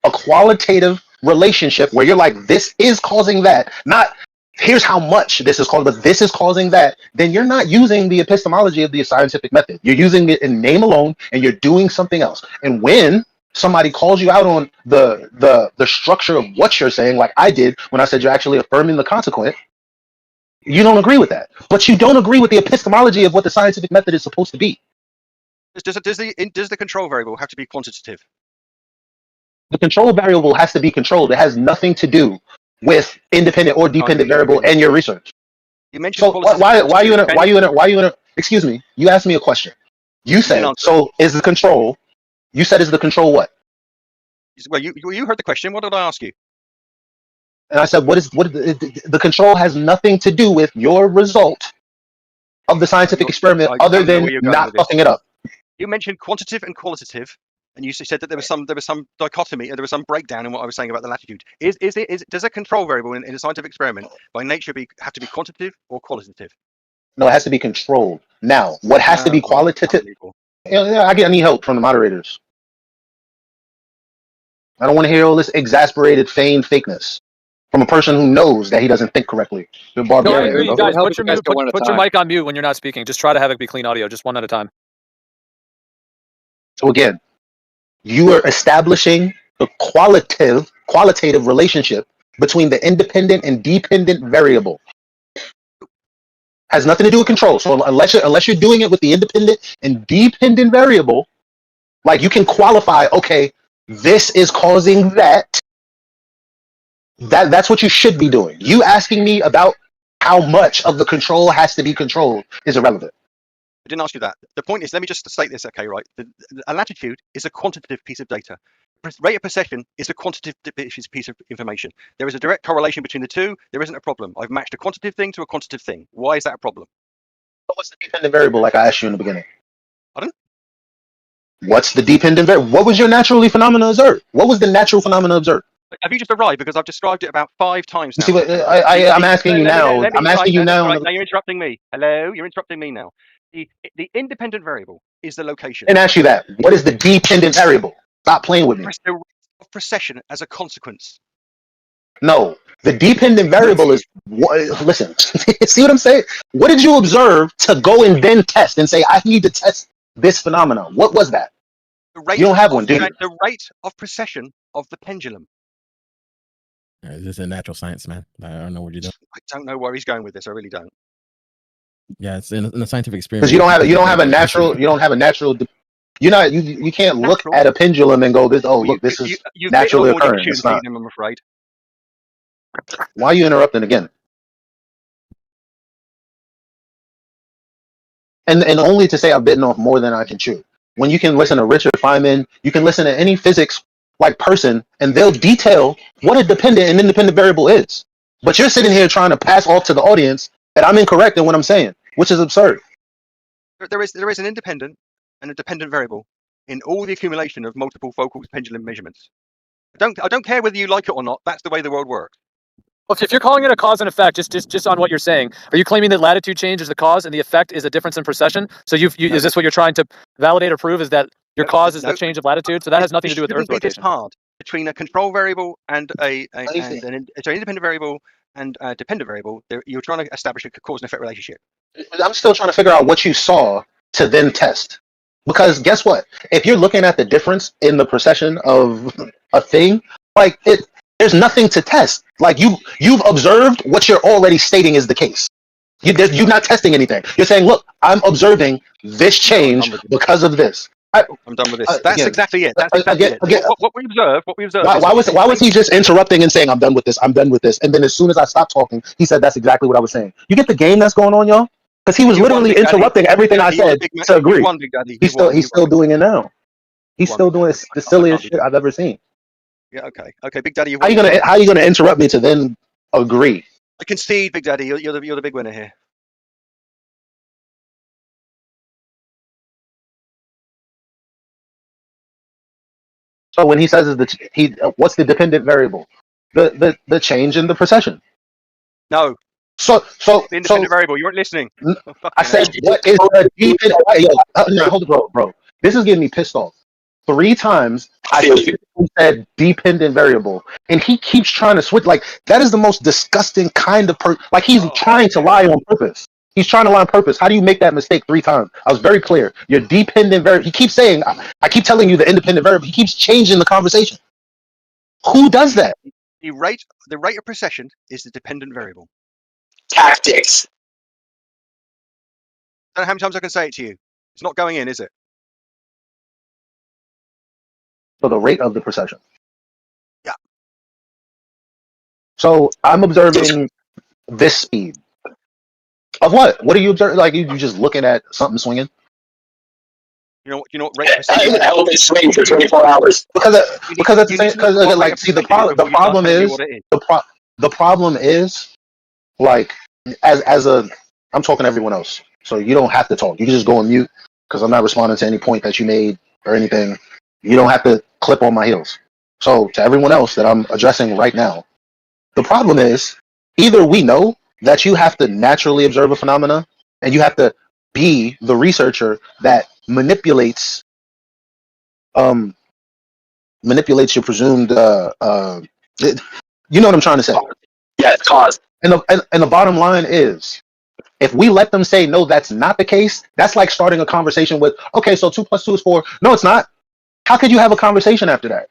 a qualitative relationship where you're like, this is causing that, not here's how much this is causing, but this is causing that, then you're not using the epistemology of the scientific method. You're using it in name alone, and you're doing something else. And when somebody calls you out on the structure of what you're saying, like I did when I said you're actually affirming the consequent, you don't agree with that. But you don't agree with the epistemology of what the scientific method is supposed to be. Does the control variable have to be quantitative? The control variable has to be controlled. It has nothing to do with independent or dependent variable and your research. You mentioned why you in a excuse me, you asked me a question. You said, so is the control, you said is the control what? Well, you heard the question. What did I ask you? And I said, the control has nothing to do with your result of the scientific experiment other than not fucking it up. You mentioned quantitative and qualitative, and you said that there was some dichotomy, there was some breakdown in what I was saying about the latitude. Does a control variable in a scientific experiment by nature have to be quantitative or qualitative? No, it has to be controlled. Now, what has to be qualitative? I need help from the moderators. I don't want to hear all this exasperated, feigned fakeness from a person who knows that he doesn't think correctly. You're barbarian. You guys, put your mic on mute when you're not speaking. Just try to have it be clean audio, just one at a time. So again, you are establishing a qualitative relationship between the independent and dependent variable. Has nothing to do with control. So unless you're doing it with the independent and dependent variable, like you can qualify, okay, this is causing that. That's what you should be doing. You asking me about how much of the control has to be controlled is irrelevant. I didn't ask you that. The point is, let me just state this, okay, right? A latitude is a quantitative piece of data. Rate of precession is a quantitative piece of information. There is a direct correlation between the two. There isn't a problem. I've matched a quantitative thing to a quantitative thing. Why is that a problem? What's the dependent variable, like I asked you in the beginning? Pardon? What's the dependent variable? What was your naturally phenomena observed? What was the natural phenomena observed? Have you just arrived? Because I've described it about 5 times now. See, but I'm asking you now. I'm asking you now. Now you're interrupting me. Hello, you're interrupting me now. The independent variable is the location. And ask you that. What is the dependent variable? Stop playing with me. The rate of precession as a consequence. No, the dependent variable is. Listen, see what I'm saying? What did you observe to go and then test and say, I need to test this phenomenon? What was that? You don't have one, do you? The rate of precession of the pendulum. Is this a natural science, man? I don't know what you're doing. I don't know where he's going with this. I really don't. Yeah, it's in the scientific experiment. Because you don't have a natural. You can't look at a pendulum and go, this. Oh, look, this is naturally occurring. It's not. I'm afraid. Why are you interrupting again? And only to say I've bitten off more than I can chew. When you can listen to Richard Feynman, you can listen to any physics person, and they'll detail what a dependent and independent variable is. But you're sitting here trying to pass off to the audience that I'm incorrect in what I'm saying, which is absurd. There is an independent and a dependent variable in all the accumulation of multiple focal pendulum measurements. I don't care whether you like it or not. That's the way the world works. Well, if you're calling it a cause and effect, just on what you're saying, are you claiming that latitude change is the cause and the effect is a difference in precession? So is this what you're trying to validate or prove? Is that your cause is the change of latitude? So that has nothing to do with Earth rotation. Hard between a control variable and an independent variable and a dependent variable. You're trying to establish a cause and effect relationship. I'm still trying to figure out what you saw to then test. Because guess what? If you're looking at the difference in the precession of a thing, like there's nothing to test. Like you've observed what you're already stating is the case. You're not testing anything. You're saying, look, I'm observing this change because of this. I'm done with this. That's exactly it. That's exactly it. What we observed. Why was he just interrupting and saying, I'm done with this, I'm done with this? And then as soon as I stopped talking, he said, that's exactly what I was saying. You get the game that's going on, y'all? Because he was literally interrupting everything I said to agree. He's still doing it now. He's still doing the silliest shit I've ever seen. Yeah, okay, Big Daddy. How are you gonna interrupt me to then agree? I concede, Big Daddy. You're the big winner here. So when he says what's the dependent variable? The change in the precession. No. So the independent variable. You weren't listening. I said, what is the dependent? Hold it, bro. This is getting me pissed off. 3 times I said dependent variable, and he keeps trying to switch. Like that is the most disgusting kind of person. Like he's trying to lie on purpose. He's trying to lie on purpose. How do you make that mistake 3 times? I was very clear. Your dependent variable. He keeps saying, I keep telling you the independent variable. He keeps changing the conversation. Who does that? The rate of precession is the dependent variable. Tactics. I don't know how many times I can say it to you. It's not going in, is it? So the rate of the precession. Yeah. So I'm observing this speed. Of what? What are you observing? Like you just looking at something swinging? You know what rate of precession? An elephant swing for 24 hours. Because the problem is like as I'm talking to everyone else, so you don't have to talk. You can just go on mute because I'm not responding to any point that you made or anything. You don't have to clip on my heels. So to everyone else that I'm addressing right now, the problem is either we know that you have to naturally observe a phenomena and you have to be the researcher that manipulates your presumed you know what I'm trying to say. Yeah, it's cause. And the bottom line is, if we let them say no, that's not the case, that's like starting a conversation with, okay, so 2 + 2 is 4. No, it's not. How could you have a conversation after that?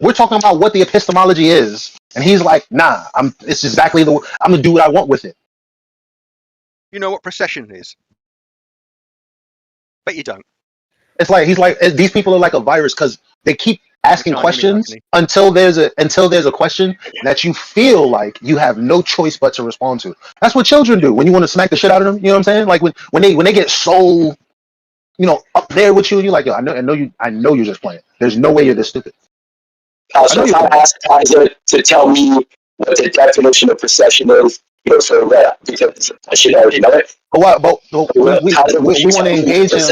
We're talking about what the epistemology is, and he's like, nah, it's exactly I'm gonna do what I want with it. You know what precession is? Bet you don't. It's like he's like, these people are like a virus because they keep asking questions until there's a question that you feel like you have no choice but to respond to. That's what children do when you want to smack the shit out of them. You know what I'm saying? Like when they get so up there with you, and you're like, yo, I know you're just playing. There's no way you're this stupid. So if I ask Paza to tell me what the definition of precession is, so that because I should already know it. But we want to engage him.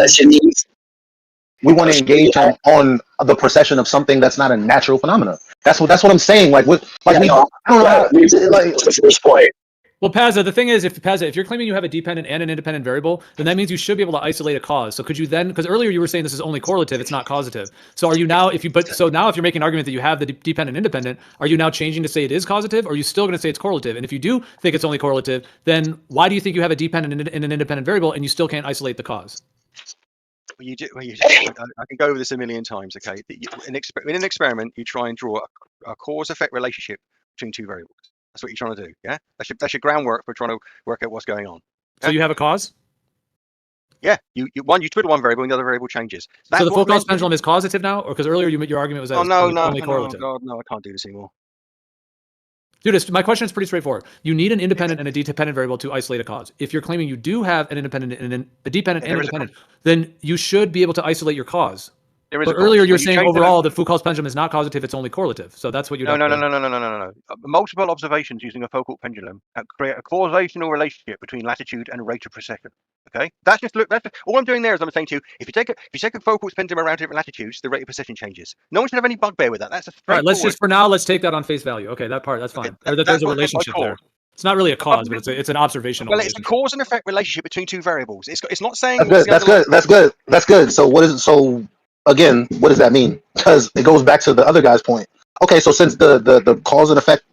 We want to engage on the procession of something that's not a natural phenomenon. That's what I'm saying. Like what? Like I don't know. Like the first point. Well, Paza, the thing is, if you're claiming you have a dependent and an independent variable, then that means you should be able to isolate a cause. So could you then, because earlier you were saying this is only correlative, it's not causative. So are you now, so now if you're making an argument that you have the dependent independent, are you now changing to say it is causative, or are you still going to say it's correlative? And if you do think it's only correlative, then why do you think you have a dependent and an independent variable and you still can't isolate the cause? I can go over this a million times. Okay, in an experiment, you try and draw a cause-effect relationship between two variables. That's what you're trying to do. Yeah, that's your groundwork for trying to work out what's going on. Yeah? So you have a cause? Yeah, you twiddle one variable and the other variable changes. So the Foucault's pendulum is causative now, or because earlier your argument was that only correlative? God, no, I can't do this anymore. Dude, my question is pretty straightforward. You need an independent and a dependent variable to isolate a cause. If you're claiming you do have an independent and a dependent and independent, then you should be able to isolate your cause. But earlier you're saying overall that Foucault's pendulum is not causative, it's only correlative. So that's what you'd No. Multiple observations using a Foucault pendulum create a causational relationship between latitude and rate of precession. Okay, that's just all I'm doing there is I'm saying to you, if you take a Foucault's pendulum around different latitudes, the rate of precession changes. No one should have any bugbear with that. That's a all right. Let's take that on face value. Okay, that's fine. Or that there's a relationship there. It's not really a cause, but it's an observational. Well, it's a cause and effect relationship between two variables. It's not saying that's good. So what is it? So again, what does that mean? Because it goes back to the other guy's point. Okay, so since the cause and effect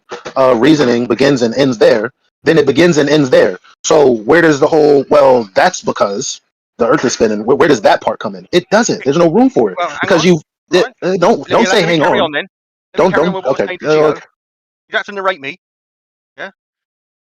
reasoning begins and ends there, then it begins and ends there. So where does the whole, well, that's because the Earth is spinning, where does that part come in? It doesn't. There's no room for it. Well, because don't say hang on. Don't. Okay. You have to narrate me. Yeah.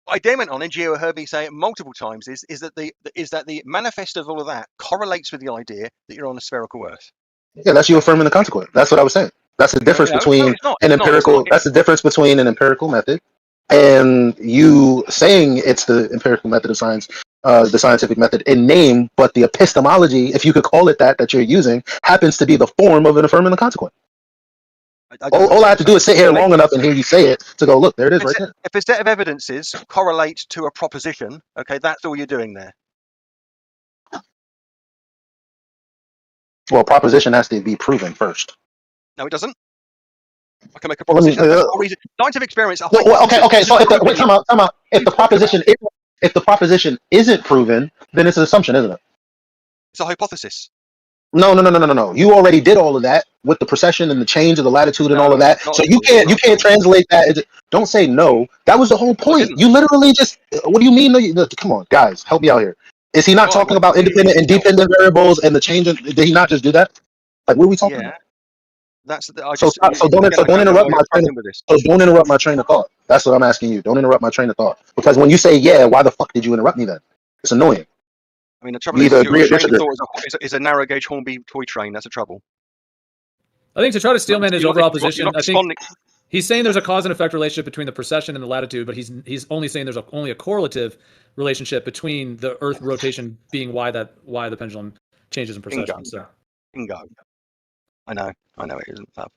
What I then went on, and Gio heard me say it multiple times, is that the manifest of all of that correlates with the idea that you're on a spherical Earth. Yeah, that's you affirming the consequent. That's what I was saying. That's the difference between an empirical. That's the difference between an empirical method and you saying it's the empirical method of science, the scientific method in name, but the epistemology, if you could call it that you're using, happens to be the form of an affirming the consequent. All I have to do is sit here long enough and hear you say it to go, look, there it is right there. If a set of evidences correlate to a proposition, okay, that's all you're doing there. Well, proposition has to be proven first. No, it doesn't. I can make a proposition. Scientific experiments are. Okay. So time out. If the proposition isn't proven, then it's an assumption, isn't it? It's a hypothesis. No. You already did all of that with the precession and the change of the latitude and all of that. So you can't translate that. Don't say no. That was the whole point. You literally just. What do you mean? Come on, guys, help me out here. Is he not talking about independent and dependent variables and the change? Did he not just do that? Like, what are we talking about? So don't interrupt my train. So don't interrupt my train of thought. That's what I'm asking you. Don't interrupt my train of thought. Because when you say yeah, why the fuck did you interrupt me then? It's annoying. I mean, the trouble is, your train of thought is a narrow gauge Hornby toy train. That's a trouble. I think to try to steelman his overall position, I think he's saying there's a cause and effect relationship between the precession and the latitude, but he's only saying there's only a correlative relationship between the Earth rotation being why the pendulum changes in precession. Bingo. I know it isn't tough.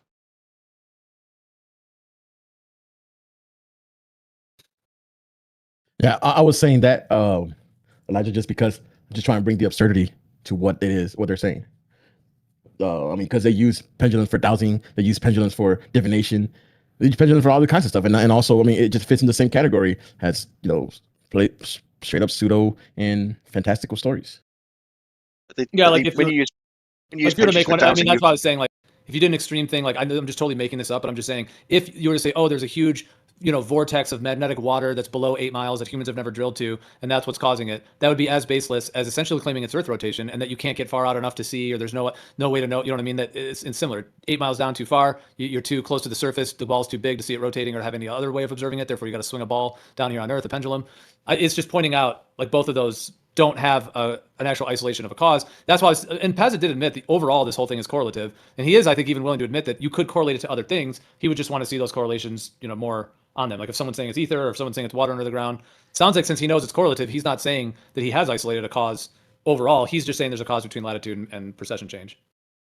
Yeah, I was saying that, Elijah, just because I'm just trying to bring the absurdity to what it is, what they're saying. I mean, because they use pendulums for dowsing, they use pendulums for divination, they use pendulums for all the kinds of stuff, and also, I mean, it just fits in the same category as straight up pseudo and fantastical stories. If you were to make one, I mean, that's why I was saying, like, if you did an extreme thing, like I'm just totally making this up, but I'm just saying, if you were to say, oh, there's a huge, vortex of magnetic water that's below 8 miles that humans have never drilled to, and that's what's causing it, that would be as baseless as essentially claiming it's Earth rotation, and that you can't get far out enough to see, or there's no way to know, you know what I mean? That it's similar. 8 miles down too far, you're too close to the surface, the ball's too big to see it rotating or have any other way of observing it, therefore you got to swing a ball down here on Earth, a pendulum. It's just pointing out, like, both of those don't have an actual isolation of a cause. That's why, and Paza did admit that overall this whole thing is correlative, and he is, I think, even willing to admit that you could correlate it to other things. He would just want to see those correlations, more on them. Like if someone's saying it's ether, or if someone's saying it's water under the ground, it sounds like since he knows it's correlative, he's not saying that he has isolated a cause overall. He's just saying there's a cause between latitude and precession change.